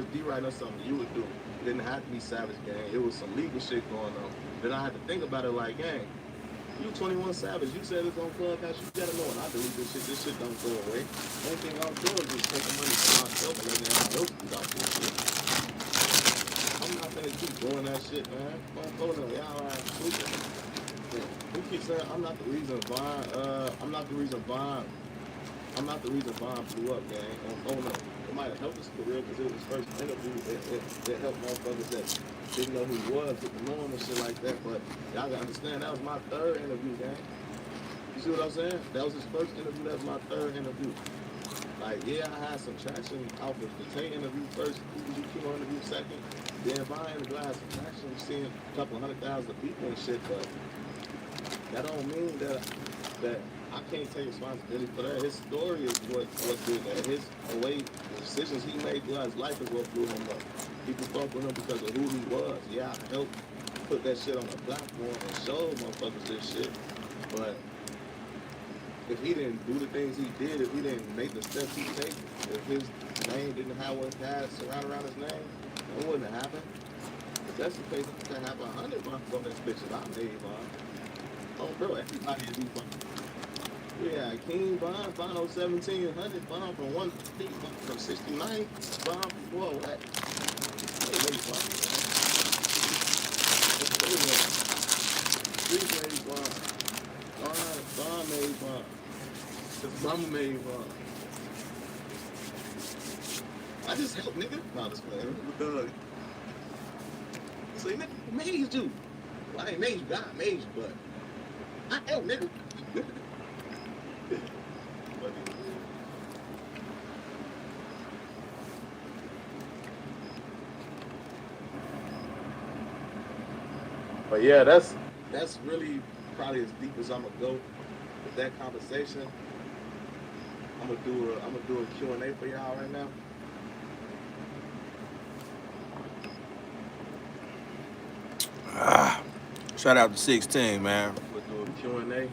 Just D right, that's something you would do. It didn't have to be Savage Gang. It was some legal shit going on. Then I had to think about it like, gang, you 21 Savage. You said it's on Clubhouse. You gotta know when I delete this shit. This shit don't go away. Only thing I'm doing is just taking money from myself and letting everybody else do that shit. I'm not gonna keep doing that shit, man. Hold on, y'all are stupid. Yeah. Who keeps saying I'm not the reason Vaughn? I'm not the reason Vaughn blew up, gang. Oh no, it might have helped his career because it was his first interview. It helped motherfuckers that didn't know who he was, didn't know him and shit like that. But y'all gotta understand that was my third interview, gang. You see what I'm saying? That was his first interview. That was my third interview. Like, yeah, I had some traction off of the Tay interview first, QQ interview second. Then Vaughn interview, I had some traction. Seeing a couple 100,000 people and shit, but that don't mean that I can't take responsibility for that. His story is what did that. His way, the decisions he made throughout his life is what blew him up. People fuck with him because of who he was. Yeah, I helped put that shit on the platform and show motherfuckers this shit. But if he didn't do the things he did, if he didn't make the steps he take, if his name didn't have what it had surrounded around his name, it wouldn't have happened. If that's the case, I could have 100 motherfucking bitches I made, man. Oh, bro, everybody is these yeah, King Bond on 1700, Bond from 150, from 69, Bond from whoa, what? Hey, wait, Bond. Street made Bond. Bond made Bond. His mama made Bond. I just helped, nigga. Nah, this playing. See, nigga, who made you? Well, I ain't made you, God made you, but I helped, nigga. But yeah, that's really probably as deep as I'm gonna go with that conversation. I'm gonna do a Q&A for y'all right now. Shout out to 16, man. We'll do a Q&A. And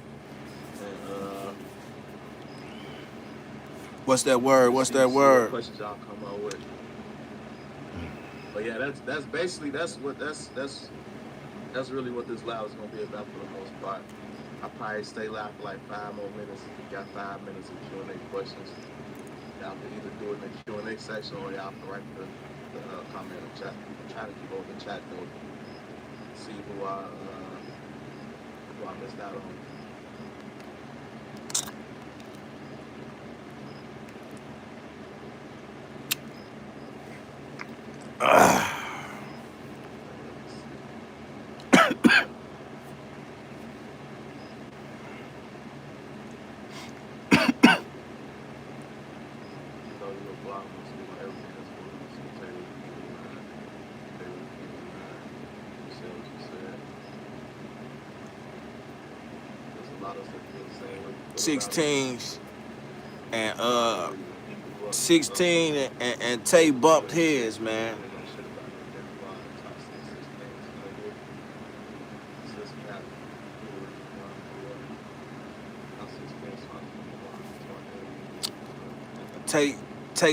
what's that word? What's that word? What questions y'all come up with. But yeah, that's basically that's really what this live is gonna be about for the most part. I'll probably stay live for like 5 more minutes. If you got 5 minutes of Q&A questions, y'all can either do it in the Q&A section or y'all can write the comment in the chat. I'm trying to keep open the chat though. See who I missed out on. Sixteens and 16 and Tay bumped his, man. Tay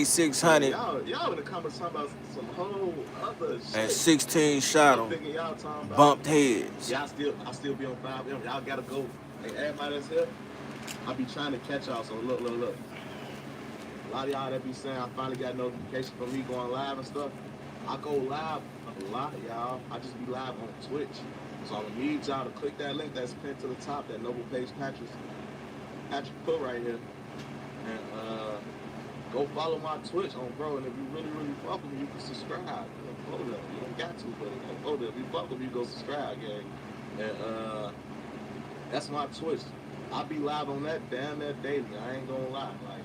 600. Y'all in the comments talking about some whole other shit. And 16 shot him. Bumped heads. Yeah, I still be on 5M. Y'all gotta go. Hey, everybody that's here, I be trying to catch y'all. So look. A lot of y'all that be saying I finally got notification from me going live and stuff. I go live a lot, y'all. I just be live on Twitch. So I'm gonna need y'all to click that link that's pinned to the top, that Noble Page Patrick put right here. And go follow my Twitch on bro. And if you really fuck with me, you can subscribe. You don't got to, but if you fuck with me, you go subscribe, gang. And that's my Twitch. I be live on that damn that daily. I ain't gonna lie. Like,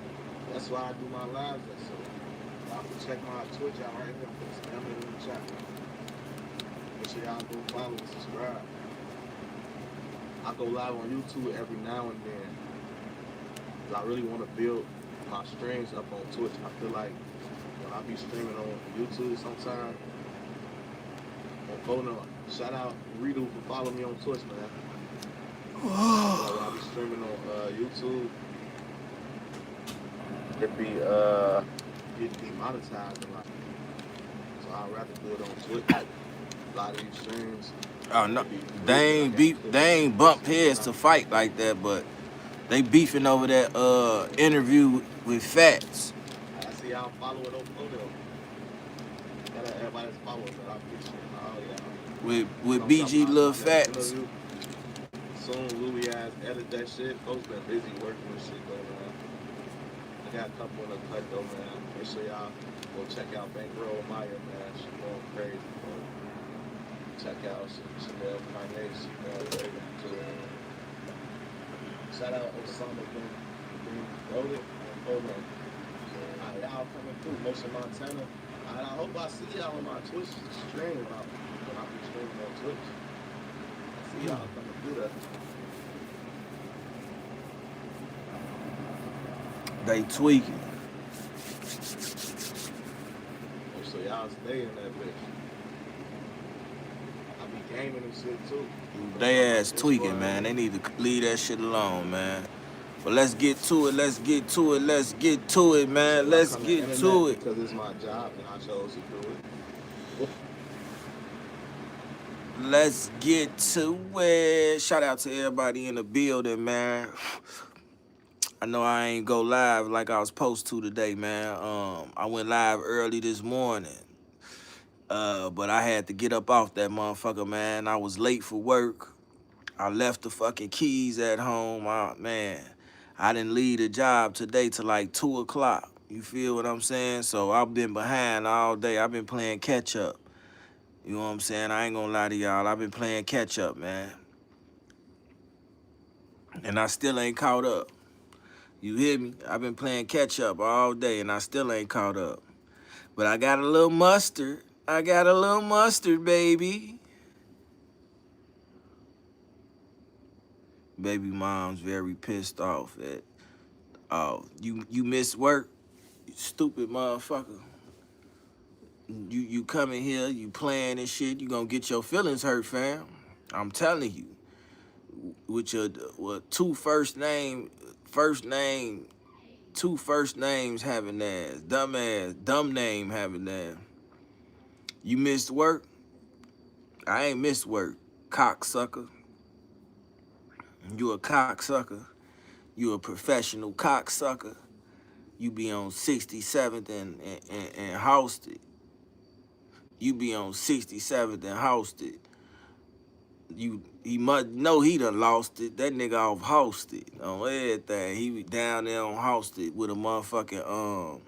that's why I do my lives. So y'all can check my Twitch out right here. Spam it in the chat. Make sure y'all go follow and subscribe. I go live on YouTube every now and then. I really want to build my streams up on Twitch. I feel like when I be streaming on YouTube sometime, shout out Redo for following me on Twitch, man. When I be streaming on YouTube, it be monetized a lot. So I'd rather do it on Twitch. A lot of these streams. Oh no, they ain't bumped heads to fight like that, but they beefing over that interview with Fats. I see y'all follow it on photo. Gotta everybody's following that. I appreciate all y'all. With BG Lil Fats. Soon Louis ass edit that shit. Folks been busy working with shit though, man. I got a couple in the cut though, man. Make sure y'all go check out Bankroll Meyer, man. She going crazy, bro. Check out Chanel Carnation, man. Shout out Osama being loaded and Polo. Y'all coming through, most of Montana. I hope I see y'all on my Twitch stream when I be streaming on Twitch. I see y'all coming through that. They tweaking. Oh, so y'all stay in that bitch. I be gaming and shit too. They ass tweaking, man. They need to leave that shit alone, man. But let's get to it. Let's get to it. Let's get to it, man. Let's get to it. Because it's my job and I chose to do it. Let's get to it. Shout out to everybody in the building, man. I know I ain't go live like I was supposed to today, man. I went live early this morning. But I had to get up off that motherfucker, man. I was late for work. I left the fucking keys at home. I didn't leave the job today till like 2 o'clock. You feel what I'm saying? So I've been behind all day. I've been playing catch up. You know what I'm saying? I ain't gonna lie to y'all. I've been playing catch up, man. And I still ain't caught up. You hear me? I've been playing catch up all day and I still ain't caught up. But I got a little mustard. I got a little mustard, baby. Baby mom's very pissed off at, oh, you missed work? You stupid motherfucker. You coming here, you playing and shit, you gonna get your feelings hurt, fam. I'm telling you. With your two first names having ass, dumb name having ass. You missed work? I ain't missed work, cocksucker. You a cocksucker. You a professional cocksucker. You be on 67th and Houston. You be on 67th and Houston. He must know he done lost it. That nigga off Houston on everything. He be down there on Houston with a motherfucking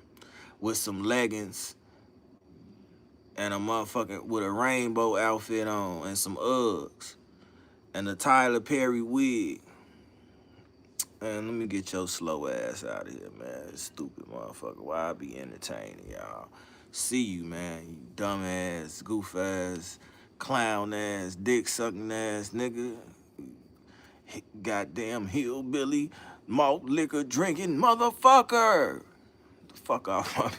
with some leggings and a motherfucking with a rainbow outfit on and some Uggs and a Tyler Perry wig. Man, let me get your slow ass out of here, man. Stupid motherfucker. Why I be entertaining y'all? See you, man. You dumb ass, goof ass, clown ass, dick sucking ass nigga. Goddamn hillbilly, malt liquor drinking motherfucker. Fuck off my,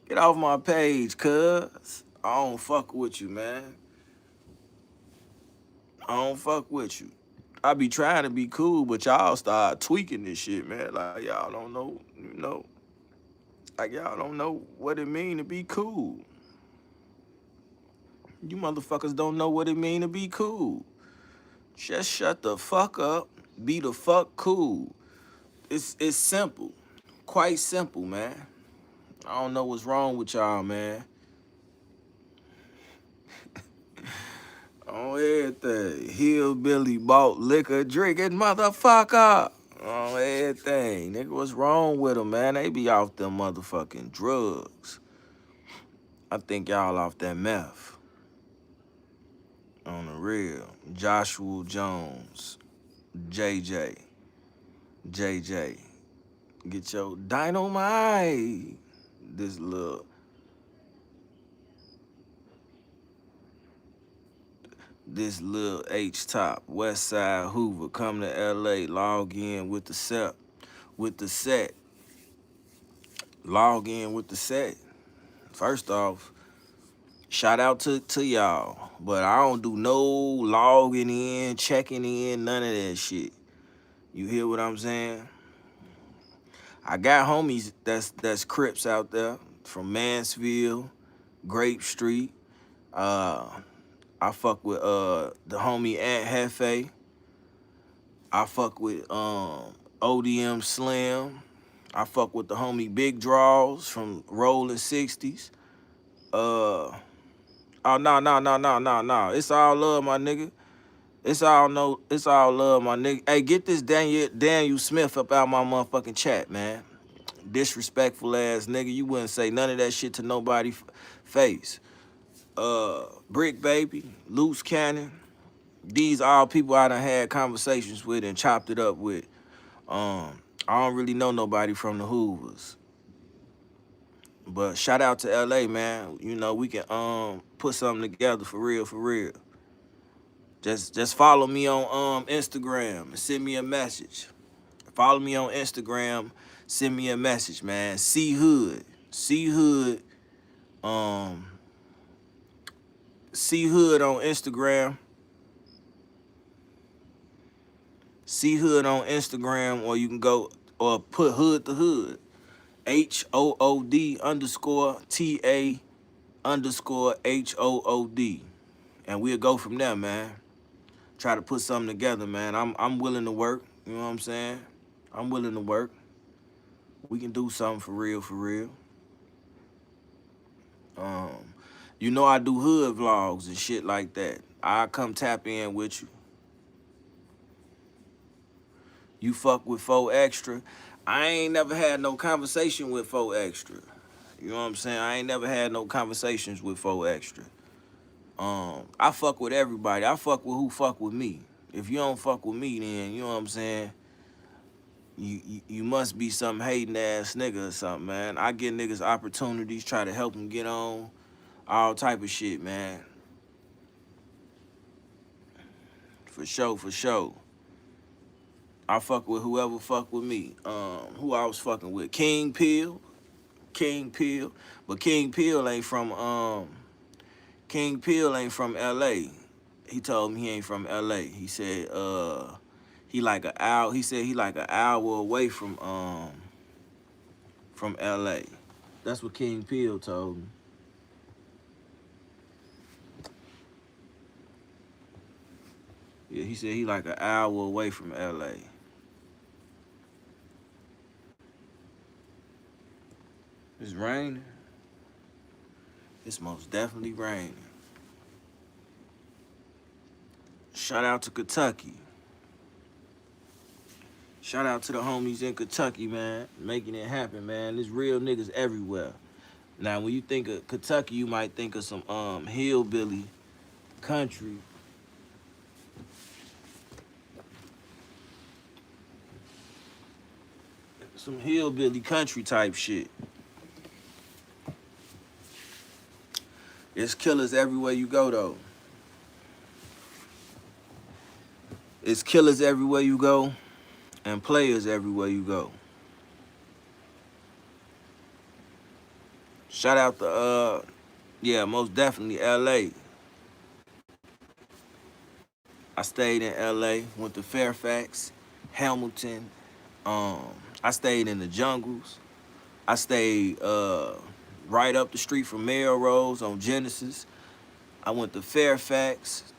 get off my page, cuz. I don't fuck with you, man. I don't fuck with you. I be trying to be cool, but y'all start tweaking this shit, man. Like, y'all don't know, like, y'all don't know what it mean to be cool. You motherfuckers don't know what it mean to be cool. Just shut the fuck up, be the fuck cool. It's simple, quite simple, man. I don't know what's wrong with y'all, man. On everything. Hillbilly bought liquor drinking motherfucker. On everything. Nigga, what's wrong with them, man? They be off them motherfucking drugs. I think y'all off that meth. On the real. Joshua Jones. JJ. Get your dynamite. This little H-Top, Westside Hoover, come to LA, log in with the set. Log in with the set. First off, shout out to y'all. But I don't do no logging in, checking in, none of that shit. You hear what I'm saying? I got homies that's Crips out there from Mansfield, Grape Street. I fuck with the homie Aunt Hefe. I fuck with ODM Slim. I fuck with the homie Big Draws from Rolling 60s. Oh no. It's all love, my nigga. It's all love, my nigga. Hey, get this Daniel Smith up out my motherfucking chat, man. Disrespectful ass nigga. You wouldn't say none of that shit to nobody face. Brick Baby, Loose Cannon. These all people I done had conversations with and chopped it up with. I don't really know nobody from the Hoovers. But shout out to LA, man. You know, we can put something together for real, for real. Just follow me on Instagram and send me a message. Follow me on Instagram, send me a message, man. CEE-HOOD. CEE-HOOD. CEE-HOOD on Instagram. CEE-HOOD on Instagram, or you can go or put Hood to Hood. HOOD underscore TA underscore HOOD. And we'll go from there, man. Try to put something together, man. I'm willing to work. You know what I'm saying? I'm willing to work. We can do something for real, for real. You know I do hood vlogs and shit like that. I come tap in with you. You fuck with 4 Extra. I ain't never had no conversation with 4 Extra. You know what I'm saying? I ain't never had no conversations with 4 Extra. I fuck with everybody. I fuck with who fuck with me. If you don't fuck with me, then you know what I'm saying? You must be some hating ass nigga or something, man. I get niggas opportunities, try to help them get on, all type of shit, man. For sure, for sure. I fuck with whoever fuck with me. Who I was fucking with? King Peel. But King Peel ain't from LA. He told me he ain't from LA. He said he like an hour away from LA. That's what King Peel told me. Yeah, he said he like an hour away from LA. It's raining. It's most definitely raining. Shout out to Kentucky. Shout out to the homies in Kentucky, man. Making it happen, man. There's real niggas everywhere. Now, when you think of Kentucky, you might think of some hillbilly country. Some hillbilly country type shit. It's killers everywhere you go, though. It's killers everywhere you go, and players everywhere you go. Shout out to, yeah, most definitely LA. I stayed in LA, went to Fairfax, Hamilton. I stayed in the jungles. I stayed right up the street from Melrose on Genesis. I went to Fairfax,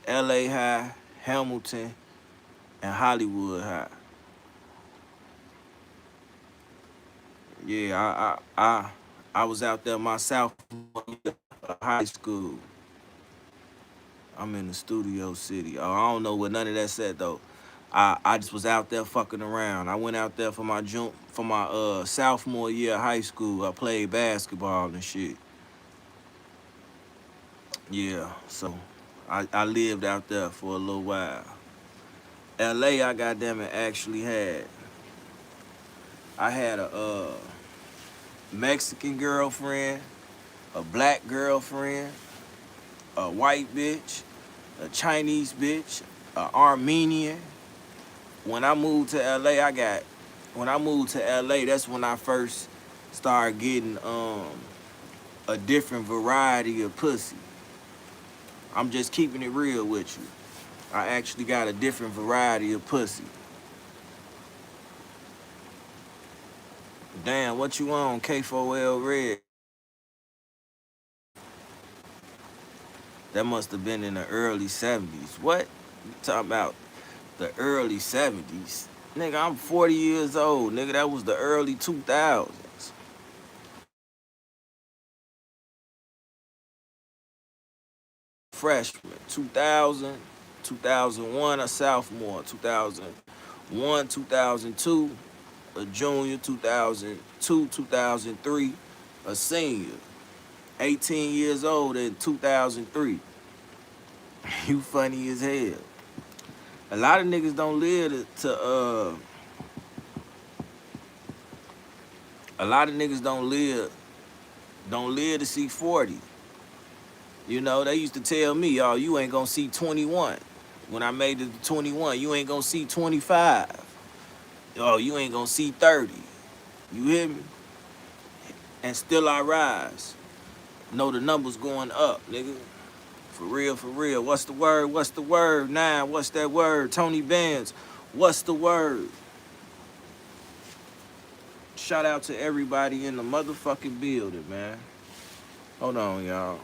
LA High, Hamilton, and Hollywood High. Yeah, I was out there my sophomore year of high school. I'm in the Studio City. Oh, I don't know what none of that said though. I just was out there fucking around. I went out there for my sophomore year of high school. I played basketball and shit. Yeah, so I lived out there for a little while. LA, I goddamn it actually I had a Mexican girlfriend, a black girlfriend, a white bitch, a Chinese bitch, a Armenian. When I moved to LA, that's when I first started getting a different variety of pussy. I'm just keeping it real with you. I actually got a different variety of pussy. Damn, what you on, K4L Red? That must have been in the early 70s. What? You talking about the early 70s? Nigga, I'm 40 years old. Nigga, that was the early 2000s. Freshman. 2000, 2001, a sophomore. 2001, 2002, a junior. 2002, 2003, a senior. 18 years old in 2003. You funny as hell. A lot of niggas don't live a lot of niggas don't live to see 40. You know, they used to tell me, oh, you ain't gonna see 21. When I made it to 21, you ain't gonna see 25. Oh, you ain't gonna see 30. You hear me? And still I rise. Know the numbers going up, nigga. For real, for real. What's the word? What's the word? Nine, what's that word? Tony Benz, what's the word? Shout out to everybody in the motherfucking building, man. Hold on, y'all.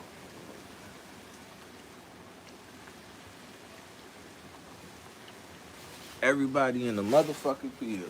Everybody in the motherfucking building.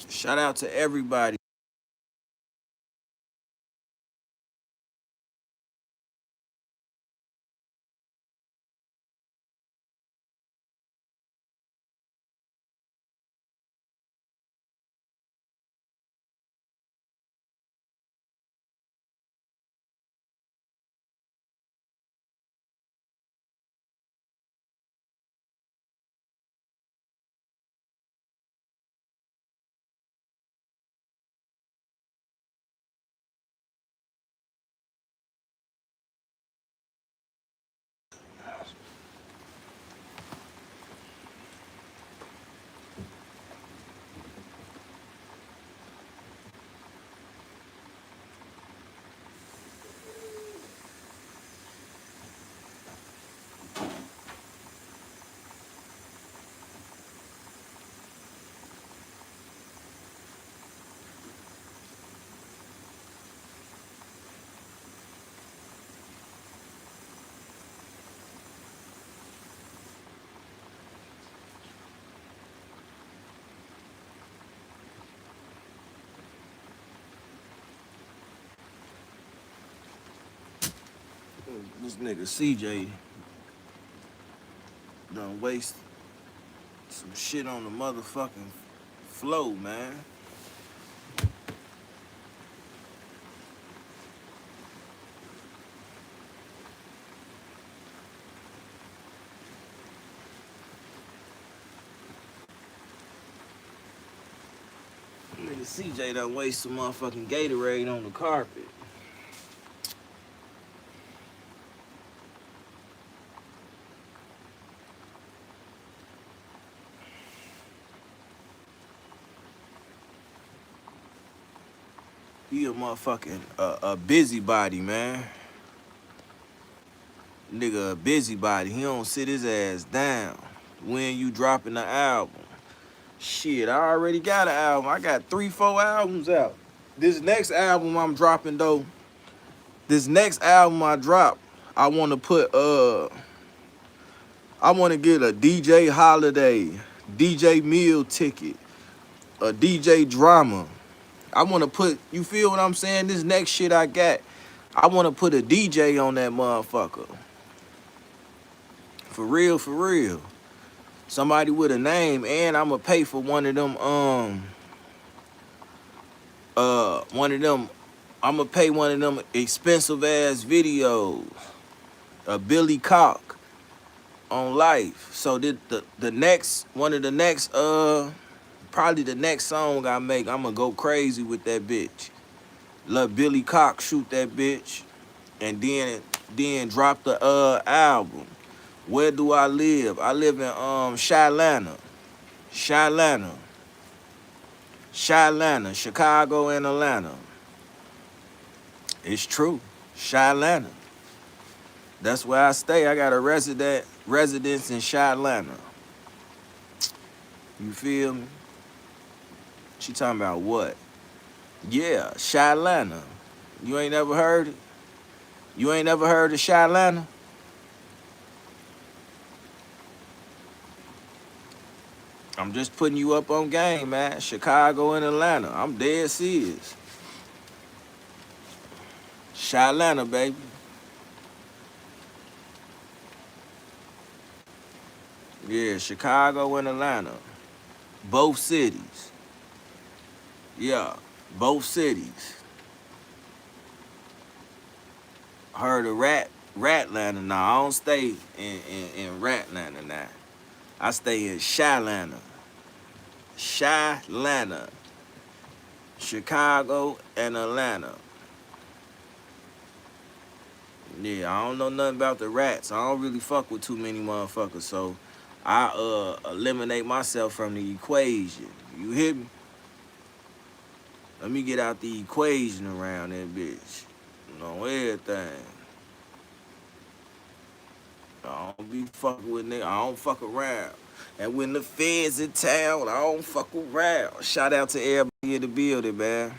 Shout out to everybody. This nigga CJ done waste some shit on the motherfucking flow, man. Nigga CJ done waste some motherfucking Gatorade on the carpet. He a motherfucking a busybody, man. Nigga a busybody. He don't sit his ass down. When you dropping the album? Shit, I already got an album. I got 3-4 albums out. This next album I'm dropping though. This next album I drop, I wanna put I wanna get a DJ Holiday, DJ Meal Ticket, a DJ Drama. I wanna put, you feel what I'm saying? This next shit I got, I wanna put a DJ on that motherfucker. For real, for real. Somebody with a name, and I'ma pay for one of them, I'ma pay one of them expensive ass videos. A Billy Cock on Life. So the next one of the next Probably the next song I make, I'ma go crazy with that bitch. Let Billy Cox shoot that bitch, and then drop the album. Where do I live? I live in Chilana, Chicago and Atlanta. It's true, Chilana. That's where I stay. I got a residence in Chilana. You feel me? She talking about what? Yeah, Chilana. You ain't never heard it? You ain't never heard of Chilana? I'm just putting you up on game, man. Chicago and Atlanta. I'm dead serious. Chilana, baby. Yeah, Chicago and Atlanta. Both cities. Yeah, both cities. Heard of Ratlanta. Now I don't stay in Ratlanta now. I stay in Chilana. Chilana. Chicago and Atlanta. Yeah, I don't know nothing about the rats. I don't really fuck with too many motherfuckers, so I eliminate myself from the equation. You hear me? Let me get out the equation around that bitch. You know, everything. I don't be fucking with niggas. I don't fuck around. And when the feds in town, I don't fuck around. Shout out to everybody in the building, man.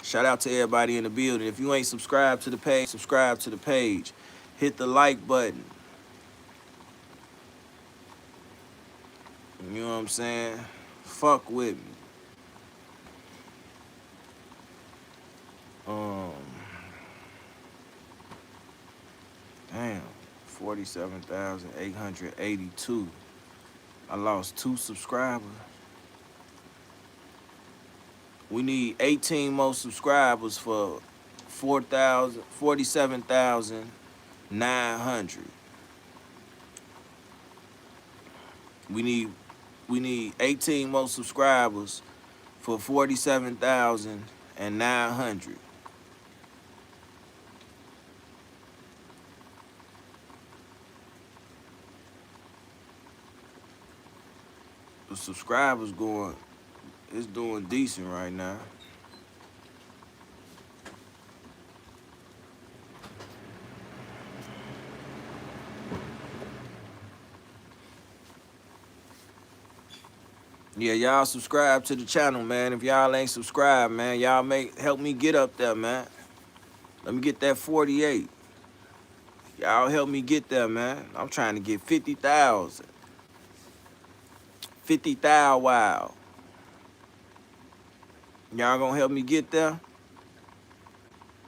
Shout out to everybody in the building. If you ain't subscribed to the page, subscribe to the page. Hit the like button. You know what I'm saying? Fuck with me. Damn. 47,882. I lost 2 subscribers. We need 18 more subscribers for 47,900. We need 18 more subscribers for 47,900. The subscribers it's doing decent right now. Yeah, y'all subscribe to the channel, man. If y'all ain't subscribed, man, y'all help me get up there, man. Let me get that 48. Y'all help me get there, man. I'm trying to get 50,000. 50,000, wow. Y'all gonna help me get there?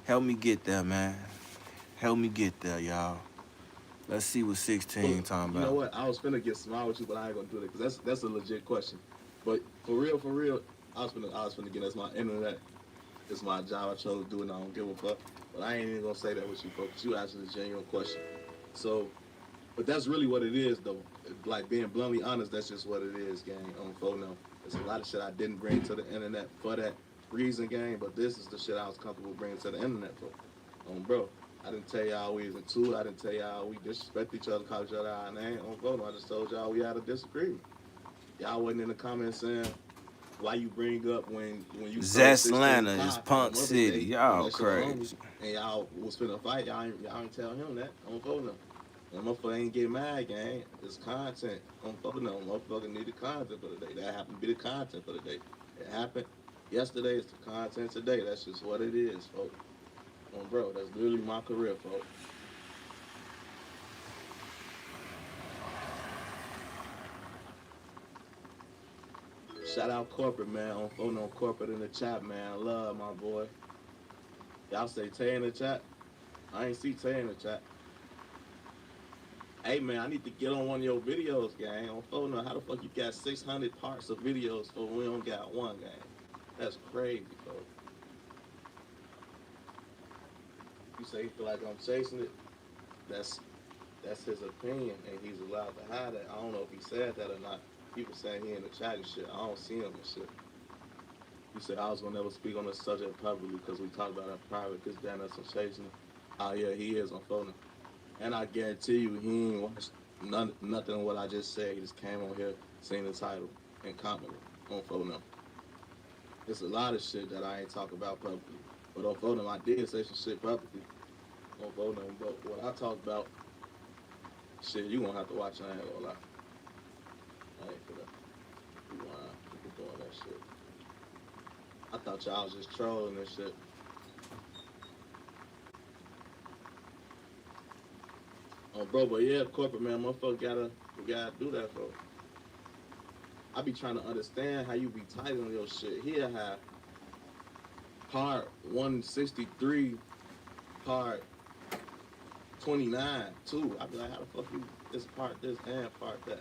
Help me get there, man. Help me get there, y'all. Let's see what 16 talking about. You know what? I was finna get smart with you, but I ain't gonna do that because that's a legit question. But for real, I was finna get that's my internet. It's my job. I chose to do it. And I don't give a fuck. But I ain't even gonna say that with you, folks. You asking a genuine question. So, but that's really what it is, though. Like being bluntly honest, that's just what it is, gang. On phone now, there's a lot of shit I didn't bring to the internet for that reason, gang. But this is the shit I was comfortable bringing to the internet for. Bro, I didn't tell y'all we was into it. I didn't tell y'all we disrespect each other, call each other our name. On phone, I just told y'all we had a disagreement. Y'all wasn't in the comments saying why you bring up when you Zeslana is Punk City. Y'all crazy. And y'all was finna fight. Y'all ain't tell him that. On phone now. And motherfucker ain't get mad, gang. It's content. On phone now. Motherfucker needed content for the day. That happened to be the content for the day. It happened yesterday. It's the content today. That's just what it is, folks. Bro, that's literally my career, folks. Shout out corporate, man. On phone on corporate in the chat, man. Love my boy. Y'all say Tay in the chat. I ain't see Tay in the chat. Hey man, I need to get on one of your videos, gang. On phone now, how the fuck you got 600 parts of videos for we don't got one, gang? That's crazy, folks. You say you feel like I'm chasing it. That's his opinion, and he's allowed to hide it. I don't know if he said that or not. People saying he in the chat and shit. I don't see him and shit. You said I was gonna never speak on this subject publicly because we talked about it in private. Because damn, that's sensational. Oh yeah, he is on phone. And I guarantee you, he ain't watched nothing of what I just said. He just came on here, seen the title, and commented on phone. There's a lot of shit that I ain't talk about publicly. But on phone, I did say some shit publicly on phone. But what I talked about, shit, you gonna have to watch. I ain't gonna lie. I ain't for that. You lying. You doing that shit. I thought y'all was just trolling and shit. Oh, bro, but yeah, corporate man, motherfucker gotta do that, bro. I be trying to understand how you be titling your shit. Here, have part 163, part 29, too. I be like, how the fuck you this part this and part that?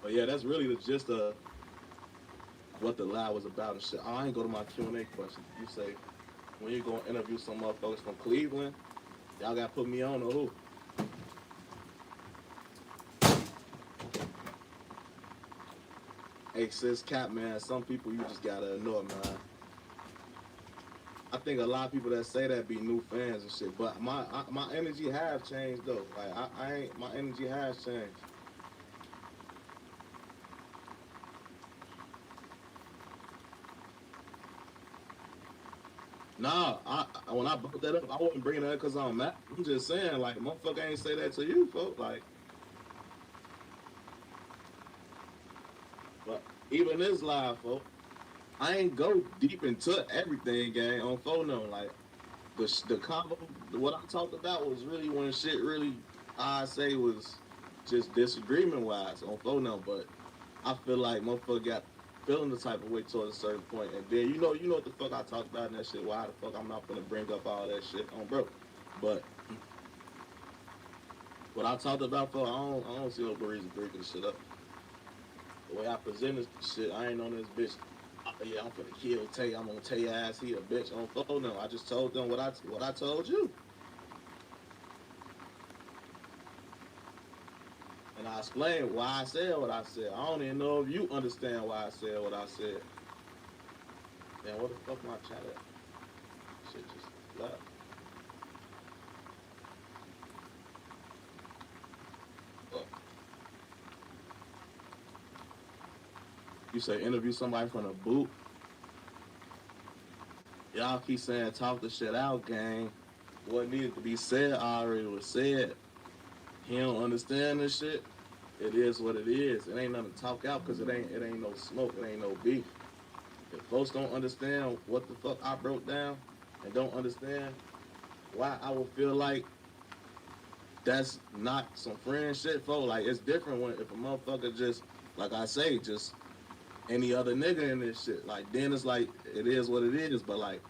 But yeah, that's really the gist of what the live was about and shit. I ain't go to my Q&A question. You say, when you gonna interview some motherfuckers from Cleveland, y'all gotta put me on or who? Hey, sis, Cap, man, some people you just gotta ignore, man. I think a lot of people that say that be new fans and shit, but my energy have changed though. Like I ain't, my energy has changed. Nah, when I brought that up, I wasn't bringing that up because I'm mad. I'm just saying, like, motherfucker ain't say that to you, folks. Like, but even this live, folks, I ain't go deep into everything, gang, on phone no. Like, the combo, what I talked about was really when shit really, I say was just disagreement wise on phone no. But I feel like motherfucker got feeling the type of way towards a certain point, and then you know what the fuck I talked about in that shit. Why the fuck I'm not gonna bring up all that shit on bro, but what I talked about for I don't see no reason breaking shit up. The way I presented shit, I ain't on this bitch. Yeah, I'm gonna kill Tay. I'm gonna tell your ass he a bitch on phone. No, I just told them what I told you, and I explained why I said what I said. I don't even know if you understand why I said what I said. Then what the fuck my chat at? Shit just left. You say interview somebody from the boot. Y'all keep saying talk the shit out, gang. What needed to be said already was said. He don't understand this shit. It is what it is. It ain't nothing to talk out because it ain't no smoke. It ain't no beef. If folks don't understand what the fuck I broke down and don't understand why I would feel like that's not some friend shit, folks. Like it's different when if a motherfucker just like I say just any other nigga in this shit. Like then it's like it is what it is. But like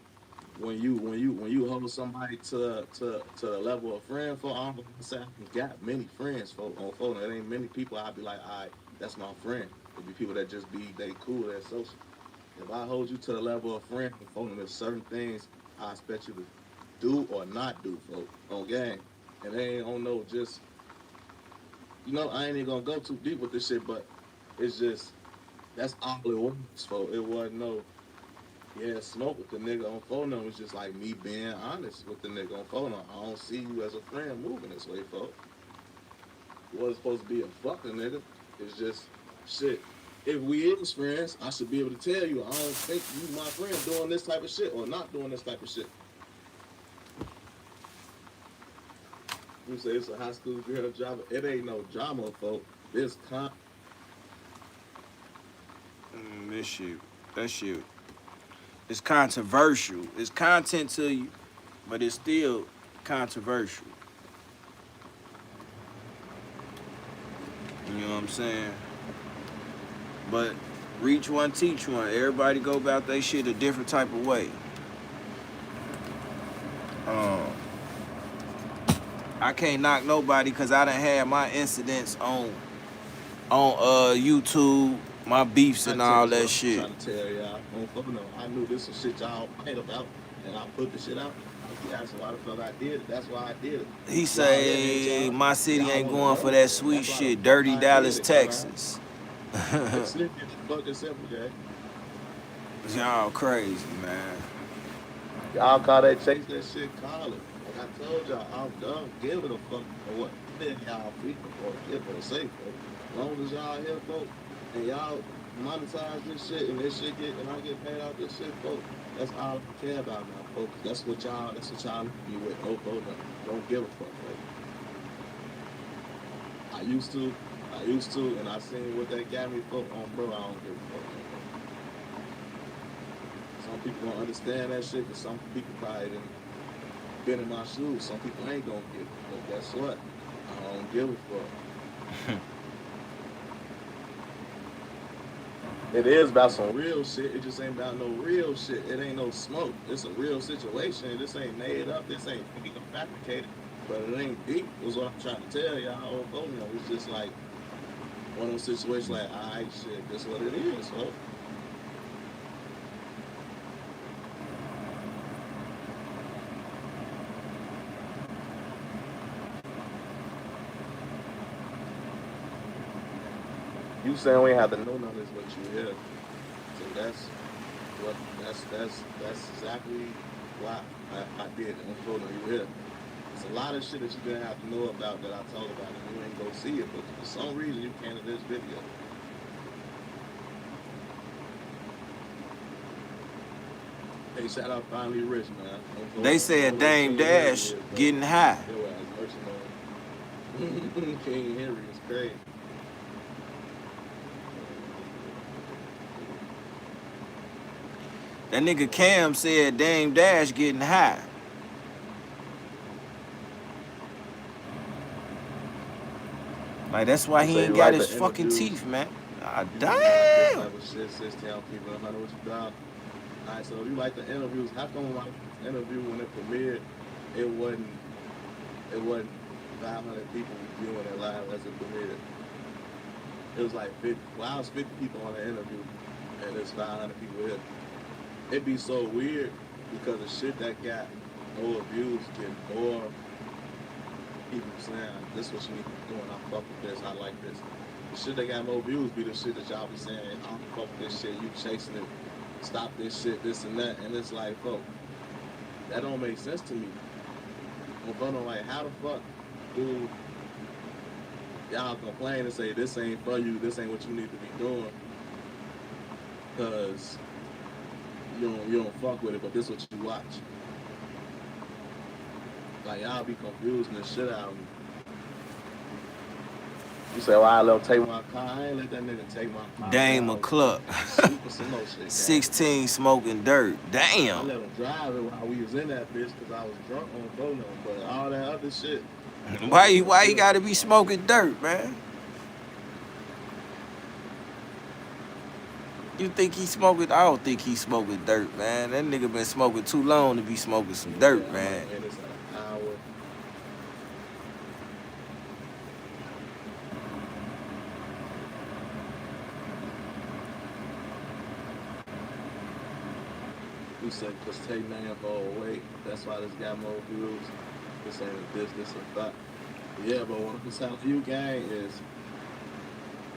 when you hold somebody to the level of friend for, I'm gonna say I got many friends for on phone. It ain't many people I'd be like, all right, that's my friend. It be people that just be they cool, they're social. If I hold you to the level of friend on phone, there's certain things I expect you to do or not do, folks, on game. And they ain't on no just I ain't even gonna go too deep with this shit, but it's just that's all it was, folks. It wasn't no yeah, smoke with the nigga on phone number. It's just like me being honest with the nigga on phone number. I don't see you as a friend moving this way, folks. You wasn't supposed to be a fucking nigga. It's just shit. If we is friends, I should be able to tell you I don't think you my friend doing this type of shit or not doing this type of shit. You say it's a high school girl drama. It ain't no drama, folks. This This shit, that shit, it's controversial. It's content to you, but it's still controversial. You know what I'm saying? But reach one, teach one. Everybody go about their shit a different type of way. Um, I can't knock nobody because I done had my incidents on YouTube, my beefs and all that shit. I'm trying to tell y'all, I knew this was shit y'all fight about, and I put the shit out. He asked why the fuck I did it. That's why I did it. He Y'all ain't say, y'all. my city Y'all ain't wanna going for know? that sweet That's why the shit. fuck Dirty I did Dallas, it, cuz. Texas. It's literally fucking simple, guys. Y'all crazy, man. Y'all call that chase that shit, call it. Like I told y'all, I'm done giving a fuck for what y'all people or give or say, folks. As long as y'all here, folks, and y'all monetize this shit and this shit and I get paid out this shit, folks. That's all I care about now, folks. That's what y'all look at me with. No, folks, don't give a fuck, folks. I used to, and I seen what they got me, folks. On bro, I don't give a fuck. Some people don't understand that shit, but some people probably didn't been in my shoes. Some people ain't gonna get it. But guess what? I don't give a fuck. It is about some real shit. It just ain't about no real shit. It ain't no smoke. It's a real situation. This ain't made up. This ain't fabricated. But it ain't deep, is what I'm trying to tell y'all. It's just like one of those situations like, alright, shit, this is what it is, so. You saying we ain't have to know none of this, but you here. So that's exactly why I did it. I'm told you here. It's a lot of shit that you didn't have to know about that I talk about, and you ain't go see it, but for some reason you came to this video. Hey, shout out Finally Rich, man. They said Dame Dash getting high. Yo, as merchant King Henry is crazy. That nigga Cam said Dame Dash getting high. Like, that's why he ain't got his fucking teeth, man. Ah, damn. Type of shit, sis, tell people no matter what you got. Alright, so if you like the interviews, how come like the interview when it premiered, it wasn't 500 people viewing it live as it premiered. It was like 50. Well, I was 50 people on the interview, and there's 500 people here. It'd be so weird because the shit that got more views get more people saying, this is what you need to be doing. I fuck with this. I like this. The shit that got more views be the shit that y'all be saying, I don't fuck with this shit. You chasing it. Stop this shit, this and that. And it's like, fuck, that don't make sense to me. I'm like, how the fuck do y'all complain and say this ain't for you, this ain't what you need to be doing? Because you don't fuck with it, but this what you watch. Like, y'all be confusing the shit out of me. You say, well, I let him take my car. I ain't let that nigga take my car. Dame a cluck. 16 smoking dirt. Damn. I let him drive it while we was in that bitch because I was drunk on phone, but all that other shit. Why you gotta be smoking dirt, man? You think he smoking? I don't think he smoking dirt, man. That nigga been smoking too long to be smoking some dirt, man. And it's an hour. You said, because take man for weight. That's why this got more views. This ain't a this a that. Yeah, but what I'm telling you, gang, is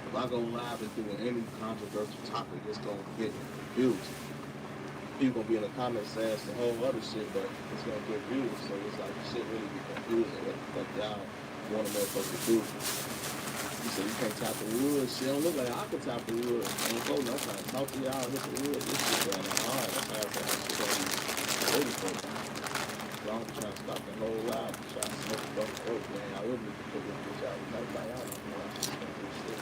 if I go live and do any controversial topic, it's gonna get views. People gonna be in the comments saying some whole other shit, but it's gonna get views. So it's like shit really be confusing what the fuck y'all want a motherfucker to do. You said you can't tap the wood. Shit don't look like I can tap the wood. I'm trying to talk to y'all, hit the wood. This shit going on hard. That's how shit gonna be waiting for. So I'm trying to stop the whole live, trying to smoke the fucking throat, man. I wouldn't need to put this bitch out. Like, I don't know. I just don't do shit.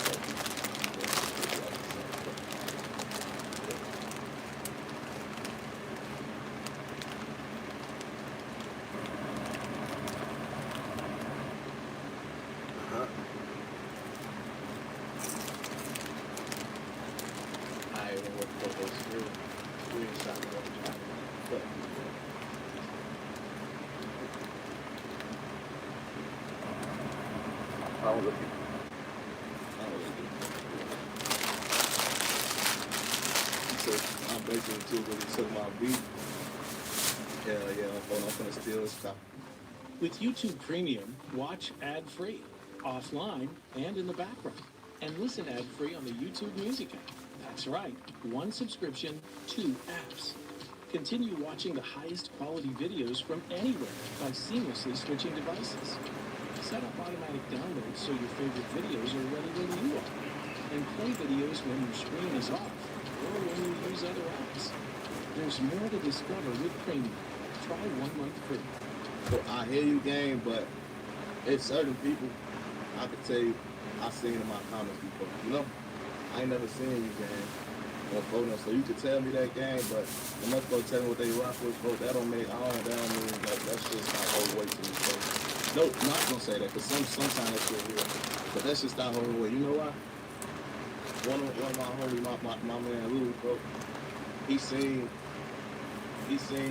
Hell yeah, hold on, I'm gonna steal this stuff. With YouTube Premium, watch ad-free, offline, and in the background. And listen ad-free on the YouTube Music app. That's right, one subscription, 2 apps. Continue watching the highest quality videos from anywhere by seamlessly switching devices. Set up automatic downloads so your favorite videos are ready when you are. And play videos when your screen is off or when you use other apps. There's more to discover with Premium. Try 1 month free. So I hear you, gang, but it's certain people I could tell you I've seen in my comments before. You know, I ain't never seen you, gang, on photos. So you could tell me that, gang, but the motherfucker tell me what they rock with, bro. That don't mean like that's just not whole weight to me, bro. No, I'm not gonna say that, because sometimes that shit real. But that's just not whole weight. You know why? One of my homies, my man Lou, bro, he seen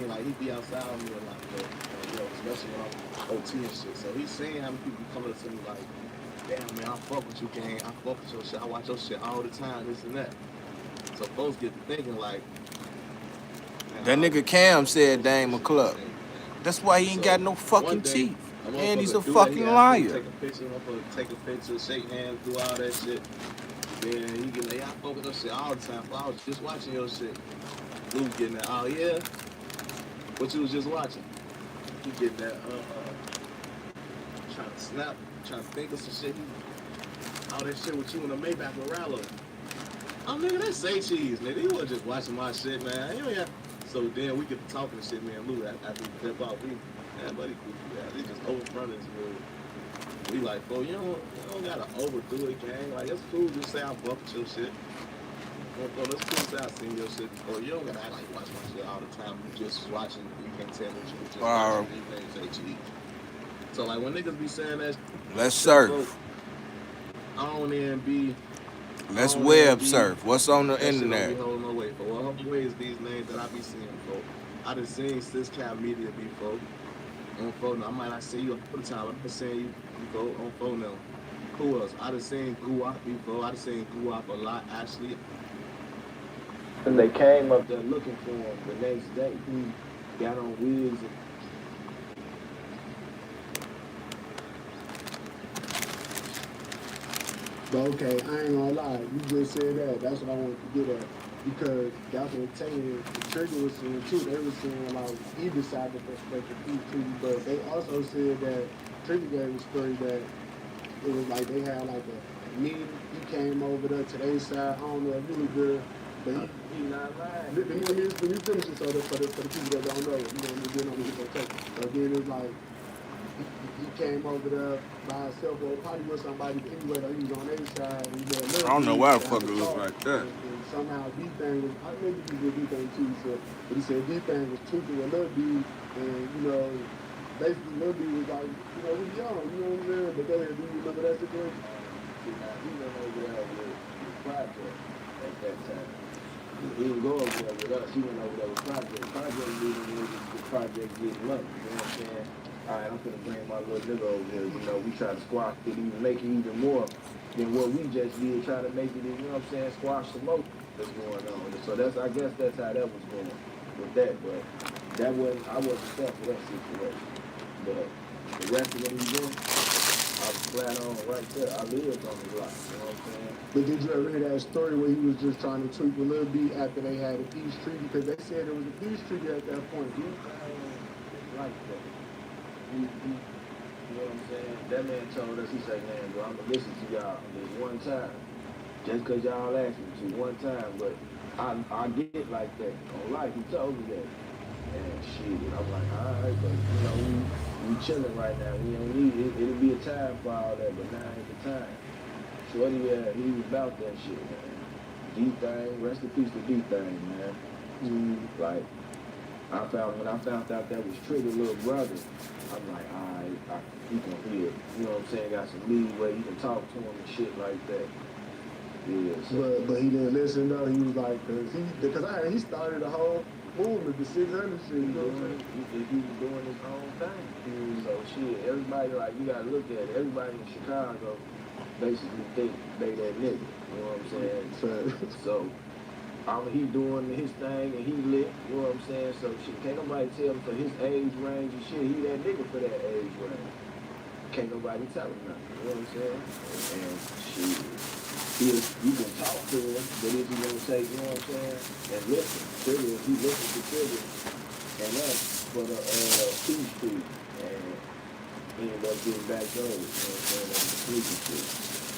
like he be outside with me a lot, bro. And, you know, especially when I'm OT and shit. So he's seen how many people be coming up to me like, damn man, I fuck with you, gang. I fuck with your shit. I watch your shit all the time, this and that. So folks get to thinking like, That nigga Cam said they ain't a club. That's why he ain't got no fucking teeth. And he's a fucking liar. Take a picture, shake hands, do all that shit. Then he get like, I fuck with your shit all the time. I was just watching your shit. Lou getting that, oh yeah? What you was just watching? He getting that, trying to snap, trying to think of some shit. All that shit with you in the Maybach with Rallo. Oh, nigga, that's Say Cheese, nigga. He wasn't just watching my shit, man. So then we get to talking shit, man. Lou, after we clip out, man, buddy, cool, man. They just overfront us, bro. We like, bro, you don't gotta overdo it, gang. Like, it's cool, just say I fuck with your shit. Bro, it's cool to say I seen your shit before. You don't gotta act like you watch my shit all the time. You just watching, you can't tell what you just watching. You ain't say cheese. So, like, when niggas be saying that, let's surf. I don't even be. Let's web surf. What's on the internet? Shit don't be holding no weight, for what ways these names that I be seeing, bro. I done seen Syscap Media before. On phone, I might not see you all the time. I've been seeing you go on phone now. Who else? I done seen Guap before. I done seen Guap a lot, actually. And they came up there looking for him the next day. He got on wigs and But okay, I ain't gonna lie, you just said that. That's what I wanted to get at. Because that's what I'm saying, the Trigger was saying too. They were saying like he decided to respect the peace treaty, but they also said that Trigger gave a story that it was like they had like a meeting. He came over there to their side. I don't know if really good, but he not lying. let me finish it so that for the people that don't know, you know, they don't get their take. So then it was like he came over there by himself, or probably with somebody, but anyway, though, he was on their side. And I don't know why the fuck it look like that. And somehow D-Thing was, I maybe he did D-Thing too, so, but he said D-Thing was tweaking with Lil D, and, you know, basically Lil D was like, you know, we young, you know what I'm saying? But go ahead, do you remember that situation? He went over there with Project at that time. He didn't go over there with us. He went over there with Project. Project leaving the Project getting money. You know what I'm saying? All right, I'm gonna bring my little nigga over here. You know, we try to squash it, even make it even more than what we just did. Try to make it, you know what I'm saying? Squash the most that's going on. So I guess that's how that was going with that. But that wasn't. I wasn't stuck for that situation. But the rest of what he doing, I was flat on right there. I lived on the block. You know what I'm saying? But did you ever hear that story where he was just trying to tweak with Lil D after they had a peace treaty? Because they said there was a peace treaty at that point. Like that. You know what I'm saying? That man told us, he said, man, bro, I'm gonna listen to y'all this one time. Just cause y'all asked me to one time, but I get like that. On life, he told me that. And shit, I'm like, alright, but you know, we chilling right now. We don't need it. It'll be a time for all that, but now ain't the time. Shorty, he was about that shit, man. D-Thing, rest in peace to D-Thing, man. Like, when I found out that was Trigger's little brother, I'm like, alright, he can hear. You know what I'm saying? Got some leeway. You can talk to him and shit like that. Yeah. So. But he didn't listen though. He was like, because he started a whole movement, the 600 shit. You know what I'm saying? He was doing his own thing. So shit, everybody, like, you gotta look at it. Everybody in Chicago basically think they that nigga. You know what I'm saying? So He doing his thing and he lit, you know what I'm saying? So shit, can't nobody tell him for his age range and shit, he that nigga for that age range. Can't nobody tell him nothing, you know what I'm saying? And shit, you can talk to him, but if you gonna take, you know what I'm saying, and listen, Trigger, he listens to Trigger and us for the peace treat, and he ended up getting back those, you know what I'm saying, that's the sneaky shit.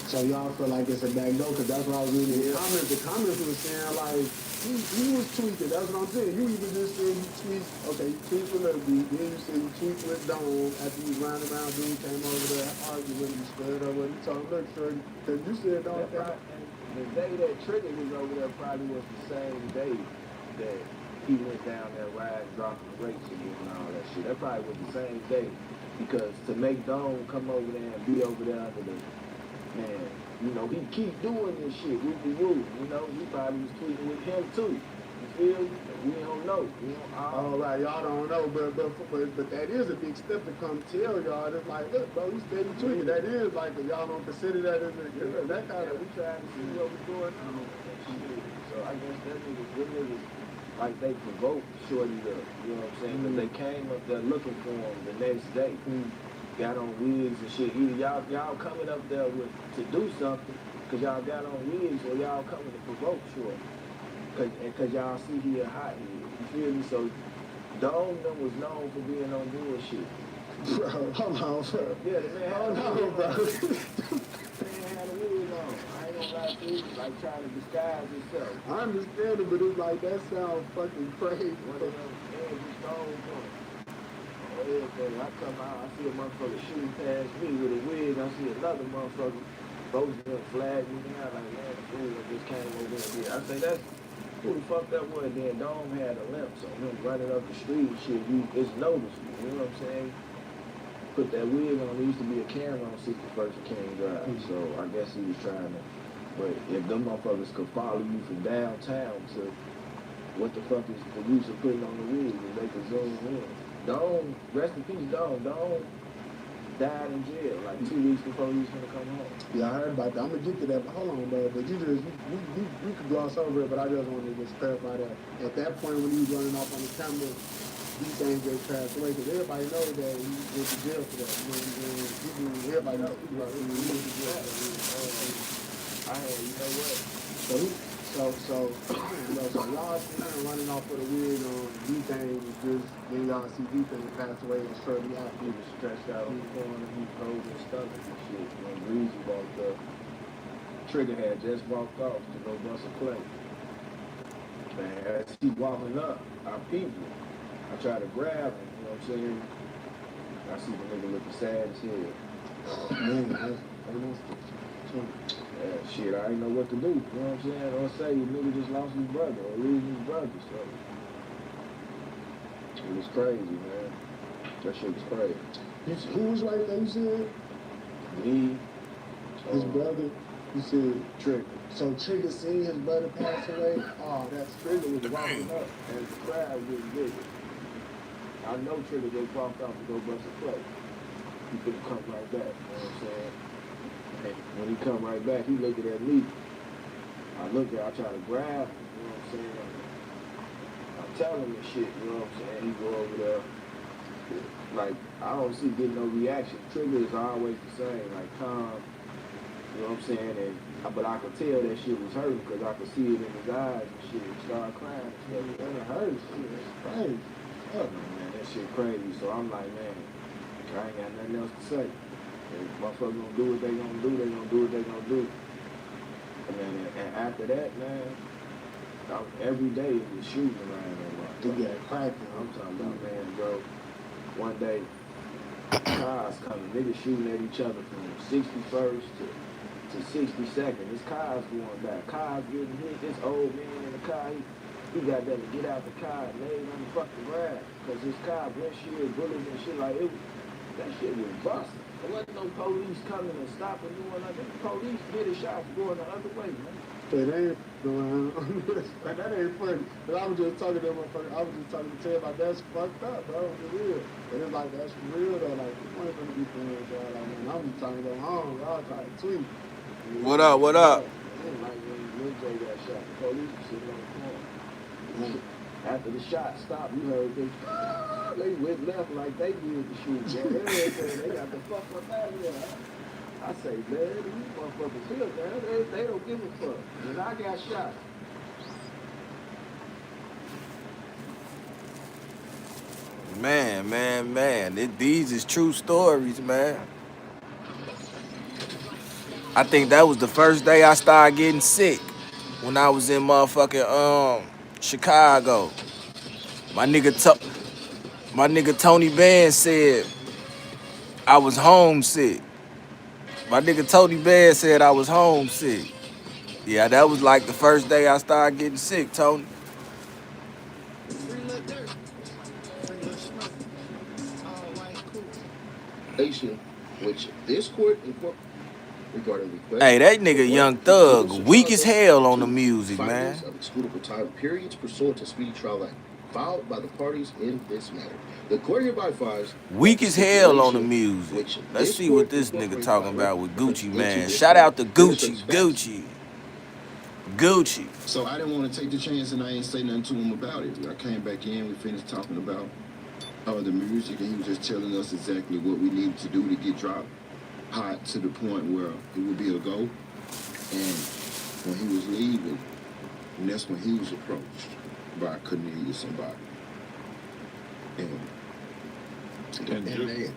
So y'all feel like it's a back door, because that's what I was reading in the comments. The comments was saying, like, he was tweaking. That's what I'm saying. You even just said you tweet, okay, you tweet with Lil B, then you said you tweet with Dome after you ran around, dude came over there, argued with him, squared up with him, told him, look, Shorty, because you said Dome. The day that Trigger was over there probably was the same day that he went down there riding, dropping brakes again and all that shit. That probably was the same day, because to make Dome come over there and be over there under the, man, you know, he keep doing this shit, woo, you know, he probably was tweeting with him too. You feel me? We don't know. We don't, all right, y'all don't know, but that is a big step to come tell y'all. It's like, look, bro, you steady tweeting. That is like, y'all don't consider that as a, that kind of. We trying to see what we're doing. So I guess them niggas, like they provoked Shorty up, you know what I'm saying? Because they came up there looking for him the next day. Got on wigs and shit. Either y'all coming up there to do something, because y'all got on wigs, or y'all coming to provoke Shorty. Because y'all see he a hot head. You feel me? So Dome them was known for being on bullshit. Bro, hold on, bro. Yeah, the man had a wig bro. The man had a wig on. I ain't gonna lie to you. Like trying to disguise himself. I understand it, but it's like, that sounds fucking crazy. One of them Angie Stone joints. Everything. I come out, I see a motherfucker shooting past me with a wig. I see another motherfucker. Both of them flag me down like, man, the fool just came over here. I say, that's who the fuck that was. Then Dome had a limp, so him running up the street and shit, it's noticeable. You know what I'm saying? Put that wig on. There used to be a camera on 61st and King Drive, so I guess he was trying to. But if them motherfuckers could follow you from downtown to what the fuck is the use of putting on the wig, if they could zoom in. Dome, rest in peace, Dome died in jail like 2 weeks before he was gonna come home. Yeah, I heard about that. I'm gonna get to that, but hold on, bro. But you could gloss over it, but I just wanted to just clarify that. At that point, when he was running off on the camera, these things just passed away, because everybody knows that he went to jail for that. You know what I'm saying? Everybody knows he went to jail for that. You know what? So y'all sitting there running off with a wig on, D-Thing was just, then y'all see D-Thing pass away and shortly after. He was stretched out on the corner, he was holding his stomach and shit. When Breezy walked up, Trigger had just walked off to go bust a play. Man, as he walking up, our people, I try to grab him, you know what I'm saying? I see the nigga looking sad as hell. Man, that's Yeah, shit, I didn't know what to do, you know what I'm saying? Or say the nigga just lost his brother, or losing his brother, so. It was crazy, man. That shit was crazy. Who was right there, you said? Me. His brother, you said? Trigger. So Trigger seen his brother pass away? Oh, that's Trigger was walking up as the crowd was bigger. I know Trigger just walked off to go bust a play. He couldn't come right back, you know what I'm saying? And when he come right back, he looking at me. I try to grab him, you know what I'm saying? I'm telling him shit, you know what I'm saying? He go over there. Like, I don't see getting no reaction. Trigger is always the same, like calm, you know what I'm saying? But I could tell that shit was hurting, because I could see it in his eyes and shit. He started crying and stuff. And it hurts, shit. It's crazy. Oh, man, that shit crazy. So I'm like, man, I ain't got nothing else to say. If motherfuckers gonna do what they gonna do, they gonna do what they gonna do. And after that, man, every day it was shooting around there. To get cracking. I'm talking about, man, bro. One day, cars coming, niggas shooting at each other from 61st to 62nd. This car's going back. Cars getting hit. This old man in the car, he got them to get out the car and lay on the fucking ground. Because his car, windshield, bullets and shit like it. That shit was busted. There wasn't no police coming and stopping doing nothing. The police did a shots going the other way, man. It ain't going like, that ain't funny. But I was just talking to that motherfucker. I was just talking to Ted about that's fucked up, bro. For real. And it's like, that's real though. Like, you ain't gonna be friends, y'all. Like, man, I'm just trying to go home. Y'all trying to tweet. What up? What up? It ain't like when Lil J got shot. The police was sitting on the corner. After the shot stopped, you heard they went left like they did the shoot. Yeah, they got the fuck up out of here. I say, man, these motherfuckers here, man, they don't give a fuck. And I got shot. Man. These is true stories, man. I think that was the first day I started getting sick when I was in motherfucking Chicago. My nigga Tony Band said I was homesick. My nigga Tony Band said I was homesick. Yeah, that was like the first day I started getting sick, Tony. Free Lil Durk. Free Lil Smoke. All white cool. Which this court regarding request. Hey, that nigga Young Thug weak as hell on the music, man. Of excludable time periods pursuant to Speedy Trial Act filed by the parties in this matter. The court hereby finds weak as hell on the music. Let's see what this nigga talking about with Gucci, man. Shout out to Gucci. So I didn't want to take the chance and I ain't say nothing to him about it. I came back in, we finished talking about the music, and he was just telling us exactly what we needed to do to get dropped hot to the point where it would be a go. And when he was leaving, and that's when he was approached by Cornelius and Bobby. And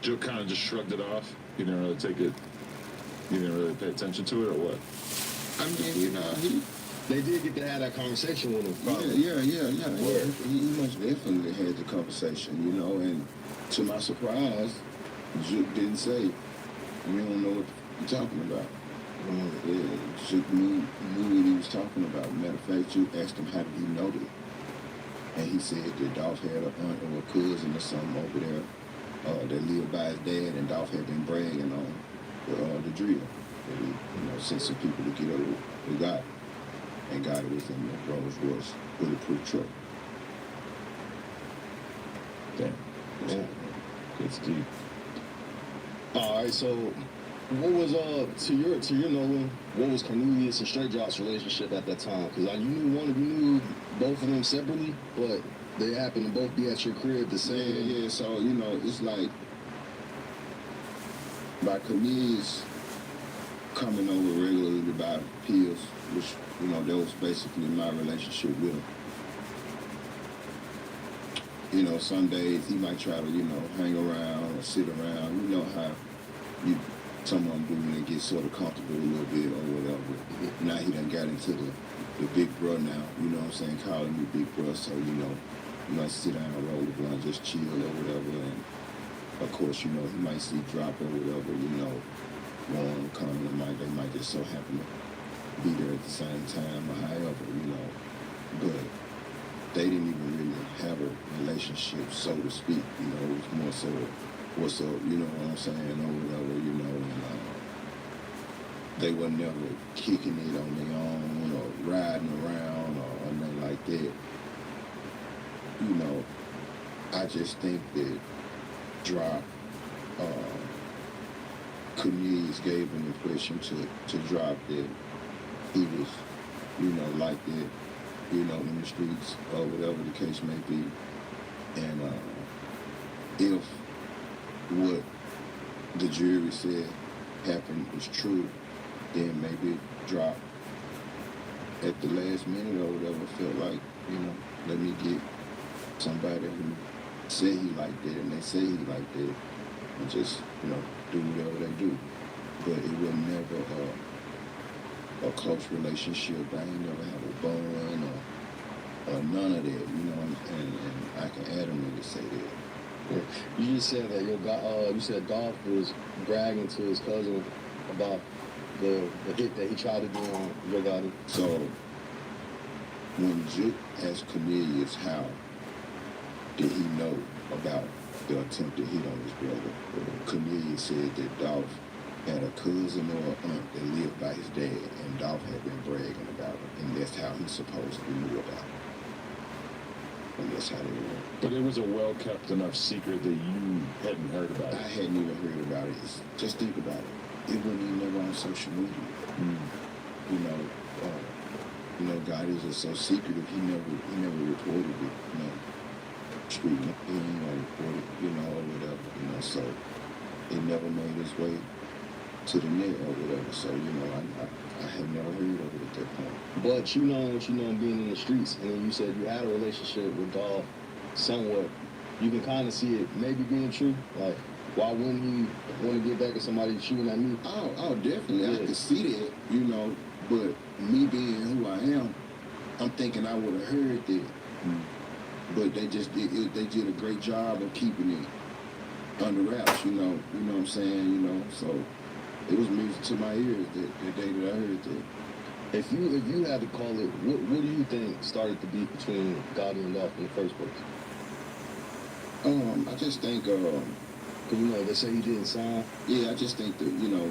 Joe kind of just shrugged it off. You didn't really take it. You didn't really pay attention to it, or what? I mean, you know, they did get to have that conversation with him. Probably. Yeah. He most definitely had the conversation, you know. And to my surprise, Juke didn't say, "We don't know what you're talking about." Yeah, Juke knew what he was talking about. Matter of fact, Juke asked him how did he know that, and he said that Dolph had an aunt or a cousin or something over there that lived by his dad, and Dolph had been bragging on the drill. That he, sent some people to get over with Gotti, and Gotti was in the Rolls Royce bulletproof truck. Damn. It's deep. All right, so what was to your knowing, what was Cornelius and Straight Drop's relationship at that time? Because you knew both of them separately, but they happened to both be at your crib the same. Yeah. So it's like by Cornelius coming over regularly to buy pills, which that was basically my relationship with him. Some days he might try to hang around or sit around. You know how some of them do when they get sort of comfortable a little bit or whatever. Now he done got into the big bro now. You know what I'm saying? Calling me big bro, so you might sit down, roll the blunt, just chill or whatever. And of course, he might see Drop or whatever. One coming, they might just so happen to be there at the same time or however. But they didn't even really have a relationship, so to speak. It was more so, what's up, you know what I'm saying, or whatever, and they were never kicking it on their own or riding around or nothing like that. I just think that Drop, Cornelius gave an impression to Drop that he was, like that, in the streets or whatever the case may be. And if what the jury said happened was true, then maybe Drop at the last minute or whatever felt like, let me get somebody who said he liked that and they say he liked that and just, do whatever they do. But it was never a close relationship. I ain't never had a bond or none of that, and I can adamantly say that. Yeah. You just said that you said Dolph was bragging to his cousin about the hit that he tried to do on Yo Gotti. So when Juke asked Cornelius how did he know about the attempted hit on his brother, Cornelius said that Dolph had a cousin or an aunt that lived by his dad, and Dolph had been bragging about it, and that's how he supposedly knew about it. And that's how they were. But it was a well-kept enough secret that you hadn't heard about it. I hadn't even heard about it. Just think about it. It wasn't even never on social media. Gotti was so secretive. He never reported it. You know, street. He ain't gonna report it. You know, or whatever. You know, so it never made its way to the net or whatever. So you know, I have never heard of it at that point. But you know what you know being in the streets, and then you said you had a relationship with Dolph, somewhat. You can kind of see it maybe being true. Like, why wouldn't he want to get back at somebody shooting at me? Oh, definitely. Yeah. I could see that, you know. But me being who I am, I'm thinking I would have heard that. But they just did a great job of keeping it under wraps, you know. You know what I'm saying, you know. So it was music to my ears the day that I heard that. If you had to call it, what do you think started the beef between Gotti and Dolph in the first place? I just think, Cause you know they say he didn't sign. yeah, I just think that, you know,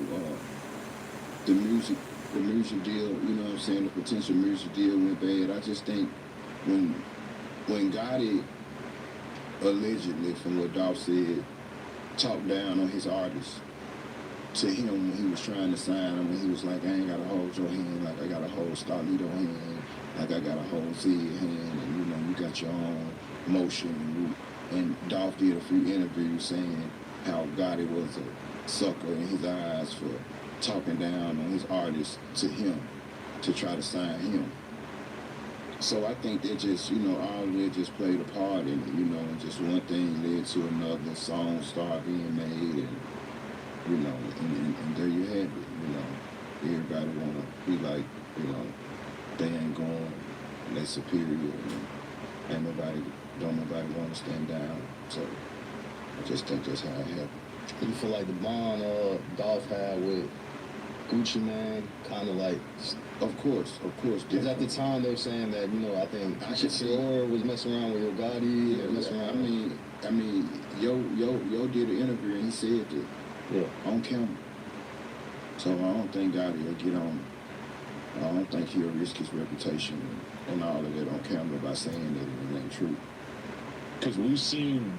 the music deal, you know what I'm saying, the potential music deal went bad. I just think when Gotti allegedly, from what Dolph said, talked down on his artists to him when he was trying to sign him, when he was like, I ain't got to hold your hand, like I got to hold Starlito hand, like I got to hold CEE hand, and you know, you got your own motion. And Dolph did a few interviews saying how Gotti was a sucker in his eyes for talking down on his artists to him to try to sign him. So I think that just, you know, all of that just played a part in it, you know, and just one thing led to another, songs started being made, and, you know, and there you have it, you know. Everybody want to be like, you know, they ain't going, and they superior, and don't nobody want to stand down. So I just think that's how it happened. You feel like the bond Dolph had with Gucci Mane, kind of like. Of course. Because at the time they were saying that, you know, I think Shakur was messing around with Yo Gotti. Yeah, messing around. I mean, Yo did an interview and he said that. Yeah. On camera. So I don't think Gotti will get on. I don't think he'll risk his reputation and all of that on camera by saying that it ain't true. Because we've seen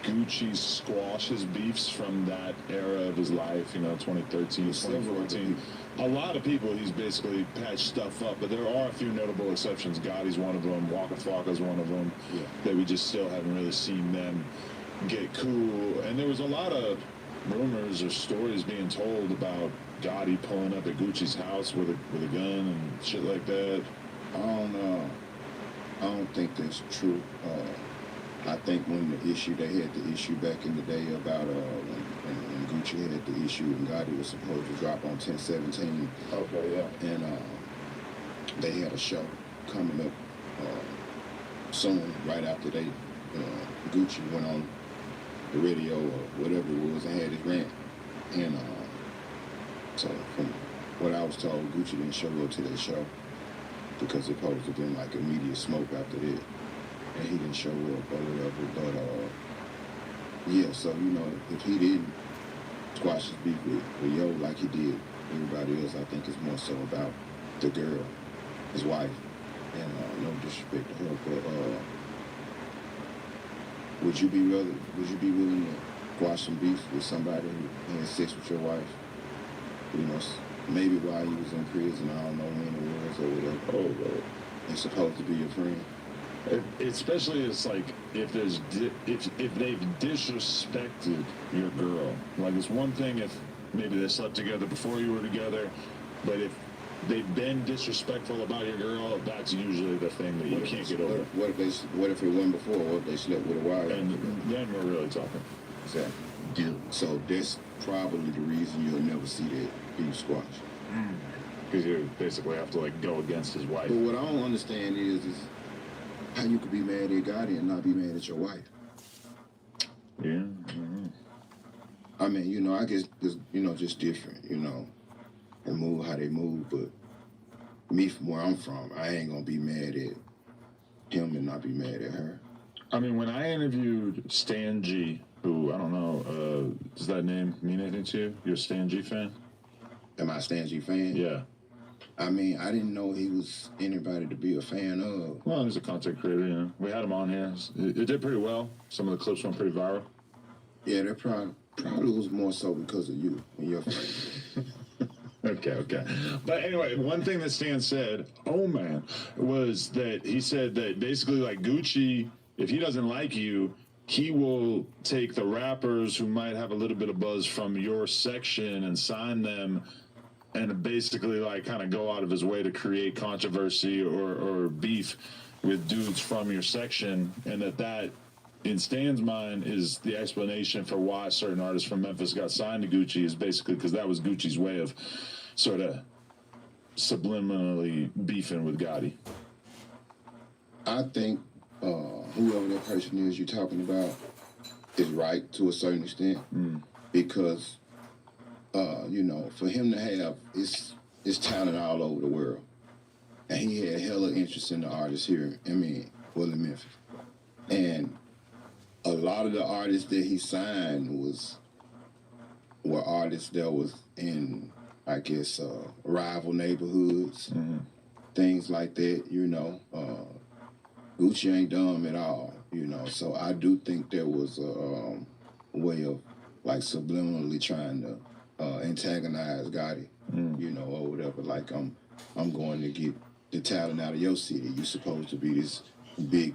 Gucci squash his beefs from that era of his life, you know, 2013, 2014. A lot of people he's basically patched stuff up, but there are a few notable exceptions. Gotti's one of them, Waka Flocka's one of them, Yeah. that we just still haven't really seen them get cool. And there was a lot of rumors or stories being told about Gotti pulling up at Gucci's house with a gun and shit like that. I don't think that's true. I think when they had the issue back in the day about when Gucci had the issue and Gotti was supposed to drop on 10/17. Okay, yeah. And they had a show coming up soon, right after Gucci went on the radio or whatever it was and had his rant. And so from what I was told, Gucci didn't show up to that show because it supposed to have been like immediate smoke after that. And he didn't show up or whatever. But yeah, so you know, if he didn't squash his beef with Yo like he did everybody else, I think it's more so about the girl, his wife. And no disrespect to her, but would you be willing to squash some beef with somebody who had sex with your wife? You know, maybe while he was in prison, I don't know when it was or whatever. Oh, bro. It's supposed to be your friend. Especially it's like if they've disrespected your girl. Like it's one thing if maybe they slept together before you were together, but if they've been disrespectful about your girl, that's usually the thing that you can't get over. What if it wasn't before? What if they slept with a wife? And then we're really talking. Exactly. Yeah. So that's probably the reason you'll never see that beef squash. Because you basically have to like go against his wife. But what I don't understand is how you could be mad at Gotti and not be mad at your wife. Yeah. Mm-hmm. I mean, you know, I guess it's, you know, just different, you know, and move how they move. But me, from where I'm from, I ain't gonna be mad at him and not be mad at her. I mean, when I interviewed Stan G, who I don't know, does that name mean anything to you? You're a Stan G fan? Am I a Stan G fan? Yeah. I mean, I didn't know he was anybody to be a fan of. Well, he's a content creator, you know. We had him on here. It did pretty well. Some of the clips went pretty viral. Yeah, that probably was more so because of you and your friend. Okay. But anyway, one thing that Stan said, oh man, was that he said that basically like Gucci, if he doesn't like you, he will take the rappers who might have a little bit of buzz from your section and sign them and basically like kind of go out of his way to create controversy or beef with dudes from your section, and that in Stan's mind is the explanation for why certain artists from Memphis got signed to Gucci is basically because that was Gucci's way of sort of subliminally beefing with Gotti. I think whoever that person is you're talking about is right to a certain extent because you know, for him to have it's talent all over the world, and he had hella interest in the artists here. I mean, well, in Memphis, and a lot of the artists that he signed were artists that was in, I guess, rival neighborhoods, things like that. You know, Gucci ain't dumb at all. You know, so I do think there was a way of like subliminally trying to antagonize Gotti, you know, or whatever. Like I'm going to get the talent out of your city. You're supposed to be this big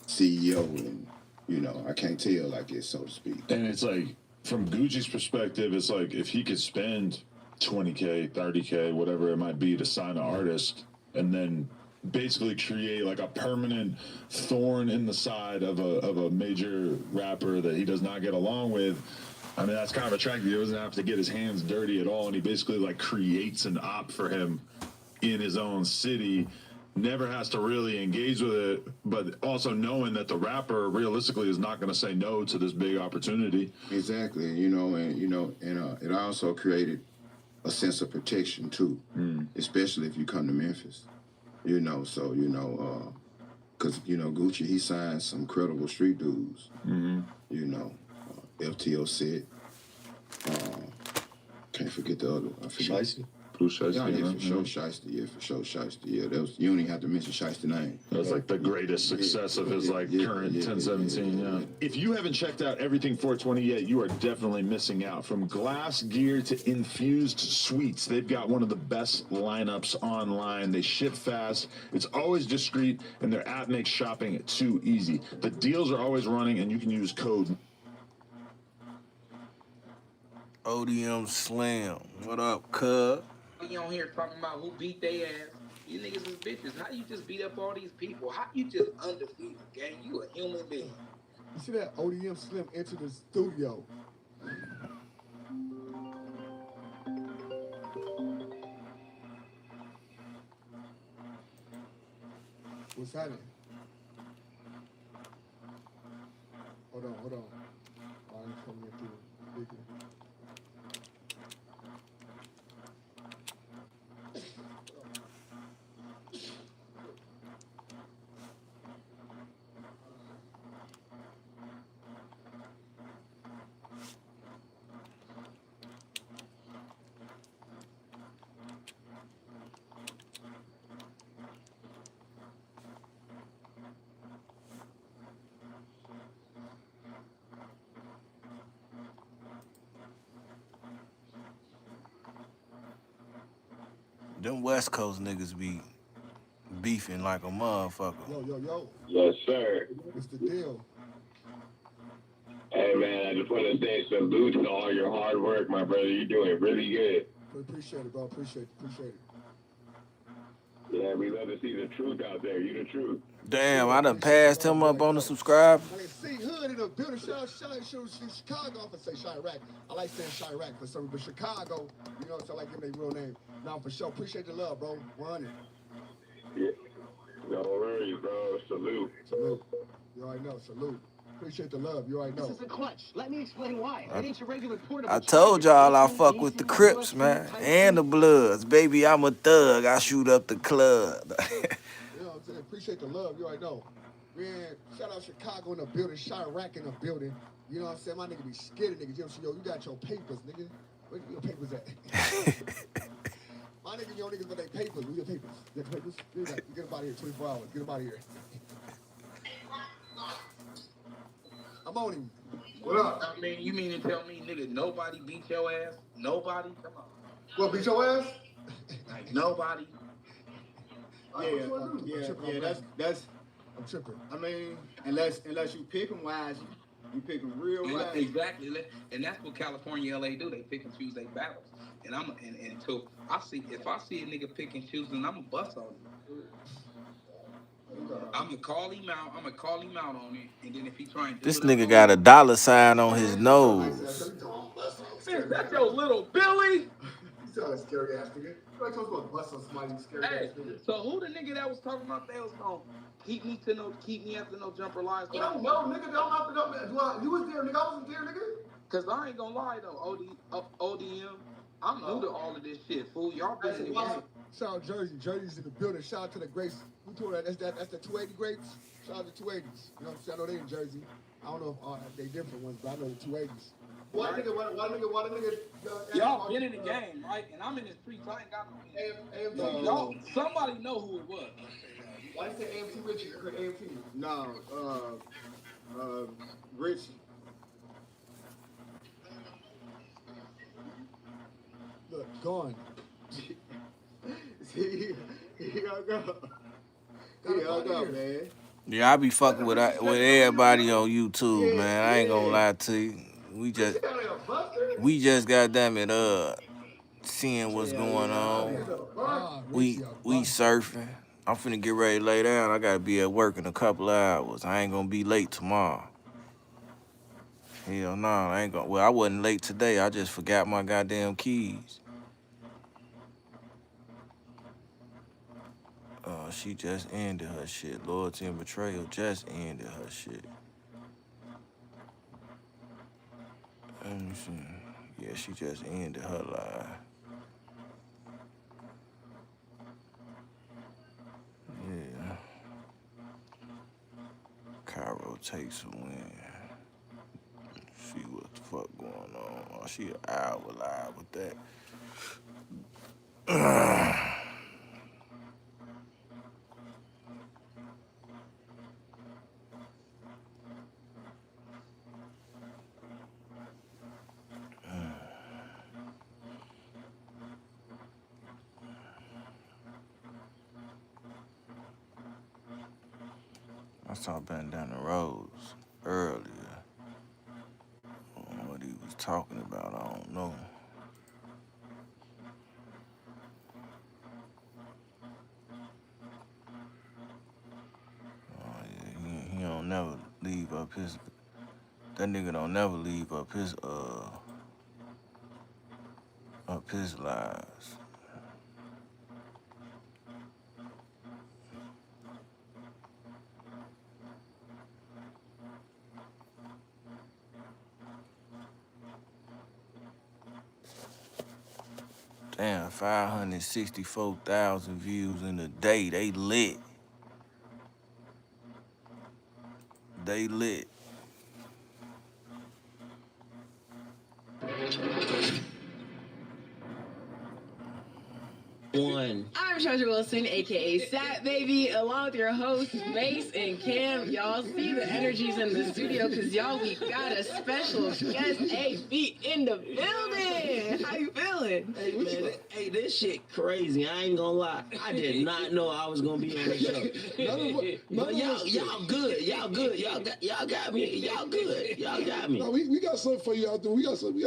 CEO, and you know, I can't tell, I guess, so to speak. And it's like, from Gucci's perspective, it's like if he could spend $20K, $30K, whatever it might be to sign an artist, and then basically create like a permanent thorn in the side of a major rapper that he does not get along with. I mean, that's kind of attractive. He doesn't have to get his hands dirty at all, and he basically like creates an op for him in his own city. Never has to really engage with it, but also knowing that the rapper realistically is not going to say no to this big opportunity. Exactly, you know, and it also created a sense of protection too, especially if you come to Memphis, you know. So you know, because you know Gucci, he signed some credible street dudes, you know, FTO set. Can't forget the other. I forget. Shiesty? Blue Shiesty, Yeah, for sure, Shiesty. Yeah, for sure, Shiesty. Yeah, that was, you don't even have to mention Shiesty name. That was like the greatest success of his like current 1017. Yeah. If you haven't checked out everything 420 yet, you are definitely missing out. From glass gear to infused sweets, they've got one of the best lineups online. They ship fast. It's always discreet, and their app makes shopping too easy. The deals are always running, and you can use code ODM Slam. What up, cuz? You on here talking about who beat they ass. You niggas is bitches. How you just beat up all these people? How you just undefeated, gang? You a human being. You see that ODM Slim enter the studio. What's happening? Hold on. Oh, I'm coming through. Speaking. Them West Coast niggas be beefing like a motherfucker. Yo. Yes, sir. What's the deal? Hey, man, I just want to say salute to all your hard work, my brother. You're doing really good. Appreciate it, bro. Appreciate it. Yeah, we love to see the truth out there. You the truth. Damn, I done passed him up on the subscribe. Like CEE-HOOD in the building, Chicago. I say Chirac. I like saying Chirac for some, but Chicago, you know, so I like giving their real name. Now for sure, appreciate the love, bro. 100. Yeah. No worries, bro. Salute. You already know, salute. Appreciate the love. You already know. This is a clutch. Let me explain why. It ain't your regular portable. I told y'all I fuck with the Crips, man, and the Bloods. Baby, I'm a thug. I shoot up the club. You know what I'm saying? Appreciate the love. You already know. Man, shout out Chicago in the building, Chirac in the building. You know what I'm saying? My nigga be scared of niggas. Yo, you got your papers, nigga. Where your papers at? My nigga, your niggas got their papers. Where your papers? You got papers? Get them out of here 24 hours. Get them out of here. I'm on him. What up? I mean, you mean to tell me, nigga, nobody beat your ass? Nobody? Come on. What, beat your ass? Like nobody. That's. I'm tripping. I mean, unless you pick them wise, you pick them real wise. Exactly, and that's what California, LA do. They pick and choose their battles. And so if I see a nigga pick and choose, then I'm gonna bust on him. I'm gonna call him out. I'm gonna call him out on it, and then if he try and do This it nigga got a $sign on his nose. is that your little Billy? You sound like a scary ass nigga. You like supposed to bust on somebody scary ass nigga. So who the nigga that was talking about they was gonna keep me after no jumper lies? I don't know, nigga. Don't have to know. You was there, nigga. I wasn't there, nigga. Cause I ain't gonna lie though, ODM, I'm new to all of this shit, fool. Y'all been in the game. Shout out Jersey. Jersey's in the building. Shout out to the Grapes. Who told that? That's the 280 Grapes. Shout out to 280s. You know what I'm saying? I know they in Jersey. I don't know if they different ones, but I know the 280s. Why the nigga? Y'all been in the game, right? And I'm in the streets. I ain't got no. Y'all, somebody know who it was. Why you say AMT Richie? I heard AMT. No, Richie. Look, gone. He hung up, man. Yeah, I be fucking with everybody on YouTube, man. I ain't gonna lie to you. We just goddamn it seeing what's going on. We surfing. I'm finna get ready to lay down. I gotta be at work in a couple of hours. I ain't gonna be late tomorrow. Hell no, I ain't gonna. Well, I wasn't late today. I just forgot my goddamn keys. She just ended her shit. Loyalty and betrayal just ended her shit. Let me see. Yeah, she just ended her life. Yeah. Cairo takes a win. See what the fuck going on. Oh, she an hour live with that. I saw Bandana Rose earlier. What he was talking about, I don't know. Oh yeah, he don't never leave up his. That nigga don't never leave up his lies. Damn, 564,000 views in a day. They lit. They lit. I'm Treasure Wilson, aka Sat Baby, along with your hosts, Mace and Cam. Y'all see the energies in the studio because y'all, we got a special guest, AB, in the building. How you feeling? Hey, man, hey, this shit crazy. I ain't gonna lie. I did not know I was gonna be on the show. But y'all good. Y'all good. Y'all got me. Y'all good. Y'all got me. No, we got something for you out there. We got some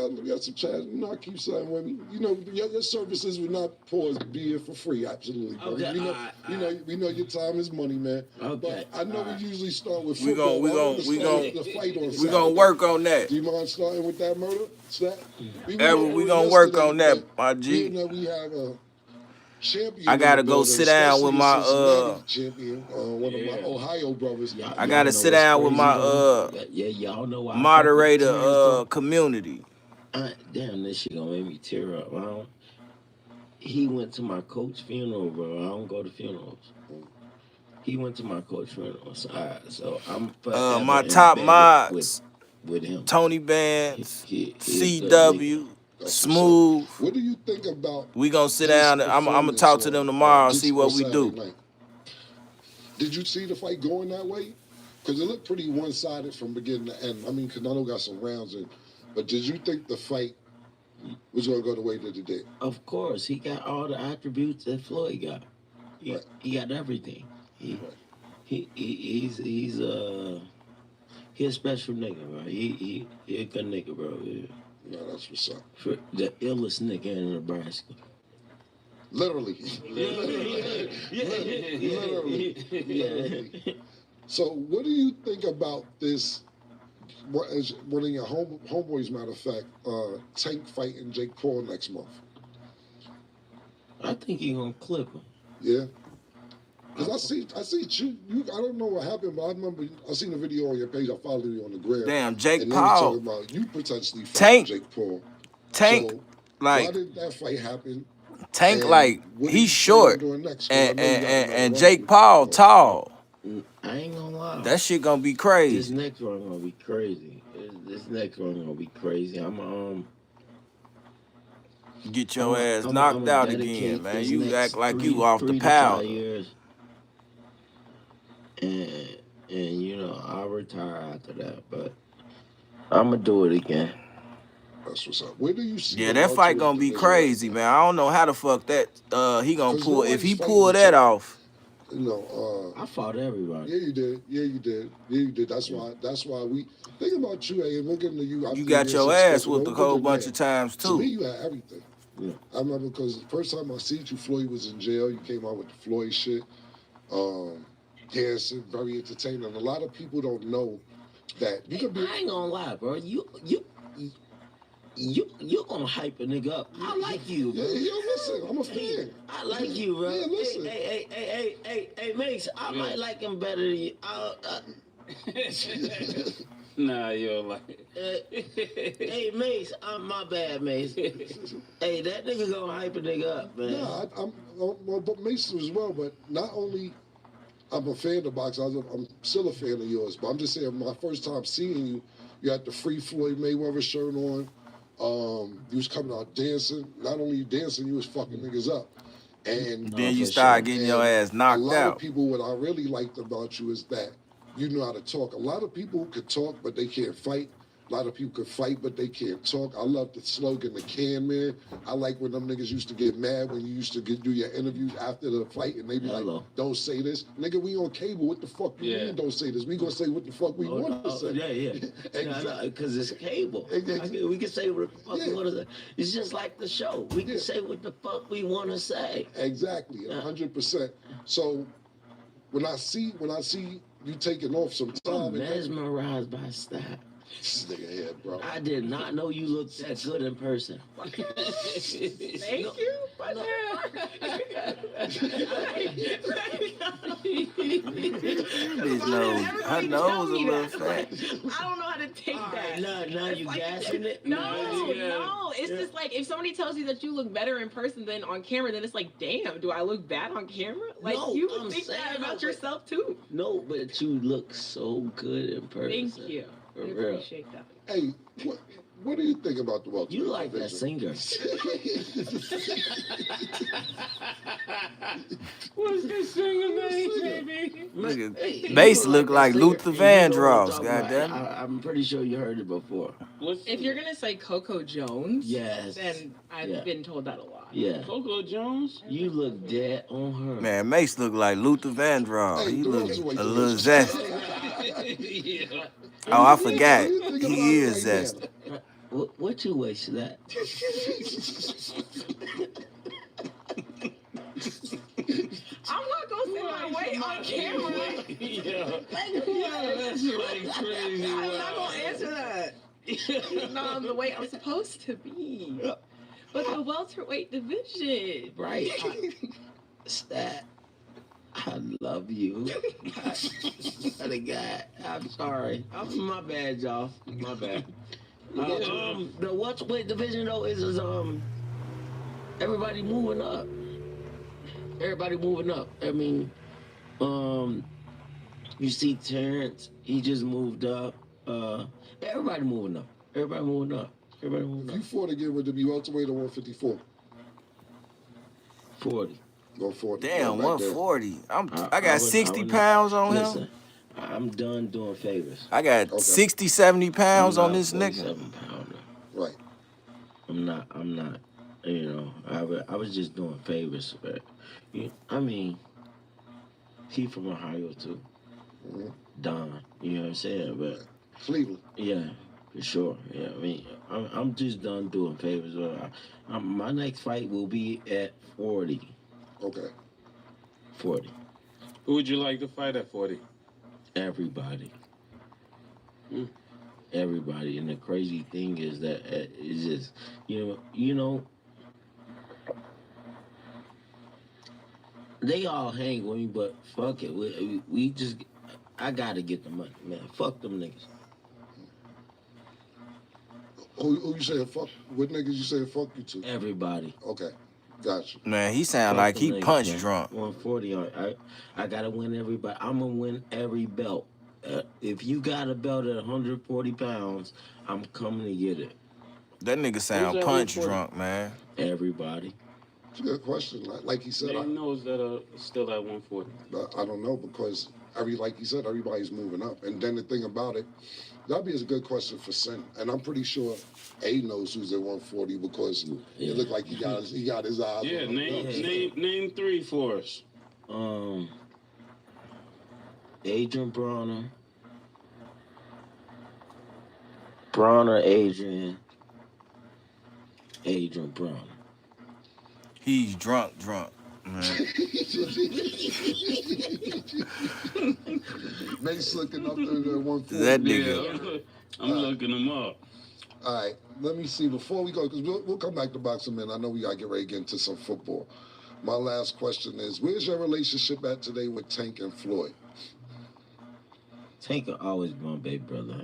chat. You know, I keep saying with me. You know, your services will not pause being for free. Absolutely, bro. Okay, we know your time is money, man. Okay. But I know we usually start with We football. we gonna work on that. Do you mind starting with that murder? We gonna work on that, my G. We have a champion. I gotta go sit down with my champion, one of my Ohio brothers. I gotta sit down with my y'all know why moderator community. Damn, this shit gonna make me tear up. He went to my coach's funeral, bro. I don't go to funerals. He went to my coach's funeral, so I'm my top mods with him. Tony Bands, CW, Smooth. What do you think about? We gonna sit down. I'm gonna talk to them tomorrow and see what we do. Did you see the fight going that way? Because it looked pretty one-sided from beginning to end. I mean, Canelo got some rounds in, but did you think the fight was gonna go the way that it did. Of course, he got all the attributes that Floyd got. He got everything. He's a special nigga, bro. He a good nigga, bro. Yeah. No, that's what's up. For the illest nigga in Nebraska. Literally. Literally. So, what do you think about this? What is one of your homeboys, matter of fact, Tank fighting Jake Paul next month? I think he gonna clip him. Yeah. Cause I see you. I don't know what happened, but I remember I seen a video on your page. I followed you on the gram. Damn, Jake and Paul. Talking about you potentially fighting Jake Paul. Tank, so, like, why did that fight happen? Tank, like, he's short, and Jake Paul tall. I ain't gonna lie. That shit gonna be crazy. This next one gonna be crazy. This next one gonna be crazy. Get your ass knocked out again, man. You act like you off the powder. And you know, I'll retire after that, but I'm gonna do it again. That's what's up. Where do you see? Yeah, that fight gonna be crazy, man. I don't know how the fuck that he gonna pull. If he pull that off. You know, I fought everybody. Yeah, you did. Yeah, you did. Yeah, you did. That's why we think about you, and we're getting to you. You got your ass whooped a whole bunch of times too. To me, you had everything. Yeah. I remember because the first time I seen you, Floyd was in jail. You came out with the Floyd shit. Dancing, very entertaining. A lot of people don't know that you could be. I ain't gonna lie, bro. You gonna hype a nigga up. I like you, bro. Yeah, listen, I'm a fan. I like you, bro. Yeah, listen. Hey, Mace, I might like him better than you. Nah, you don't like it. Hey, Mace, my bad, Mace. Hey, that nigga gonna hype a nigga up, man. Nah, well, but Mace as well. But not only I'm a fan of boxing, I'm still a fan of yours. But I'm just saying, my first time seeing you, you had the Free Floyd Mayweather shirt on. You was coming out dancing. Not only you dancing, you was fucking niggas up. And then you start getting your ass knocked out. A lot out. of people, what I really liked about you is that you know how to talk. A lot of people could talk, but they can't fight. A lot of people could fight, but they can't talk. I love the slogan, the can man. I like when them niggas used to get mad when you used to do your interviews after the fight, and they be like, don't say this. Nigga, we on cable. What the fuck you mean don't say this? We gonna say what the fuck we want to say. Yeah. Exactly. Because it's cable. Exactly. We can say what the fuck we want to say. It's just like the show. We can say what the fuck we want to say. Exactly, 100%. So when I see you taking off some time, I'm mesmerized by style. This nigga here, bro. I did not know you looked that good in person. Thank you. Her nose a little fat. I don't know how to take that. Now you gassing it? No. It's just like if somebody tells you that you look better in person than on camera, then it's like, damn, do I look bad on camera? Like you think that about yourself too. No, but you look so good in person. Thank you. I real. appreciate that. Hey, what do you think about the welterweight? You like that singer. What's this singer name, baby? Look at Bass look like Luther Vandross, goddamn. I'm pretty sure you heard it before. If you're gonna say Coco Jones, yes, then I've been told that a lot. Yeah. Coco Jones? You look dead on her. Man, Mace look like Luther Vandross. He look a little zesty. Oh, I forgot. He is zesty. What you wasted that? I'm not gonna say my weight on camera. That's like crazy. I'm not gonna answer that. Not on the weight I'm supposed to be. But the welterweight division. Right. Stat. I love you. I'm sorry. My bad, y'all. My bad. The welterweight division though is everybody moving up. Everybody moving up. I mean, you see Terrence, he just moved up. Everybody moving up. Everybody moving up. Everybody moving up. You fought again with the welterweight or 154? 40. Go 40. Damn, 140. I got 60 pounds on him. Listen, I'm done doing favors. I got 60, 70 pounds on this nigga. Right. I'm not. You know, I was just doing favors. But, I mean, he from Ohio too. Mhm. Don. You know what I'm saying? But Cleveland. yeah, for sure. Yeah, I mean, I'm just done doing favors. My next fight will be at 40. Okay. 40. Who would you like to fight at 40? Everybody. Mm. Everybody. And the crazy thing is that it's just, you know, they all hang with me, but fuck it. We just, I gotta get the money, man. Fuck them niggas. Who you saying fuck? What niggas you saying fuck you to? Everybody. Okay. Gotcha. Man, he sound Fuck like them he niggas, punch man. drunk. 140. I gotta win everybody. I'm gonna win every belt. If you got a belt at 140 pounds, I'm coming to get it. That nigga sound Who's at punch 140? drunk, man. Everybody. It's a good question. Like he said, Name those that are still at 140. I don't know because like he said, everybody's moving up. And then the thing about it, that'd be a good question for Sin. And I'm pretty sure A knows who's at 140 because it looked like he got his eyes. Yeah, on name 3 for us. Adrian Bronner, Adrian Bronner. He's drunk, man. Mace looking up to the 140. That nigga. Yeah, I'm looking him up. All right, let me see. Before we go, because we'll come back to boxing, man. I know we got to get ready to get into some football. My last question is, where's your relationship at today with Tank and Floyd? Tank will always be my baby brother.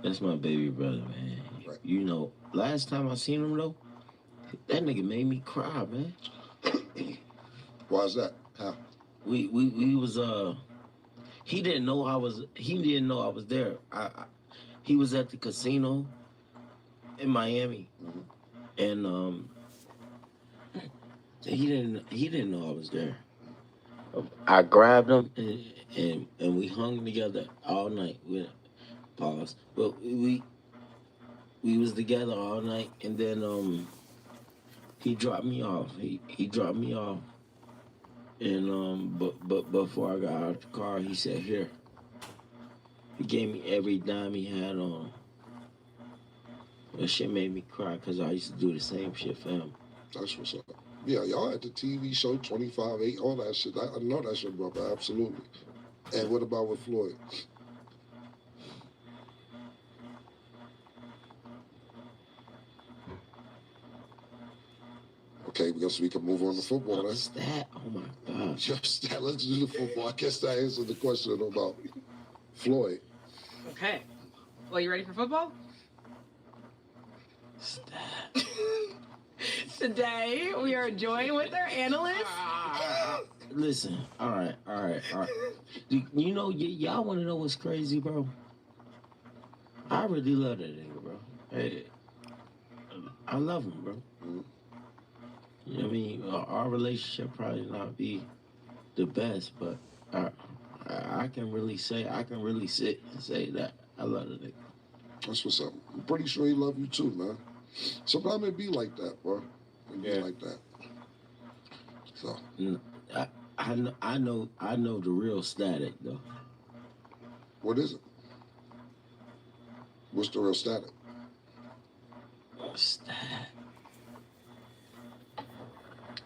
That's my baby brother, man. Right. You know, last time I seen him, though, that nigga made me cry, man. Why's that? How? We was he didn't know I was there. He was at the casino in Miami, and he didn't know I was there. I grabbed him and we hung together all night. Pause. But we was together all night, and then he dropped me off. He dropped me off, and but before I got out of the car, he said, "Here." He gave me every dime he had on him. That shit made me cry because I used to do the same shit for him. That's what's up. Yeah, y'all at the TV show 25-8, all that shit. I know that shit, brother. Absolutely. And what about with Floyd? Okay, we can move on to football then. Stat? Oh my God. Just that. Let's do the football. I guess that answered the question about Floyd. Okay. Well, you ready for football? Stat. Today, we are joined with our analyst. Listen, all right. You know, y'all want to know what's crazy, bro? I really love that nigga, bro. Hey, I love him, bro. You know what I mean? Our relationship probably not be the best, but I can really sit and say that I love the nigga. That's what's up. I'm pretty sure he love you too, man. Sometimes it be like that, bro. It be like that. So I know the real static though. What is it? What's the real static? Stat.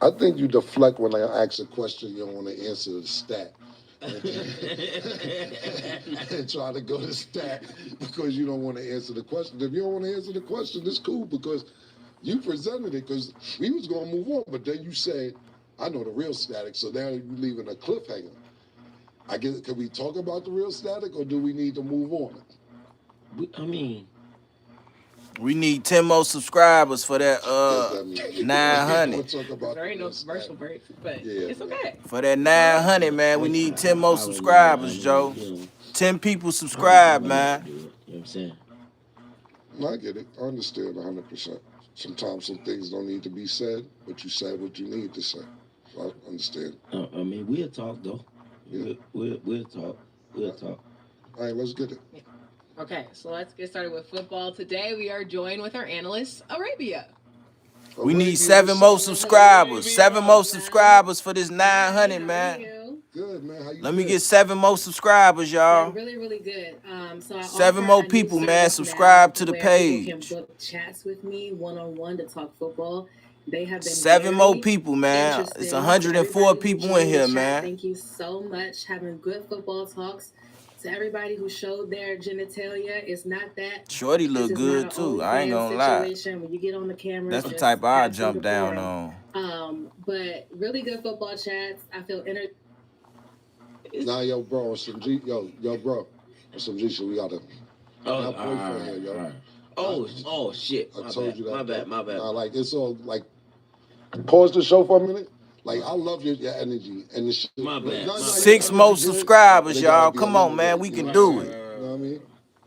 I think you deflect when I ask a question you don't want to answer the stat. And try to go to stat because you don't want to answer the question. If you don't want to answer the question, it's cool because you presented it because we was going to move on. But then you said, I know the real static, so now you're leaving a cliffhanger. I guess, can we talk about the real static or do we need to move on? We need 10 more subscribers for that 900. There ain't no commercial break, but it's okay. For that 900, man, we need 10 more subscribers, Joe. 10 people subscribe, man. You know what I'm saying? No, I get it. I understand 100%. Sometimes some things don't need to be said, but you said what you need to say. So I understand. I mean, we'll talk, though. Yeah. We'll talk. We'll talk. All right, let's get it. Okay, so let's get started with football. Today we are joined with our analyst, Arabia. We need 7 more subscribers. 7 more subscribers for this 900, man. Good, man. How you Let me get 7 more subscribers, y'all. Really, really good. So I 7 offer more a new people, man. service Subscribe now to the where people page. can book chats with me one-on-one to talk football. They have been 7 more very people, man. It's interesting. 104 Everybody who people in joined the here, chat, man. Thank you so much. Having good football talks. To everybody who showed their genitalia, it's not that. Shorty look This is good not too. an I ain't OnlyFans gonna lie. situation when you get on the camera. That's the just type I have some jump down decorum. on. But really good football chats. I feel Nah, yo, bro, some G, yo, bro, some G shit. We gotta. Oh, my boyfriend here, yo. Oh, shit. I told you that. My bad. Nah, like it's all like. Pause the show for a minute. Like I love your energy and the shit. My bad. 6 more subscribers, y'all. Come on, man. We can do it. You know what I mean?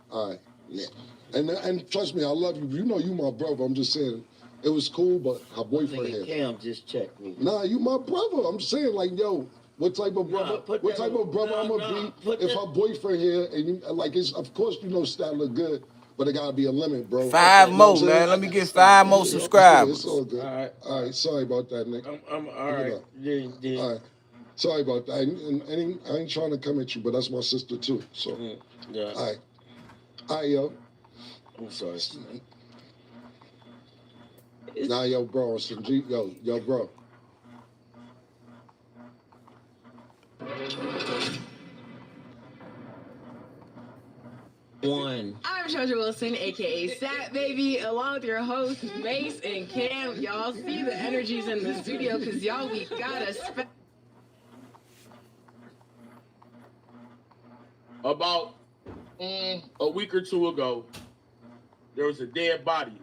All right. Yeah. And trust me, I love you. You know you my brother. I'm just saying, it was cool, but her boyfriend here. Cam just checked me. Nah, you my brother. I'm saying, like, yo, what type of brother? What type of brother I'm gonna be if her boyfriend here and you like? It's of course you know Stat look good, but it gotta be a limit, bro. 5 more, man. Let me get 5 more subscribers. It's all good. All right. Sorry about that, Nick. I'm all right. All right. Sorry about that. And I ain't trying to come at you, but that's my sister too. So, yeah. All right, yo. I'm sorry. Nah, yo, bro. Some G, yo, bro. I'm Georgia Wilson, aka Sat Baby, along with your hosts Mace and Cam. Y'all see the energies in the studio because y'all we got a About a week or two ago, there was a dead body.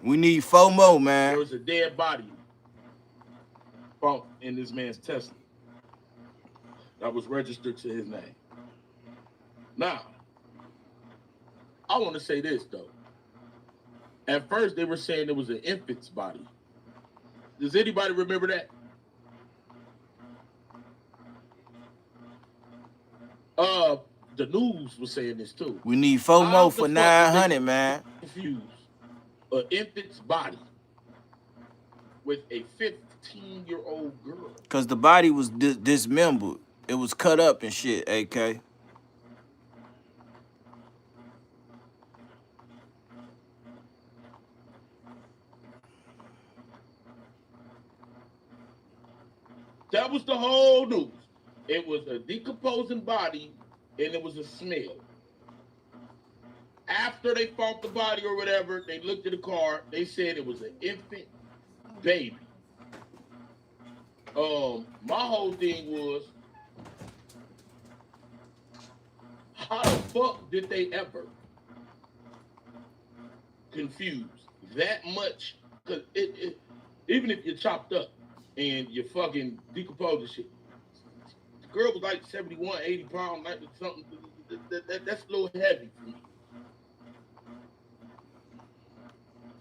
We need 4 more, man. There was a dead body found in this man's Tesla that was registered to his name. Now, I want to say this, though. At first, they were saying it was an infant's body. Does anybody remember that? The news was saying this, too. We need 4 more for 900, man. Confused. An infant's body with a 15-year-old girl. Because the body was dismembered. It was cut up and shit, AK. That was the whole news. It was a decomposing body, and it was a smell. After they found the body or whatever, they looked at the car. They said it was an infant baby. My whole thing was, how the fuck did they ever confuse that much? Because even if you're chopped up and you fucking decompose the shit, the girl was like 71, 80 pounds, like something. That's a little heavy for me.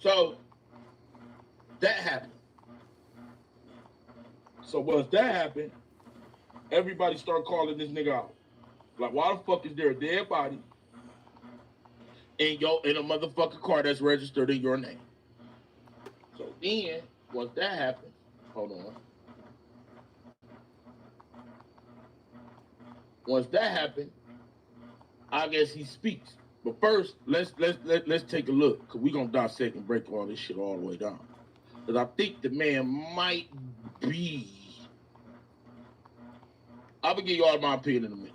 So that happened. So once that happened, everybody started calling this nigga out. Like, why the fuck is there a dead body in a motherfucking car that's registered in your name? So then, once that happened, hold on. Once that happened, I guess he speaks. But first, let's take a look, because we're gonna dissect and break all this shit all the way down. Because I think the man might be. I'm gonna give you all my opinion in a minute.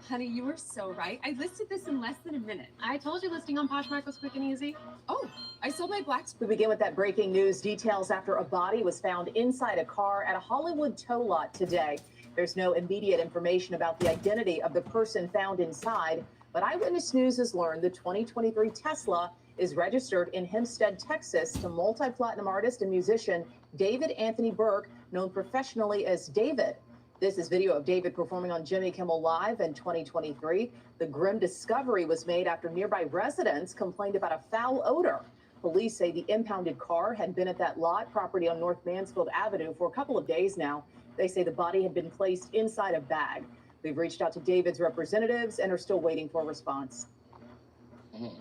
Honey, you were so right. I listed this in less than a minute. I told you listing on Poshmark was quick and easy. Oh, I sold my blacks. We begin with that breaking news. Details after a body was found inside a car at a Hollywood tow lot today. There's no immediate information about the identity of the person found inside, but Eyewitness News has learned the 2023 Tesla is registered in Hempstead, Texas to multi-platinum artist and musician David Anthony Burke, known professionally as David. This is video of David performing on Jimmy Kimmel Live in 2023. The grim discovery was made after nearby residents complained about a foul odor. Police say the impounded car had been at that lot property on North Mansfield Avenue for a couple of days now. They say the body had been placed inside a bag. We've reached out to David's representatives and are still waiting for a response.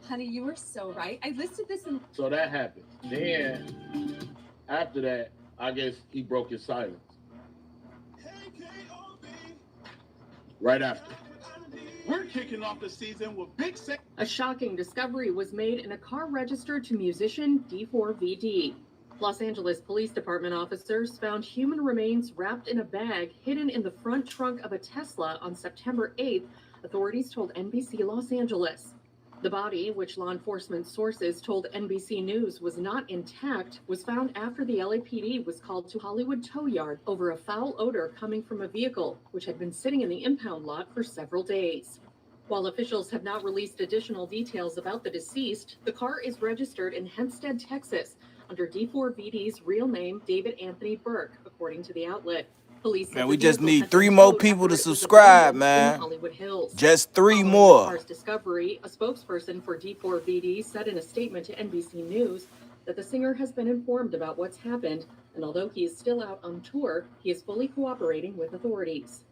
Honey, you were so right. I listed this in. So that happened. Then, after that, I guess he broke his silence. Right after. We're kicking off the season with big sex. A shocking discovery was made in a car registered to musician D4VD. Los Angeles Police Department officers found human remains wrapped in a bag hidden in the front trunk of a Tesla on September 8th, authorities told NBC Los Angeles. The body, which law enforcement sources told NBC News was not intact, was found after the LAPD was called to Hollywood Tow Yard over a foul odor coming from a vehicle, which had been sitting in the impound lot for several days. While officials have not released additional details about the deceased, the car is registered in Hempstead, Texas, under D4VD's real name, David Anthony Burke, according to the outlet. Police Man, we just need 3 more people to subscribe, man. Just 3 more. Car's discovery, a spokesperson for D4VD said in a statement to NBC News that the singer has been informed about what's happened, and although he is still out on tour, he is fully cooperating with authorities.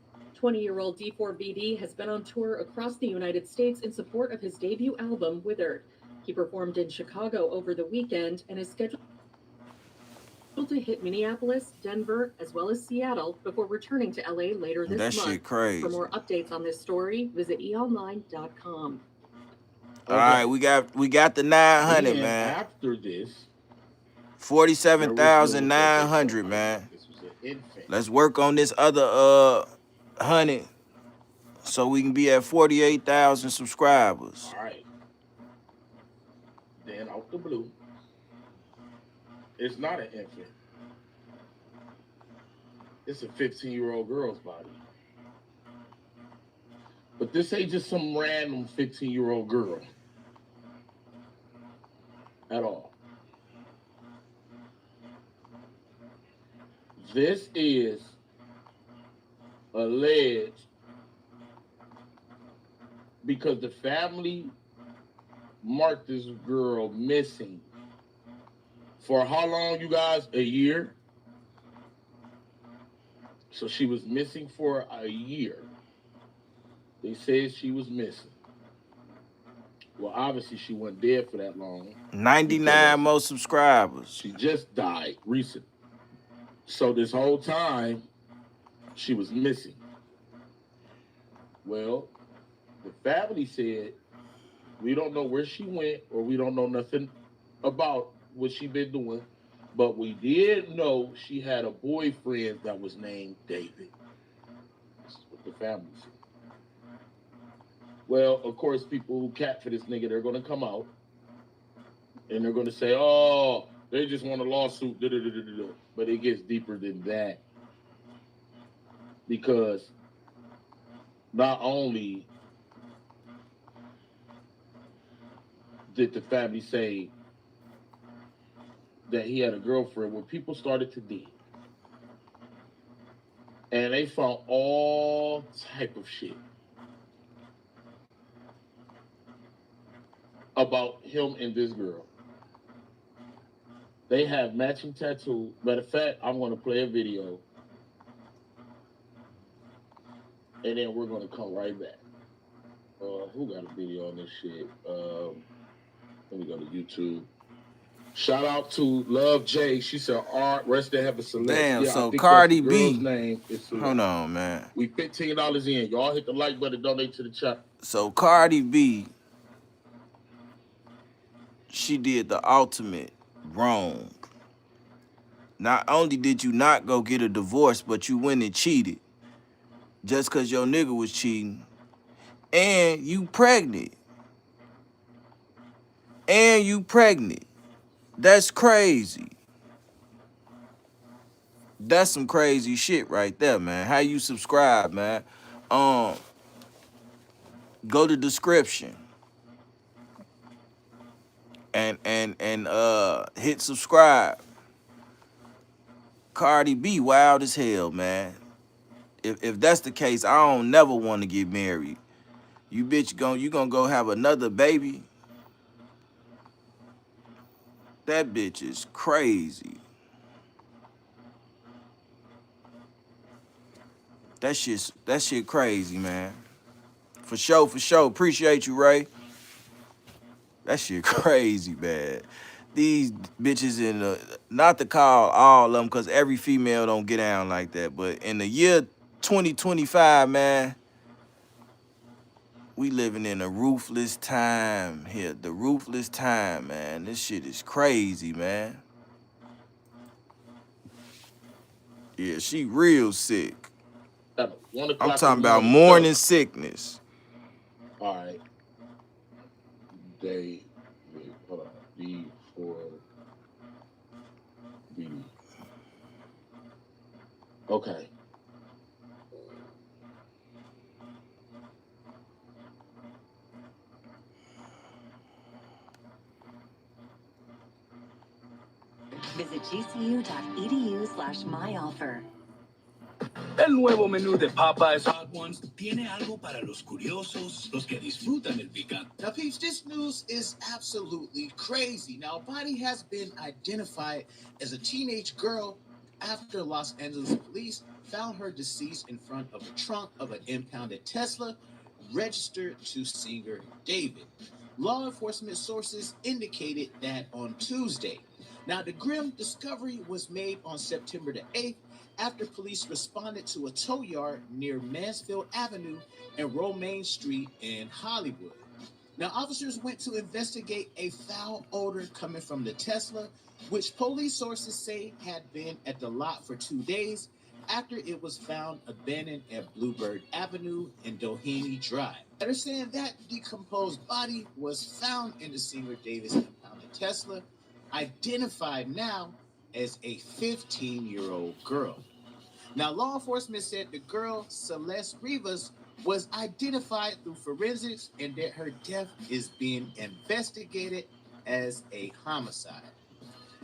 20-year-old D4VD has been on tour across the United States in support of his debut album, Withered. He performed in Chicago over the weekend and is scheduled to hit Minneapolis, Denver, as well as Seattle before returning to LA later this month. That shit crazy. For more updates on this story, visit eonline.com. All right, we got the 900, Then man. after this, 47,900, man. this was an infant. Let's work on this other 100 so we can be at 48,000 subscribers. All right. Then out the blue, it's not an infant. It's a 15-year-old girl's body. But this ain't just some random 15-year-old girl at all. This is alleged because the family marked this girl missing for how long, you guys? A year? So she was missing for a year. They said she was missing. Well, obviously she wasn't dead for that long. 99 more subscribers. She just died recently. So this whole time, she was missing. Well, the family said, we don't know where she went or we don't know nothing about what she been doing, but we did know she had a boyfriend that was named David. This is what the family said. Well, of course, people who cat for this nigga, they're going to come out and they're going to say, oh, they just want a lawsuit, but it gets deeper than that. Because not only did the family say that he had a girlfriend, when people started to dig, and they found all type of shit about him and this girl. They have matching tattoos. Matter of fact, I'm going to play a video, and then we're going to come right back. Who got a video on this shit? Let me go to YouTube. Shout out to Love J. She said, "Art, rest in heaven, select." Damn, Yeah, so I think Cardi that's the girl's B. name is Select. Hold on, man. We $15 in. Y'all hit the like button, donate to the chat. So Cardi B, she did the ultimate wrong. Not only did you not go get a divorce, but you went and cheated just because your nigga was cheating. And you pregnant. That's crazy. That's some crazy shit right there, man. How you subscribe, man? Go to description and hit subscribe. Cardi B wild as hell, man. If that's the case, I don't never want to get married. You bitch you gonna go have another baby? That bitch is crazy. That shit crazy, man. For sure, for sure. Appreciate you, Ray. That shit crazy, man. These bitches in the, not to call all of them, because every female don't get down like that, but in the year 2025, man, we living in a ruthless time here. The ruthless time, man. This shit is crazy, man. Yeah, she real sick. At 1 o'clock. I'm talking about morning sickness. All right. Hold on. D4B. Okay. Visit gcu.edu/myoffer. El nuevo menú de Popeyes Hot Ones tiene algo para los curiosos, los que disfrutan el picante. Now, peeps, this news is absolutely crazy. Now, a body has been identified as a teenage girl after Los Angeles police found her deceased in front of the trunk of an impounded Tesla registered to singer David. Law enforcement sources indicated that on Tuesday. Now, the grim discovery was made on September the 8th after police responded to a tow yard near Mansfield Avenue and Romaine Street in Hollywood. Now, officers went to investigate a foul odor coming from the Tesla, which police sources say had been at the lot for 2 days after it was found abandoned at Bluebird Avenue and Doheny Drive. They're saying that decomposed body was found in the singer Davis impounded Tesla, identified now as a 15-year-old girl. Now, law enforcement said the girl, Celeste Rivas, was identified through forensics and that her death is being investigated as a homicide.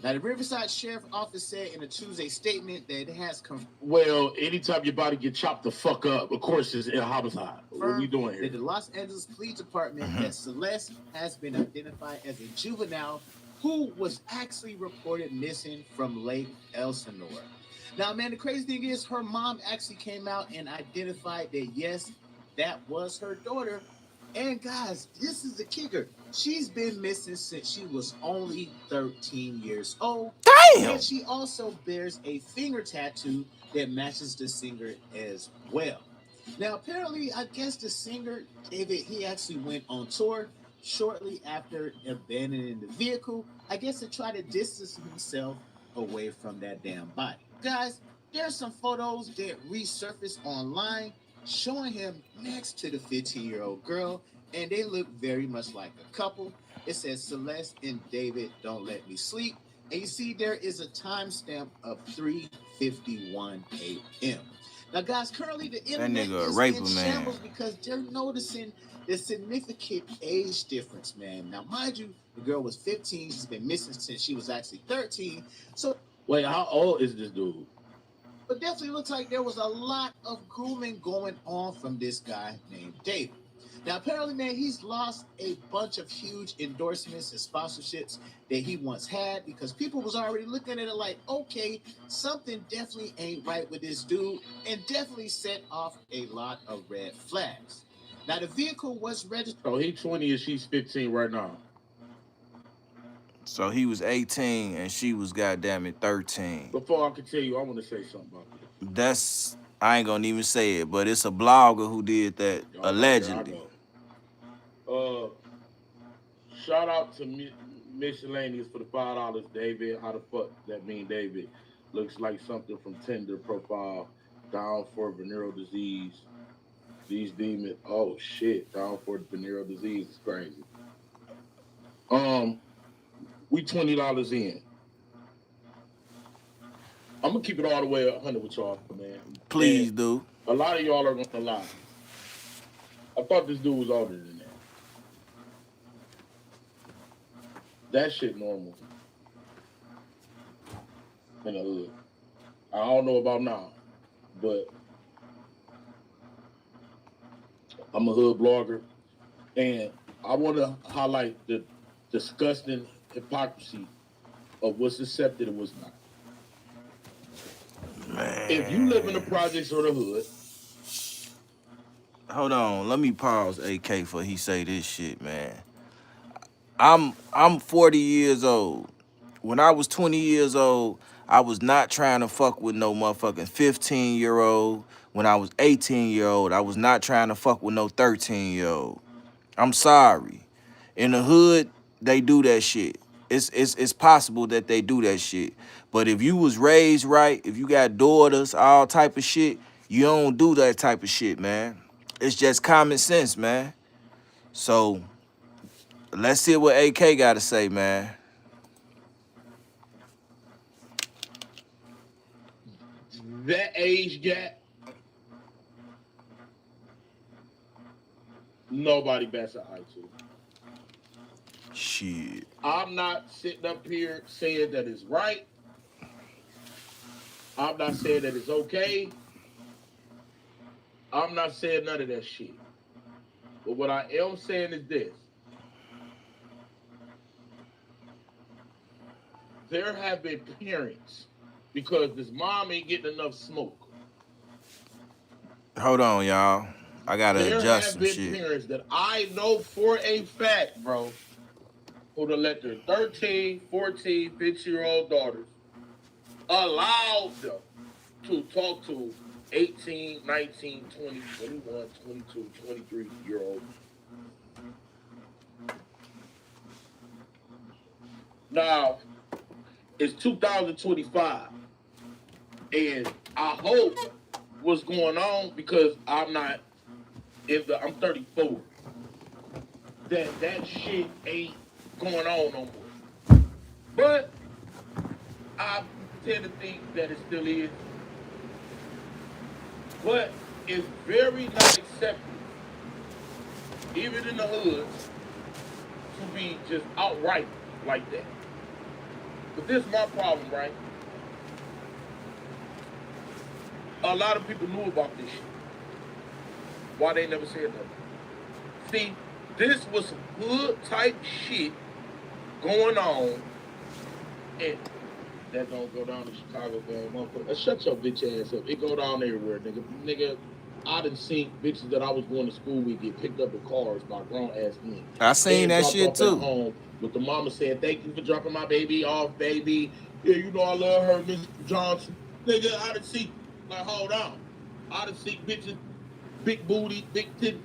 Now, the Riverside Sheriff Office said in a Tuesday statement that it has confirmed. Well, anytime your body get chopped the fuck up, of course it's a homicide. What are we doing here? That the Los Angeles Police Department that Celeste has been identified as a juvenile who was actually reported missing from Lake Elsinore. Now, man, the crazy thing is her mom actually came out and identified that, yes, that was her daughter. And guys, this is the kicker. She's been missing since she was only 13 years old. Damn! And she also bears a finger tattoo that matches the singer as well. Now, apparently, I guess the singer, David, he actually went on tour shortly after abandoning the vehicle, I guess to try to distance himself away from that damn body. Guys, there's some photos that resurfaced online showing him next to the 15-year-old girl, and they look very much like a couple. It says Celeste and David don't let me sleep, and you see there is a timestamp of 3:51 a.m. Now, guys, currently the internet is in shambles because they're noticing the significant age difference, man. Now, mind you, the girl was 15. She's been missing since she was actually 13. So, wait, how old is this dude? But definitely looks like there was a lot of grooming going on from this guy named David. Now, apparently, man, he's lost a bunch of huge endorsements and sponsorships that he once had because people was already looking at it like, okay, something definitely ain't right with this dude, and definitely set off a lot of red flags. Now, the vehicle was registered. So he's 20 and she's 15 right now. So he was 18 and she was goddamn it 13. Before I continue, I want to say something about this. That's, I ain't gonna even say it, but it's a blogger who did that, allegedly. Shout out to Miscellaneous for the $5, David. How the fuck that mean, David? Looks like something from Tinder profile. Down for venereal disease. These demons. Oh shit. Down for venereal disease is crazy. We $20 in. I'm gonna keep it all the way 100 with y'all, man. Please do. A lot of y'all are gonna lie. I thought this dude was older than that. That shit normal in the hood. I don't know about now, but I'm a hood blogger, and I want to highlight the disgusting hypocrisy of what's accepted and what's not. Man. If you live in the projects or the hood, hold on, let me pause AK for he say this shit, man. I'm 40 years old. When I was 20 years old, I was not trying to fuck with no motherfucking 15-year-old. When I was 18-year-old, I was not trying to fuck with no 13-year-old. I'm sorry. In the hood, they do that shit. It's possible that they do that shit. But if you was raised right, if you got daughters, all type of shit, you don't do that type of shit, man. It's just common sense, man. So let's see what AK got to say, man. that age gap, nobody bats an eye to. Shit. I'm not sitting up here saying that it's right. I'm not saying that it's okay. I'm not saying none of that shit. But what I am saying is this. There have been parents, because this mom ain't getting enough smoke. Hold on, y'all. I gotta adjust some There have shit. been parents that I know for a fact, bro, who to let their 13, 14, 15-year-old daughters allow them to talk to 18, 19, 20, 21, 22, 23-year-old. Now, it's 2025, and I hope what's going on, because I'm 34, that shit ain't going on no more. But I tend to think that it still is. But it's very not accepted, even in the hood, to be just outright like that. But this is my problem, right? A lot of people knew about this shit. Why they never said nothing? See, this was some hood type shit going on, and that don't go down to Chicago game, motherfucker. Shut your bitch ass up. It go down everywhere, nigga. Nigga, I done seen bitches that I was going to school with get picked up in cars by grown ass men. I seen that shit too. Home with the mama saying, "Thank you for dropping my baby off, baby. Yeah, you know I love her, Mr. Johnson." Nigga, I done see, like, hold on. I done see bitches, big booty, big tit,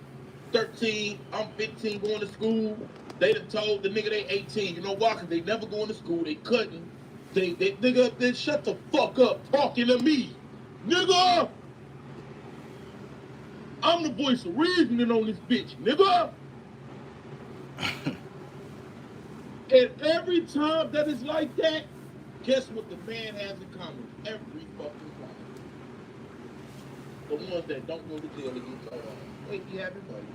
13, I'm 15 going to school. They done told the nigga they 18. You know why? Because they never going to school. They couldn't. They nigga, then shut the fuck up talking to me. Nigga! I'm the voice of reasoning on this bitch, nigga! And every time that it's like that, guess what the man has in common? Every fucking time. The ones that don't go to jail and get told off. Wait, you have your money.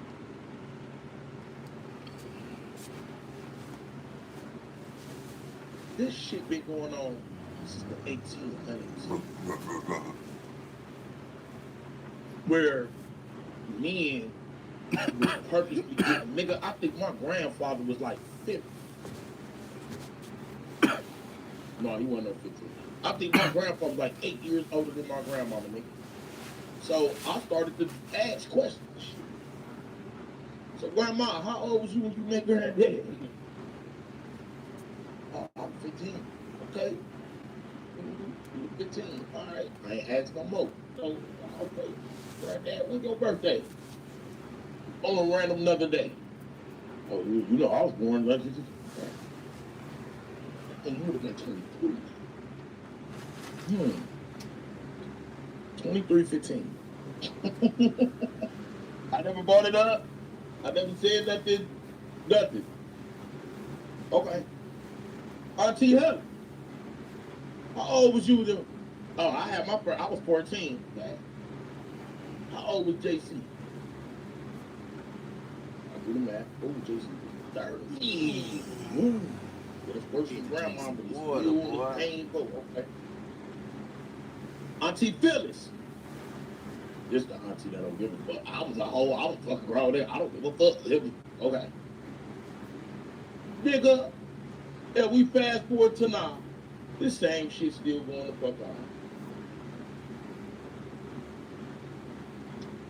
This shit been going on since the 1800s. Where men was purposely getting, nigga, I think my grandfather was like 50. No, he wasn't no 15. I think my grandfather was like 8 years older than my grandmama, nigga. So I started to ask questions. So, Grandma, how old was you when you met Granddad? I'm 15. Okay. 15. All right. I ain't asked no more. So, okay. Granddad, when's your birthday? On a random another day. Oh, you know, I was born like this. And you would have been 23. 23-15. I never brought it up. I never said nothing. Nothing. Okay. Auntie Helen, how old was you then? Oh, I had my first, I was 14. Man. How old was JC? I do the math. What was JC? 30. Woo. That's worse than grandma, but it's still painful. Okay. Auntie Phyllis. This the auntie that don't give a fuck. I was fucking grown there. I don't give a fuck. Okay. Nigga, and we fast forward to now. This same shit still going the fuck on.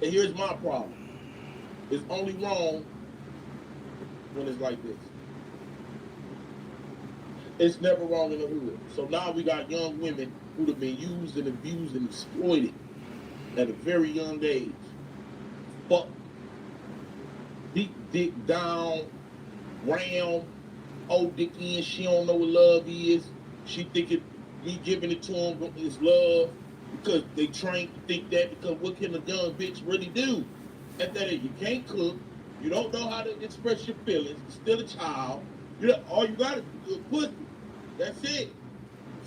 And here's my problem. It's only wrong when it's like this. It's never wrong in the hood. So now we got young women who have been used and abused and exploited at a very young age. Fuck. Deep dick down, round, old dick in. She don't know what love is. She think me giving it to him is love because they trained to think that, because what can a young bitch really do? At that age, you can't cook. You don't know how to express your feelings. You're still a child. All you got is a pussy. That's it.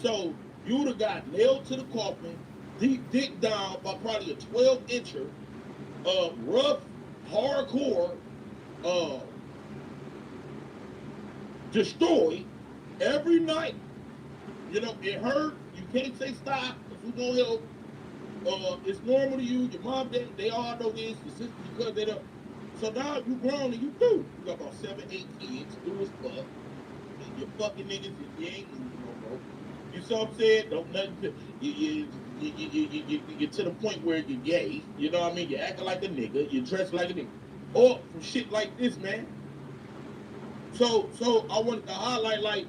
So you would have got nailed to the coffin, deep dick down by probably a 12-incher, rough, hardcore, destroyed every night. You know, it hurt. You can't say stop. If we're gonna help, it's normal to you. Your mom, they all know this. Your sister, because they don't. So now you grown and you do. You got about 7, 8 kids. Do as fuck. You're fucking niggas if you ain't moving no more. You see what I'm saying? Don't nothing to you're to the point where you're gay. You know what I mean? You're acting like a nigga. You're dressed like a nigga. Or some shit like this, man. So I wanted to highlight, like,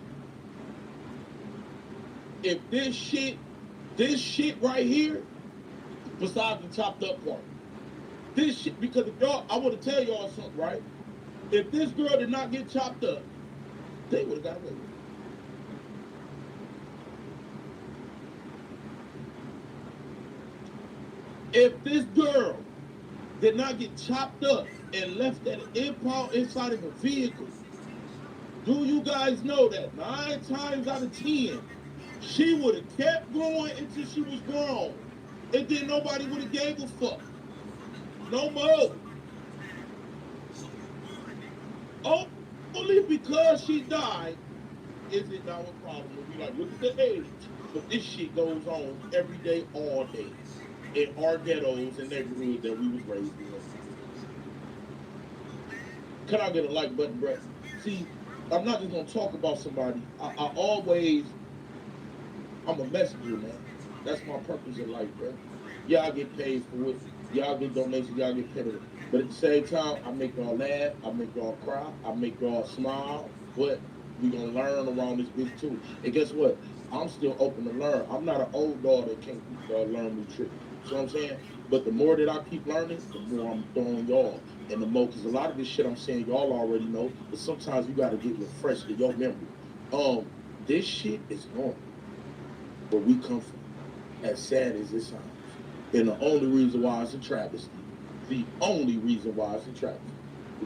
if this shit right here, besides the chopped up part, this shit, because if y'all, I want to tell y'all something, right? If this girl did not get chopped up, they would have got away with it. If this girl did not get chopped up and left at an impound inside of a vehicle, do you guys know that 9 times out of 10, she would have kept going until she was grown, and then nobody would have gave a fuck. No more. Only because she died is it now a problem. We like, look at the age. But this shit goes on every day, all day, in our ghettos and neighborhoods that we was raised in. Can I get a like button, bro? See, I'm not just gonna talk about somebody. I'm a messenger, man. That's my purpose in life, bro. Yeah, I get paid for it. Y'all get donations, y'all get paid. But at the same time, I make y'all laugh, I make y'all cry, I make y'all smile. But we gonna learn around this bitch too. And guess what? I'm still open to learn. I'm not an old dog that can't learn new tricks. You know what I'm saying? But the more that I keep learning, the more I'm throwing y'all. And the more, because a lot of this shit I'm saying y'all already know, but sometimes you gotta get refreshed in your memory. This shit is normal. Where we come from, as sad as it sounds. And the only reason why it's a travesty, is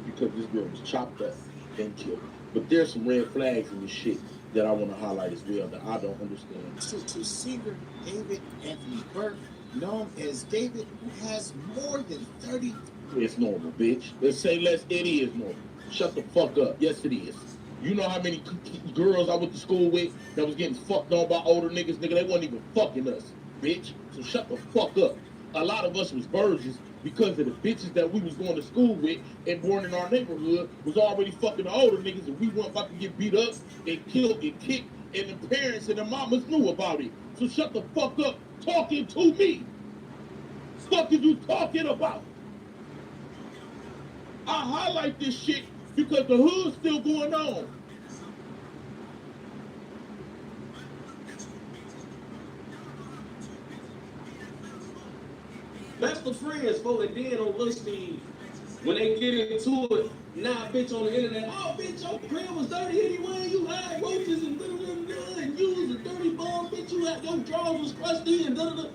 because this girl was chopped up and killed. But there's some red flags in this shit that I want to highlight as well that I don't understand. To singer David Anthony Burke, known as David, who has more than 30. It's normal, bitch. Let's say less. It is normal. Shut the fuck up. Yes, it is. You know how many girls I went to school with that was getting fucked on by older niggas? Nigga, they wasn't even fucking us, bitch. So shut the fuck up. A lot of us was virgins because of the bitches that we was going to school with and born in our neighborhood was already fucking the older niggas, and we weren't about to get beat up and killed and kicked, and the parents and the mamas knew about it. So shut the fuck up talking to me. What are you talking about? I highlight this shit because the hood's still going on. That's the friends, folks, and then on Lil Steve, when they get into it, now bitch on the internet, oh bitch, your crib was dirty anyway, you had roaches and da-da-da-da, and you was a dirty bum, bitch, you had, your drawers was crusty and da-da-da.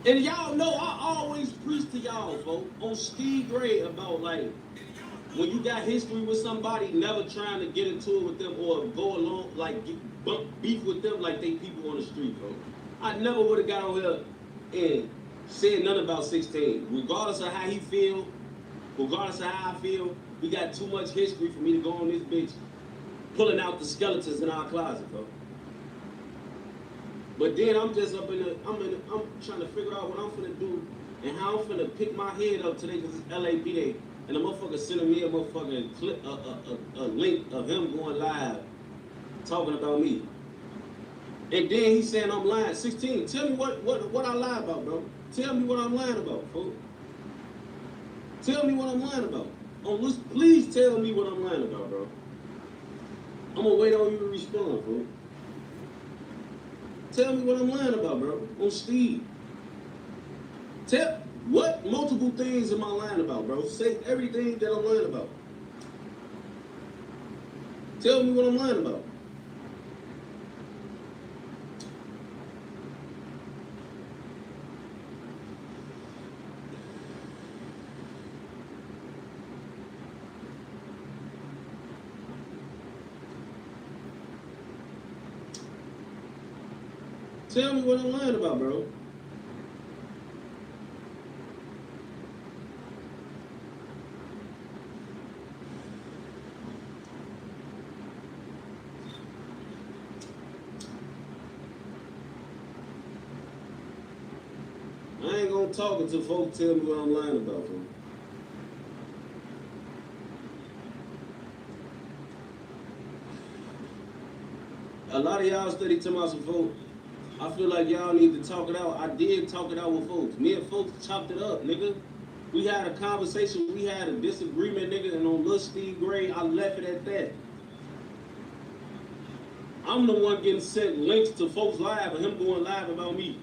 And y'all know I always preach to y'all, folks, on Steve Gray about, like, when you got history with somebody, never trying to get into it with them or go along, like, beef with them like they people on the street, folks. I never would have got on here and said nothing about 16. Regardless of how he feel, regardless of how I feel, we got too much history for me to go on this bitch pulling out the skeletons in our closet, bro. But then I'm just I'm trying to figure out what I'm finna do and how I'm finna pick my head up today because it's LAB Day. And the motherfucker sending me a motherfucking clip, a link of him going live talking about me. And then he's saying I'm lying. 16. Tell me what I lie about, bro. Tell me what I'm lying about, folks. Tell me what I'm lying about. Please tell me what I'm lying about, bro. I'm gonna wait on you to respond, bro. Tell me what I'm lying about, bro. On Steve. What multiple things am I lying about, bro? Say everything that I'm lying about. Tell me what I'm lying about. Tell me what I'm lying about, bro. I ain't gonna talk until folks tell me what I'm lying about, bro. A lot of y'all steady talking about some folks. I feel like y'all need to talk it out. I did talk it out with folks. Me and folks chopped it up, nigga. We had a conversation. We had a disagreement, nigga. And on Lil Steve Gray, I left it at that. I'm the one getting sent links to folks live and him going live about me.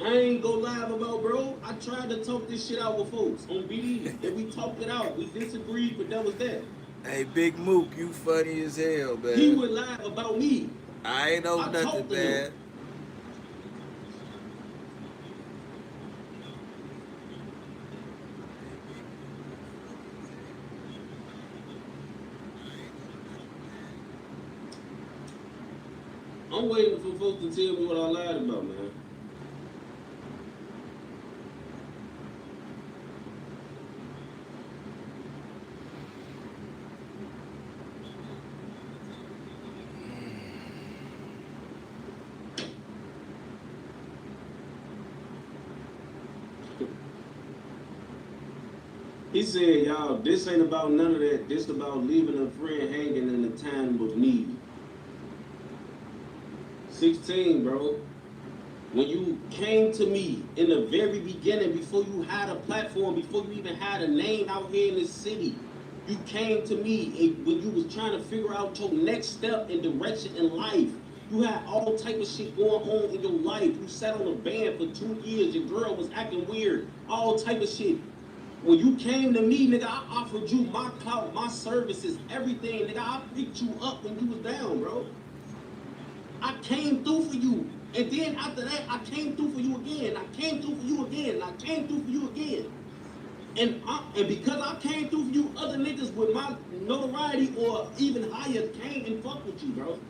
I ain't go live about, bro. I tried to talk this shit out with folks on BD. And we talked it out. We disagreed, but that was that. Hey, Big Mook, you funny as hell, man. He would lie about me. I ain't know nothing, man. I'm waiting for folks to tell me what I lied about, man. He said, y'all, this ain't about none of that. This about leaving a friend hanging in a time of need. 16, bro. When you came to me in the very beginning, before you had a platform, before you even had a name out here in this city, you came to me when you was trying to figure out your next step and direction in life. You had all type of shit going on in your life. You sat on a band for 2 years. Your girl was acting weird. All type of shit. When you came to me, nigga, I offered you my clout, my services, everything, nigga. I picked you up when you was down, bro. I came through for you. And then after that, I came through for you again. I came through for you again. I came through for you again. And because I came through for you, other niggas with my notoriety or even higher came and fucked with you, bro.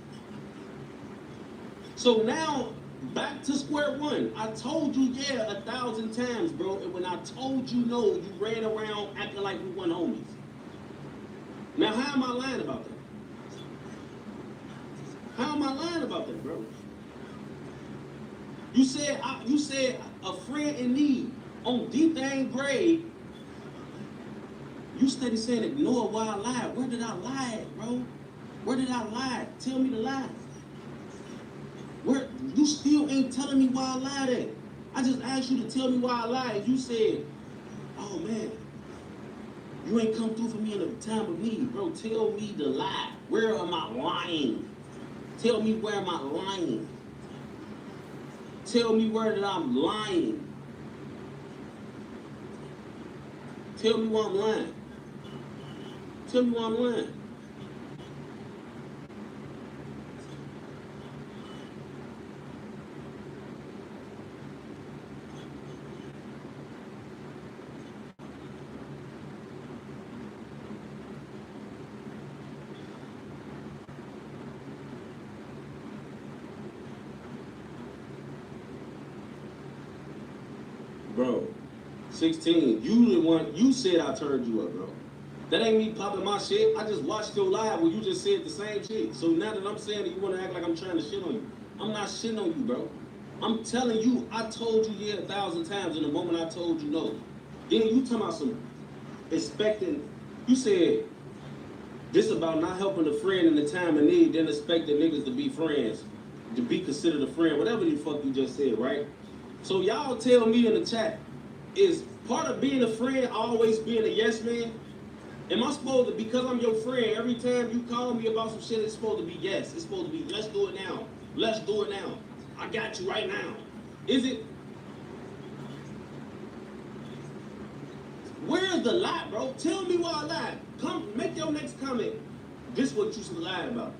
So now, back to square one. I told you, yeah, 1,000 times, bro. And when I told you no, you ran around acting like we weren't homies. Now, how am I lying about that? How am I lying about that, bro? You said a friend in need on D-Thang grade. You steady saying ignore why I lied. Where did I lie at, bro? Where did I lie? Tell me the lie. Where you still ain't telling me why I lied at. I just asked you to tell me why I lied, and you said, oh man, you ain't come through for me in a time of need, bro. Tell me the lie. Where am I lying? Tell me where am I lying? Tell me where that I'm lying. Tell me why I'm lying. Tell me why I'm lying. Bro, 16, you the one, you said I turned you up, bro. That ain't me popping my shit. I just watched your live where you just said the same shit. So now that I'm saying that you want to act like I'm trying to shit on you, I'm not shitting on you, bro. I'm telling you, I told you yeah 1,000 times in the moment I told you no. Then you talking about some expecting, you said, This about not helping a friend in the time of need, then expecting niggas to be friends, to be considered a friend, whatever the fuck you just said, right? So y'all tell me in the chat, is part of being a friend always being a yes man? Am I supposed to, because I'm your friend, every time you call me about some shit, it's supposed to be yes. It's supposed to be, let's do it now. Let's do it now. I got you right now. Is it? Where's the lie, bro? Tell me why I lied. Come, make your next comment. This is what you should lie about.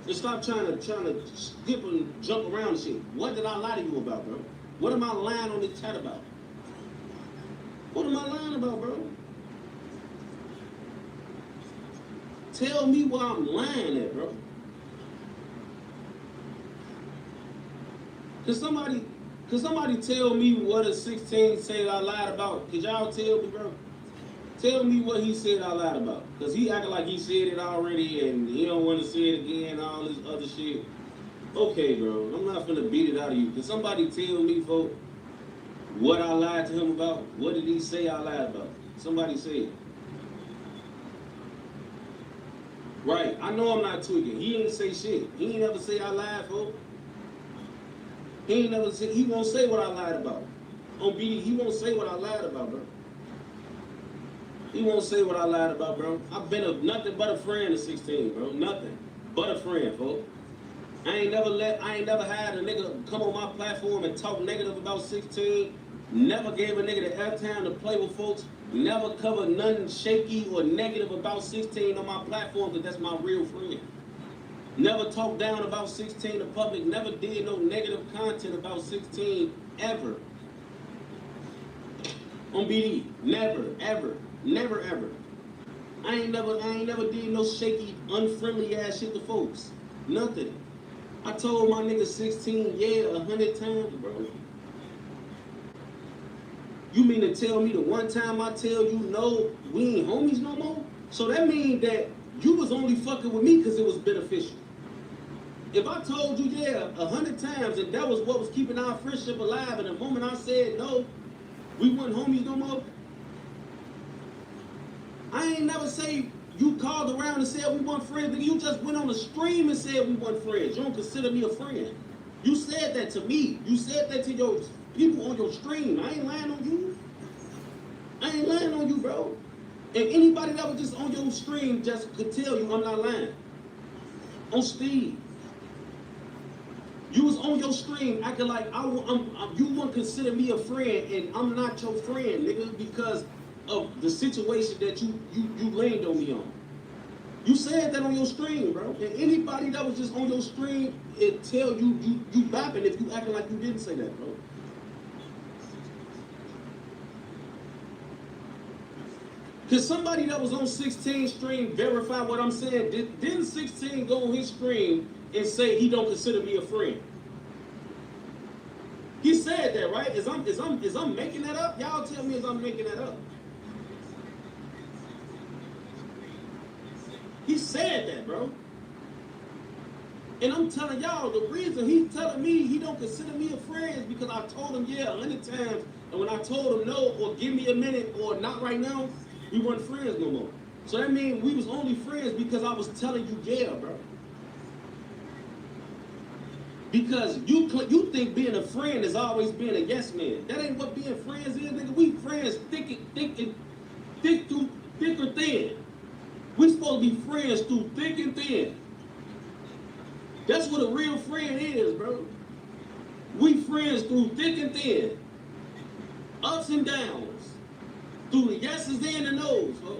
And stop trying to skip and jump around and shit. What did I lie to you about, bro? What am I lying on this chat about? What am I lying about, bro? Tell me why I'm lying at, bro. Could somebody tell me what a 16 said I lied about? Could y'all tell me, bro? Tell me what he said I lied about. Because he acting like he said it already and he don't want to say it again, all this other shit. Okay, bro, I'm not finna beat it out of you. Can somebody tell me, folks, what I lied to him about? What did he say I lied about? Somebody say it. Right, I know I'm not tweaking. He ain't say shit. He ain't never say I lied, folks. He ain't never say, he won't say what I lied about. On BD, he won't say what I lied about, bro. He won't say what I lied about, bro. I've been nothing but a friend at 16, bro. Nothing but a friend, folks. I ain't never had a nigga come on my platform and talk negative about 16. Never gave a nigga the airtime to play with folks. Never covered nothing shaky or negative about 16 on my platform, because that's my real friend. Never talked down about 16 in public. Never did no negative content about 16 ever. On BD, never, ever, never, ever. I ain't never did no shaky, unfriendly ass shit to folks. Nothing. I told my nigga 16, yeah, 100 times, bro. You mean to tell me the one time I tell you no, we ain't homies no more? So that means that you was only fucking with me because it was beneficial. If I told you, yeah, 100 times, and that was what was keeping our friendship alive, and the moment I said no, we weren't homies no more, I ain't never say you called around and said we weren't friends. You just went on a stream and said we weren't friends. You don't consider me a friend. You said that to me. You said that to your people on your stream. I ain't lying on you. I ain't lying on you, bro. And anybody that was just on your stream just could tell you I'm not lying. On Steve. You was on your stream acting like you wouldn't consider me a friend, and I'm not your friend, nigga, because of the situation that you leaned on me on. You said that on your stream, bro. And anybody that was just on your stream, it tell you bapping if you acting like you didn't say that, bro. Cause somebody that was on 16 stream verify what I'm saying. Didn't 16 go on his stream and say he don't consider me a friend? He said that, right? Is I'm making that up? Y'all tell me, is I'm making that up? He said that, bro. And I'm telling y'all, the reason he's telling me he don't consider me a friend is because I told him, yeah, 100 times. And when I told him no, or give me a minute, or not right now, we weren't friends no more. So that means we was only friends because I was telling you, yeah, bro. Because you think being a friend is always being a yes man. That ain't what being friends is, nigga. We friends thick or thin. We supposed to be friends through thick and thin. That's what a real friend is, bro. We friends through thick and thin. Ups and downs. Through the yeses and the nos, bro.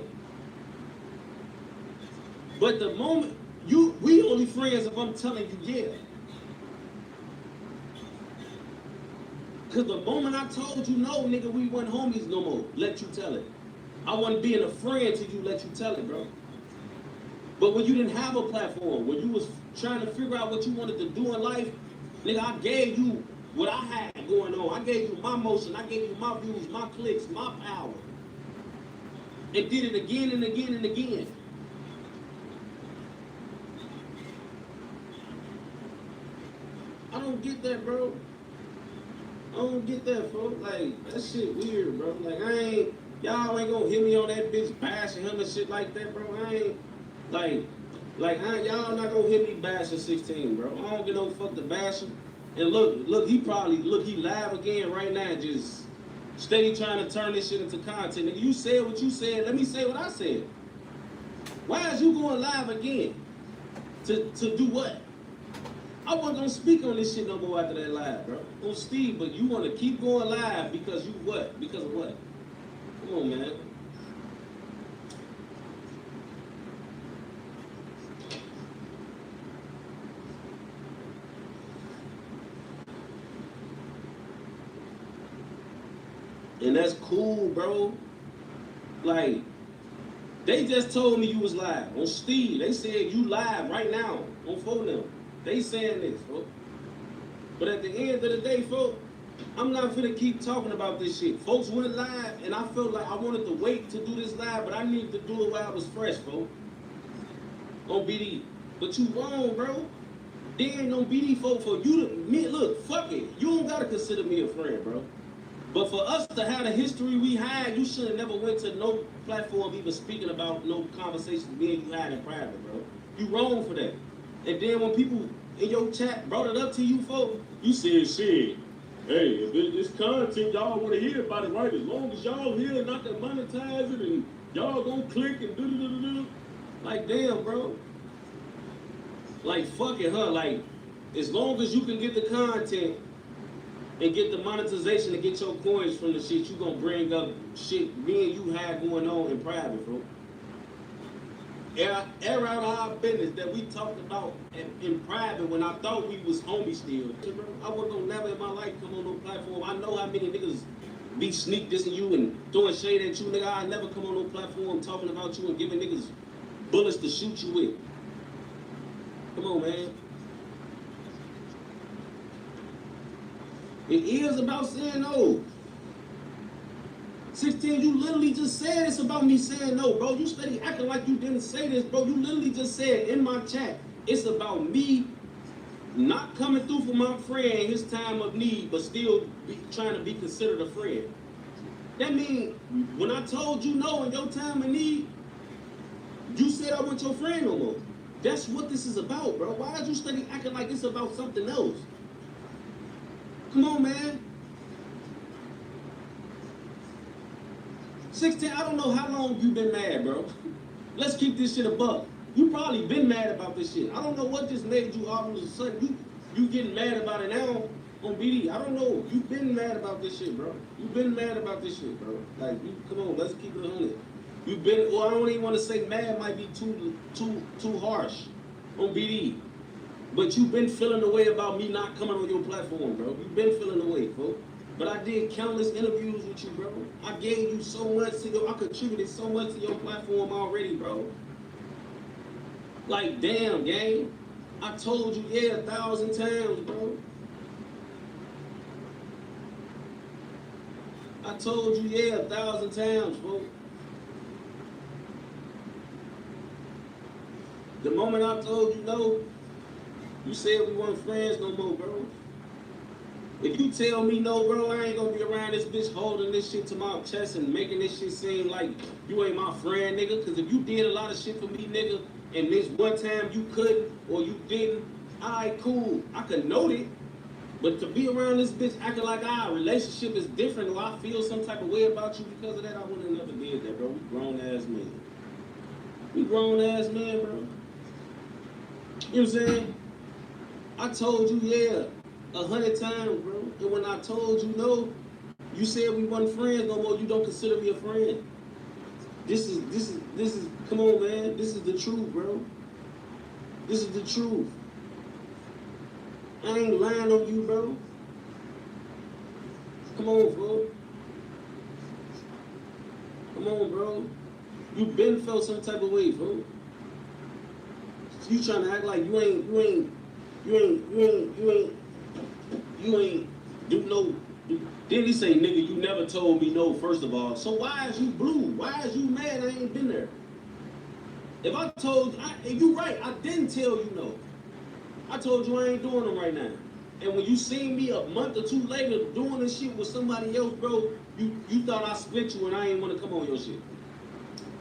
But the moment we only friends if I'm telling you yeah. Cause the moment I told you no, nigga, we weren't homies no more. Let you tell it. I wasn't being a friend till you let you tell it, bro. But when you didn't have a platform, when you was trying to figure out what you wanted to do in life, nigga, I gave you what I had going on. I gave you my motion. I gave you my views, my clicks, my power. And did it again and again and again. I don't get that, bro. I don't get that, folks. Like, that shit weird, bro. Like, y'all ain't gonna hit me on that bitch bashing him and shit like that, bro. Y'all not gonna hit me bashing 16, bro. I don't get no fuck to bashing. And look, he live again right now, just steady trying to turn this shit into content. Nigga, you said what you said. Let me say what I said. Why is you going live again? To do what? I wasn't gonna speak on this shit no more after that live, bro. On Steve, but you wanna keep going live because you what? Because of what? Come on, man. And that's cool, bro. Like, they just told me you was live. On Steve, they said you live right now on phone them. They saying this, folks. But at the end of the day, folks, I'm not finna keep talking about this shit. Folks went live, and I felt like I wanted to wait to do this live, but I needed to do it while I was fresh, folks. On BD. But you wrong, bro. Then on BD, folks, for you to, me, look, fuck it. You don't gotta consider me a friend, bro. But for us to have the history we had, you should have never went to no platform even speaking about no conversations me and you had in private, bro. You wrong for that. And then when people in your chat brought it up to you, folks, you said, shit, hey, if it's content, y'all want to hear about it, right? As long as y'all here, not to monetize it, and y'all gonna click and do. Like, damn, bro. Like, fuck it, huh? Like, as long as you can get the content and get the monetization and get your coins from the shit, you gonna bring up shit me and you had going on in private, bro. Air out our business that we talked about in private when I thought we was homies still. I wasn't gonna never in my life come on no platform. I know how many niggas be sneak dissing you and throwing shade at you, nigga. I never come on no platform talking about you and giving niggas bullets to shoot you with. Come on, man. It is about saying no. 16, you literally just said it's about me saying no, bro. You steady acting like you didn't say this, bro. You literally just said in my chat, it's about me not coming through for my friend in his time of need, but still trying to be considered a friend. That means when I told you no in your time of need, you said I want your friend no more. That's what this is about, bro. Why are you steady acting like it's about something else? Come on, man. 16, I don't know how long you been mad, bro. Let's keep this shit a buck. You probably been mad about this shit. I don't know what just made you all of a sudden, you getting mad about it now on BD. I don't know. You been mad about this shit, bro. You been mad about this shit, bro. Like, come on, let's keep it 100. You been, well, I don't even want to say mad might be too harsh on BD. But you been feeling the way about me not coming on your platform, bro. You been feeling the way, folks. But I did countless interviews with you, bro. I gave you so much to I contributed so much to your platform already, bro. Like, damn, gang. I told you, yeah, 1,000 times, bro. I told you, yeah, 1,000 times, bro. The moment I told you no, you said we weren't friends no more, bro. If you tell me no, bro, I ain't gonna be around this bitch holding this shit to my chest and making this shit seem like you ain't my friend, nigga. Cause if you did a lot of shit for me, nigga, and this one time you couldn't or you didn't, alright, cool. I could note it. But to be around this bitch acting like our relationship is different or I feel some type of way about you because of that, I would have never did that, bro. We grown ass men. We grown ass men, bro. You know what I'm saying? I told you, yeah, 100 times, bro. And when I told you no, you said we wasn't friends no more. You don't consider me a friend. This is, come on, man. This is the truth, bro. This is the truth. I ain't lying on you, bro. Come on, bro. Come on, bro. You been felt some type of way, bro. You trying to act like you ain't do no. Then he say, nigga, you never told me no, first of all. So why is you blue? Why is you mad I ain't been there? If I told you, you right, I didn't tell you no. I told you I ain't doing them right now. And when you seen me a month or two later doing this shit with somebody else, bro, you thought I split you and I ain't want to come on your shit.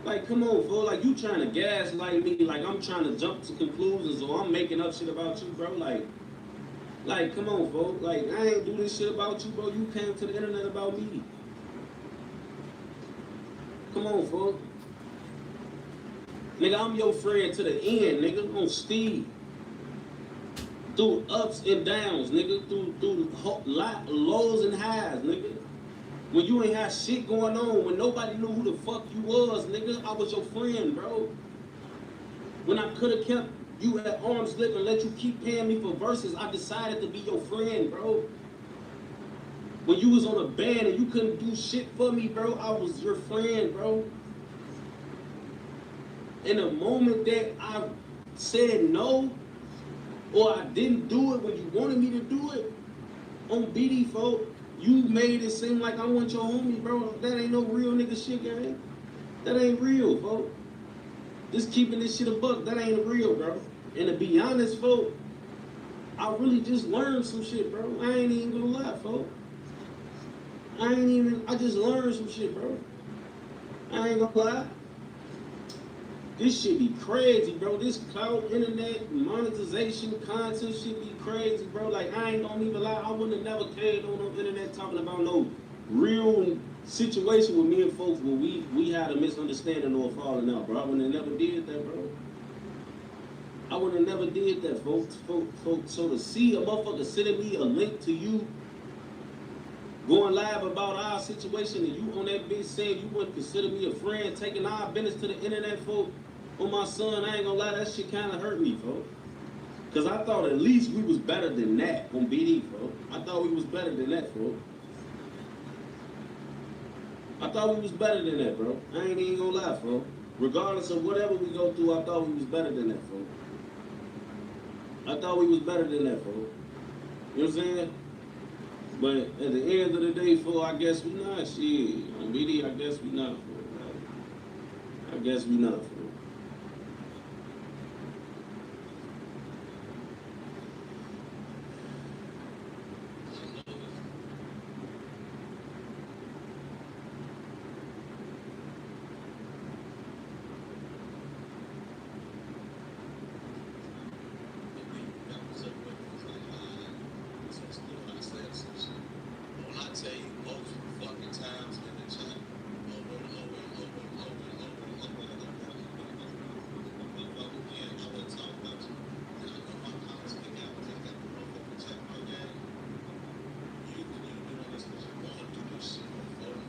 Like, come on, fool. Like, you trying to gaslight me. Like, I'm trying to jump to conclusions or I'm making up shit about you, bro. Like, come on, fool. Like, I ain't do this shit about you, bro. You came to the internet about me. Come on, fool. Nigga, I'm your friend to the end, nigga. On Steve. Through ups and downs, nigga. Through lows and highs, nigga. When you ain't had shit going on, when nobody knew who the fuck you was, nigga, I was your friend, bro. When I could have kept you at arm's length and let you keep paying me for verses, I decided to be your friend, bro. When you was on a band and you couldn't do shit for me, bro, I was your friend, bro. In the moment that I said no, or I didn't do it when you wanted me to do it, on BD, folk, you made it seem like I want your homie, bro. That ain't no real nigga shit, gang. That ain't real, folk. Just keeping this shit a buck, that ain't real, bro. And to be honest, folk, I really just learned some shit, bro. I ain't even gonna lie, folk. I just learned some shit, bro. I ain't gonna lie. This shit be crazy, bro. This cloud, internet, monetization, content shit be crazy, bro. Like, I ain't gonna even lie. I wouldn't have never came on the internet talking about no real situation with me and folks where we had a misunderstanding or falling out, bro. I wouldn't have never did that, bro. I would have never did that, folks. So to see a motherfucker sending me a link to you going live about our situation and you on that bitch saying you wouldn't consider me a friend, taking our business to the internet, folks, on my son, I ain't gonna lie, that shit kind of hurt me, folks. Because I thought at least we was better than that on BD, folks. I thought we was better than that, folks. I thought we was better than that, bro. I ain't even gonna lie, folks. Regardless of whatever we go through, I thought we was better than that, folks. I thought we was better than that, folks. You know what I'm saying? But at the end of the day, fool, I guess we not. Shit. On BD, I guess we not, fool. I guess we not, fool.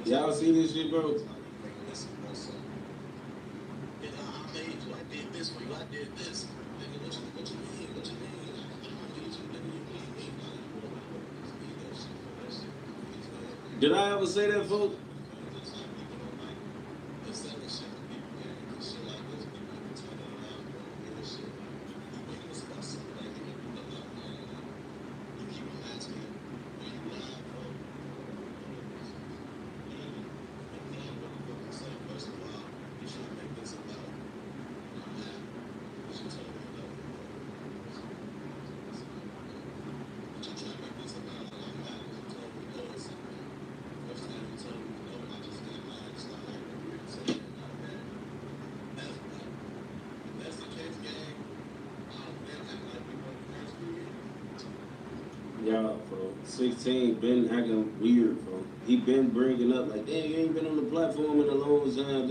Y'all see this shit, bro? Did I ever say that, folks? Y'all, bro, 16 been acting weird, bro. He been bringing up like, damn, you ain't been on the platform in a long time,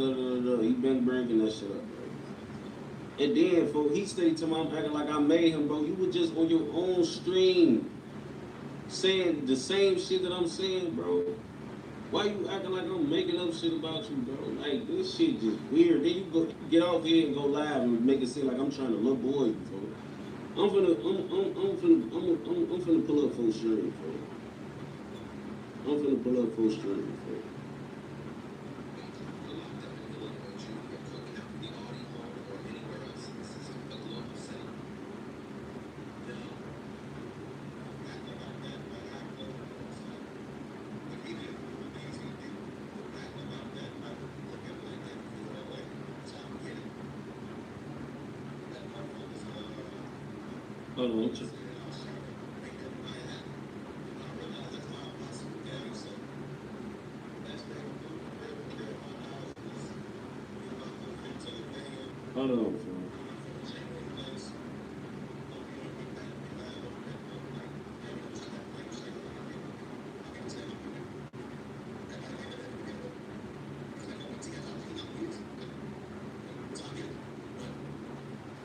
He been bringing that shit up, bro. And then, folks, he stayed to my acting like I made him, bro. You were just on your own stream saying the same shit that I'm saying, bro. Why you acting like I'm making up shit about you, bro? Like, this shit just weird. Then you go get off here and go live and make it seem like I'm trying to look boy you, bro. I'm finna pull up full stream, bro. I'm finna pull up full stream, bro. Hold on, check. Hold on, bro.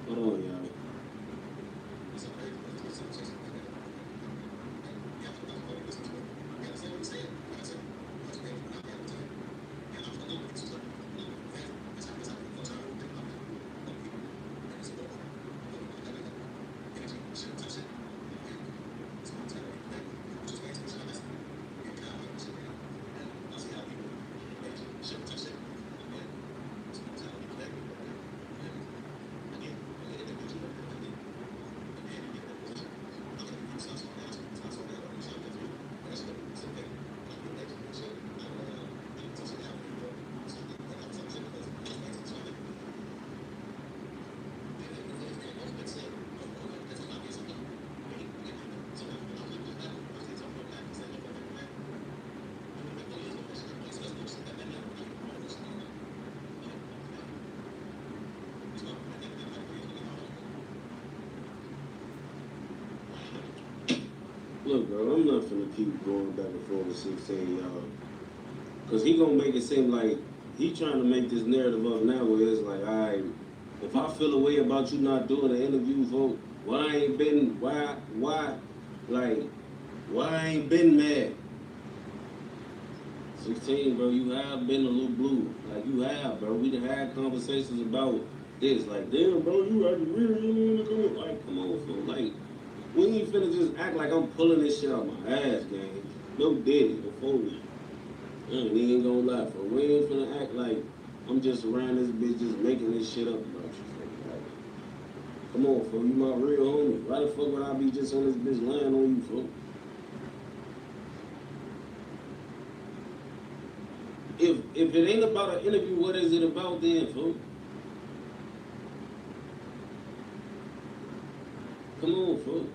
Hold on, y'all. Look, bro, I'm not finna keep going back and forth with 16, y'all. Cause he gonna make it seem like he trying to make this narrative up now where it's like, alright, if I feel a way about you not doing the interview, vote, why I ain't been mad? 16, bro, you have been a little blue. Like, you have, bro. We done had conversations about this. Like, damn, bro, you really come. Like, come on, fool. Like, we ain't finna just act like I'm pulling this shit out my ass, gang. No diddy before we. I ain't even gonna lie, fool. We ain't finna act like I'm just around this bitch just making this shit up about you, fool. Like, come on, fool. You my real homie. Why the fuck would I be just on this bitch lying on you, fool? If it ain't about an interview, what is it about then, fool? Come on, fool.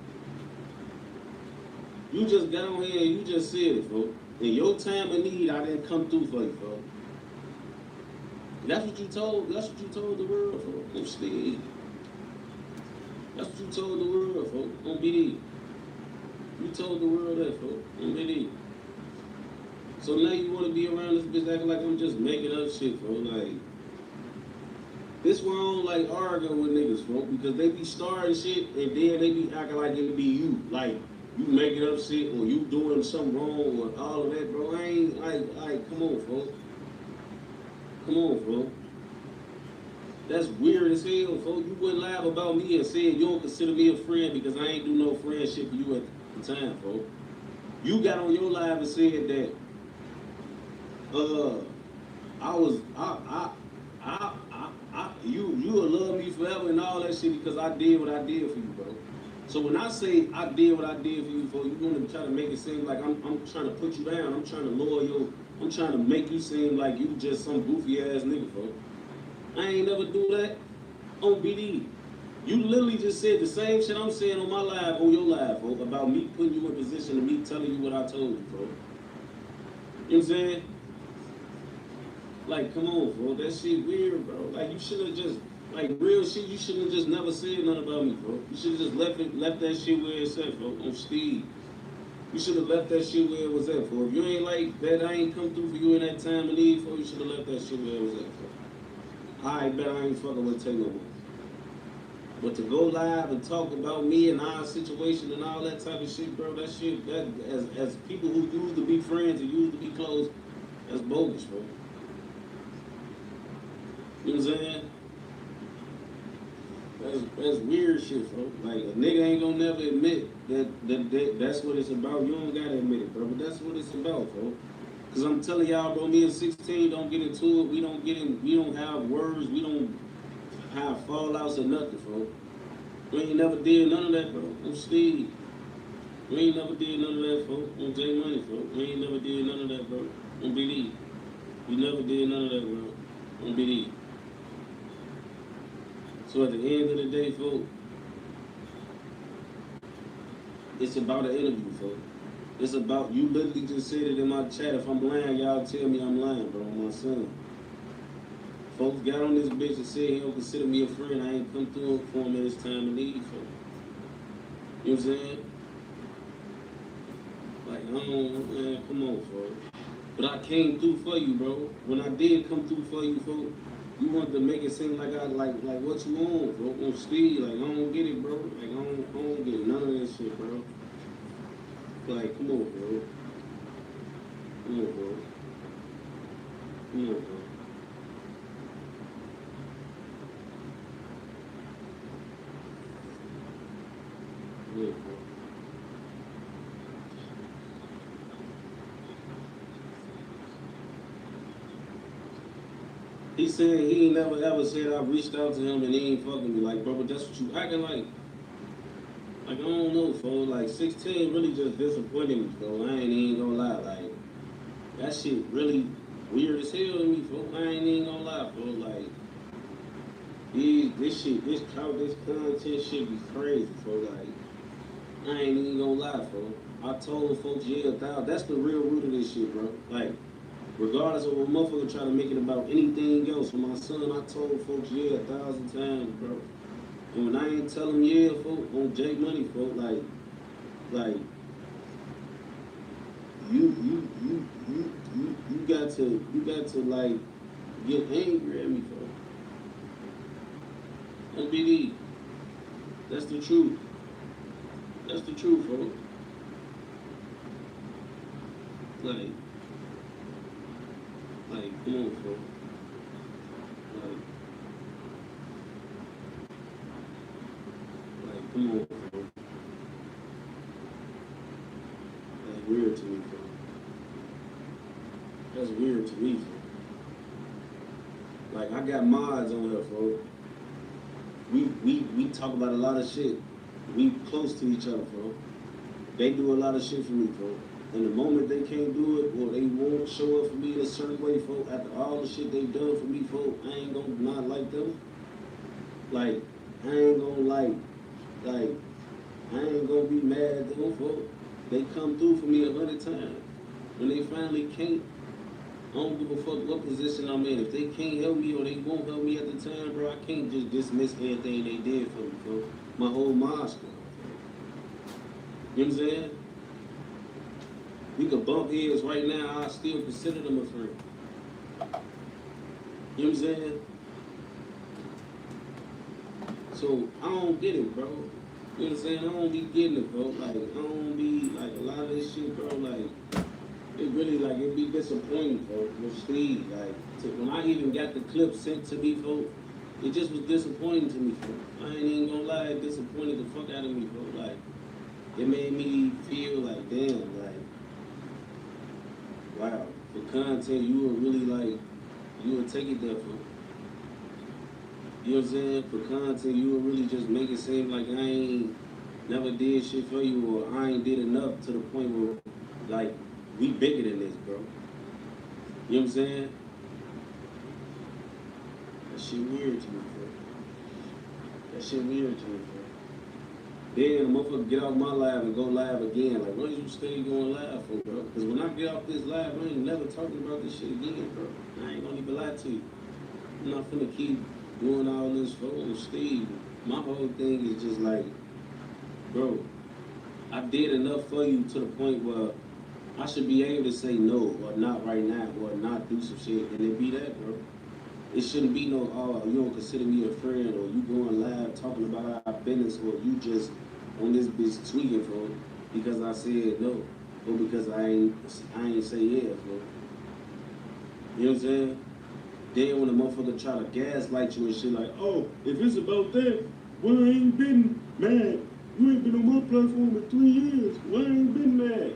You just got on here and you just said it, fool. In your time of need, I didn't come through for you, fool. That's what you told the world, fool. On Steve. That's what you told the world, fool. On BD. You told the world that, fool. On BD. So now you want to be around this bitch acting like I'm just making up shit, bro. Like, this why I don't like arguing with niggas, bro, because they be starting shit and then they be acting like it be you. Like, you making up shit or you doing something wrong or all of that, bro. I ain't, like, come on, folks. Come on, bro. That's weird as hell, folks. You wouldn't lie about me and said you don't consider me a friend because I ain't do no friendship for you at the time, folks. You got on your live and said that you will love me forever and all that shit because I did what I did for you, bro. So when I say I did what I did for you, bro, you want to try to make it seem like I'm trying to put you down. I'm trying to lower I'm trying to make you seem like you just some goofy ass nigga, bro. I ain't never do that on BD. You literally just said the same shit I'm saying on my live, on your live, bro, about me putting you in position and me telling you what I told you, bro. You know what I'm saying? Like, come on, bro. That shit weird, bro. Like, you should have just, like, real shit, you should have just never said nothing about me, bro. You should have just left that shit where it's at, bro. On Steve. You should have left that shit where it was at, bro. If you ain't like that, I ain't come through for you in that time of need, bro. You should have left that shit where it was at, bro. I bet I ain't fucking with Tay no more. But to go live and talk about me and our situation and all that type of shit, bro, that shit, that as people who used to be friends and used to be close, that's bogus, bro. You know what I'm saying? That's weird shit, bro. Like, a nigga ain't gonna never admit that's what it's about. You don't gotta admit it, bro. But that's what it's about, bro. Cause I'm telling y'all, bro, me and 16 don't get into it. We don't have words. We don't have fallouts or nothing, bro. We ain't never did none of that, bro. On Steve. We ain't never did none of that, bro. On J Money, bro. We ain't never did none of that, bro. On BD. We never did none of that, bro. On BD. So at the end of the day, folks, it's about an interview, folks. It's about, you literally just said it in my chat. If I'm lying, y'all tell me I'm lying, bro. I'm my son. folks got on this bitch and said he don't consider me a friend. I ain't come through for him in his time of need, folks. You know what I'm saying? Like, I don't, man, come on, folks. But I came through for you, bro. When I did come through for you, folks, you wanted to make it seem like I like what you on, bro. On speed, like I don't get it, bro. Like I don't get none of that shit, bro. Like, come on, bro. Come on, bro. Come on, bro. Come on, bro. He said he ain't never ever said I reached out to him and he ain't fucking me. Like, bro, but that's what you acting like. Like, I don't know, fool. Like, 16 really just disappointed me, fool. I ain't even gonna lie. Like, that shit really weird as hell to me, fool. I ain't even gonna lie, fool. Like, this content shit be crazy, fool. Like, I ain't even gonna lie, fool. I told folks, yeah, that's the real root of this shit, bro. Like, regardless of what motherfucker try to make it about anything else, for my son, I told folks, yeah, 1,000 times, bro. And when I ain't tell him, yeah, folks, on J Money, folks, like, you got to, like, get angry at me, folks. That's BD. That's the truth. That's the truth, folks. Like, come on, folks. Like, come on, folks. That's weird to me, folks. That's weird to me, folks. Like, I got mods on here, folks. We talk about a lot of shit. We close to each other, folks. They do a lot of shit for me, folks. And the moment they can't do it, or they won't show up for me in a certain way, folks, after all the shit they done for me, folks, I ain't gonna not like them. Like, I ain't gonna I ain't gonna be mad at them, folks. They come through for me 100 times. When they finally can't, I don't give a fuck what position I'm in. If they can't help me or they won't help me at the time, bro, I can't just dismiss anything they did for me, folks. My whole mod squad. You know what I'm saying? We could bump heads right now, I still consider them a friend. You know what I'm saying? So, I don't get it, bro. You know what I'm saying? I don't be getting it, bro. Like, I don't be, like, a lot of this shit, bro, like, it really, like, it be disappointing, bro, with Steve. Like, when I even got the clip sent to me, bro, it just was disappointing to me, bro. I ain't even gonna lie, it disappointed the fuck out of me, bro. Like, it made me feel like, damn, like, wow, for content, you would really, like, you would take it there for. You know what I'm saying? For content, you would really just make it seem like I ain't never did shit for you, or I ain't did enough to the point where, like, we bigger than this, bro. You know what I'm saying? That shit weird to me, bro. That shit weird to me, bro. Then a motherfucker get off my live and go live again. Like, what is you stay going live for, bro? Because when I get off this live, I ain't never talking about this shit again, bro. I ain't gonna even lie to you. I'm not finna keep doing all this for Steve. My whole thing is just like, bro, I did enough for you to the point where I should be able to say no, or not right now, or not do some shit, and it be that, bro. It shouldn't be no, oh, you don't consider me a friend, or you going live talking about our business, or you just on this bitch tweaking, bro, because I said no, or because I ain't say yeah, bro. You know what I'm saying? Then when the motherfucker try to gaslight you and shit like, oh, if it's about that, well, I ain't been mad. You ain't been on my platform in 3 years. Well, I ain't been mad.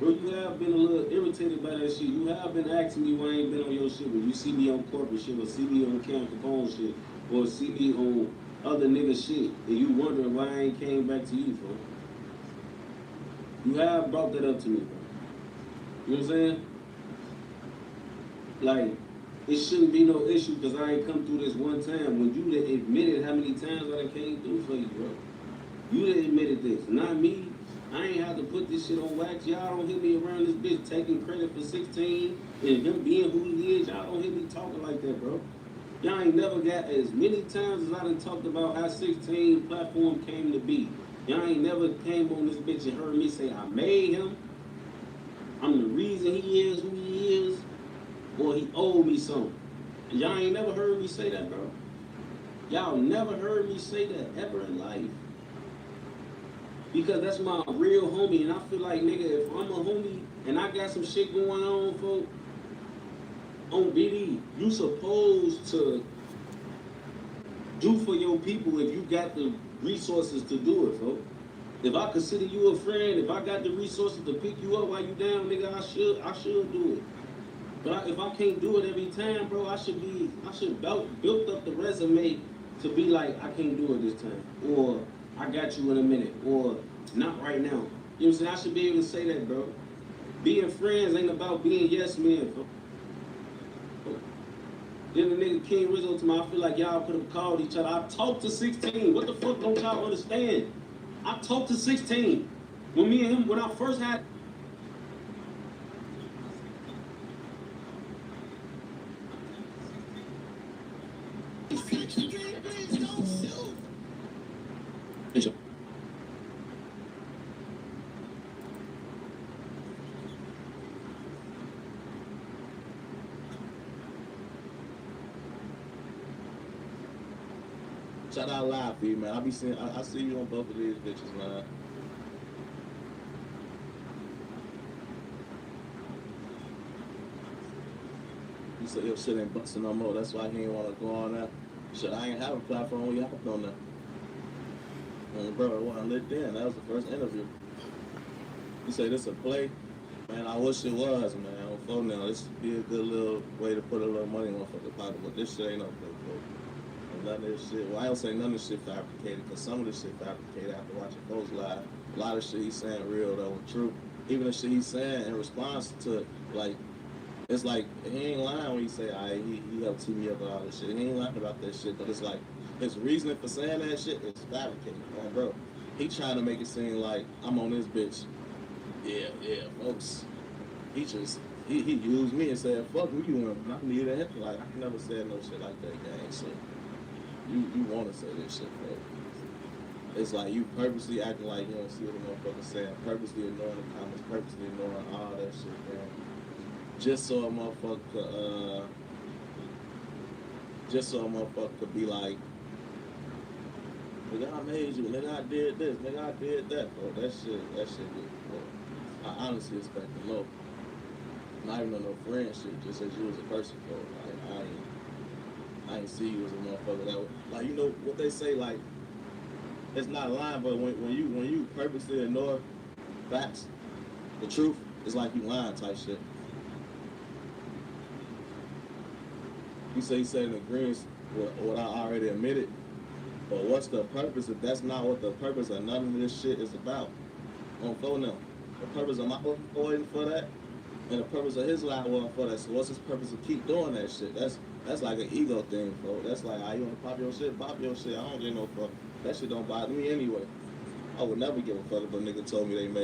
Bro, you have been a little irritated by that shit. You have been asking me why I ain't been on your shit. When you see me on corporate shit, or see me on Cam Capone shit, or see me on other nigga shit, and you wondering why I ain't came back to you, bro. You have brought that up to me, bro. You know what I'm saying? Like, it shouldn't be no issue because I ain't come through this one time. When you done admitted how many times I done came through for you, bro. You done admitted this, not me. I ain't have to put this shit on wax. Y'all don't hit me around this bitch taking credit for 16 and him being who he is. Y'all don't hit me talking like that, bro. Y'all ain't never got as many times as I done talked about how 16 platform came to be. Y'all ain't never came on this bitch and heard me say I made him. I'm the reason he is who he is, or he owed me something. And y'all ain't never heard me say that, bro. Y'all never heard me say that ever in life. Because that's my real homie, and I feel like, nigga, if I'm a homie and I got some shit going on, folks, on BD, you supposed to do for your people if you got the resources to do it, folks. If I consider you a friend, if I got the resources to pick you up while you down, nigga, I should do it. But if I can't do it every time, bro, I should built up the resume to be like, I can't do it this time, or I got you in a minute, or not right now. You know what I'm saying? I should be able to say that, bro. Being friends ain't about being yes men, bro. Then the nigga King Rizzo to me, I feel like y'all could have called each other. I talked to 16. What the fuck don't y'all understand? I talked to 16. When me and him, when I first had... Shout out live for you, man. I see you on both of these bitches, man. You said your shit ain't busting no more. That's why he ain't want to go on that. Shit, I ain't have a platform when you hopped on that. And bro, it wasn't lit then. That was the first interview. You say this a play? Man, I wish it was, man. On phone now, this would be a good little way to put a little money in my fucking pocket. But this shit ain't no play, bro. None of this shit. Well, I don't say none of this shit fabricated, because some of this shit fabricated after watching folks live. A lot of shit he's saying real, though, and true. Even the shit he's saying in response to, like, it's like, he ain't lying when he say, he helped tee me up with all this shit. He ain't lying about that shit, but it's like, his reasoning for saying that shit is fabricated, man, bro. He trying to make it seem like, I'm on this bitch. Yeah, folks. He used me and said, fuck me, you want to need a hit. Like, I never said no shit like that, gang, so. You want to say this shit, bro. It's like you purposely acting like you don't see what the motherfucker's saying, purposely ignoring the comments, purposely ignoring all that shit, man. Just so a motherfucker could be like, nigga, I made you, nigga, I did this, nigga, I did that, bro. That shit is, bro. I honestly expect the low. Not even on no friend shit, just as you as a person, bro. Like, I ain't see you as a motherfucker that way. Like, you know what they say, like, it's not lying, but when you purposely ignore facts, the truth, it's like you lying type shit. You say in agreement with what I already admitted, but what's the purpose if that's not what the purpose of none of this shit is about? On phone now. The purpose of my avoiding for that, and the purpose of his life wasn't for that. So what's his purpose to keep doing that shit? That's like an ego thing, bro. That's like, you want to pop your shit? Pop your shit. I don't give no fuck. That shit don't bother me anyway. I would never give a fuck if a nigga told me they made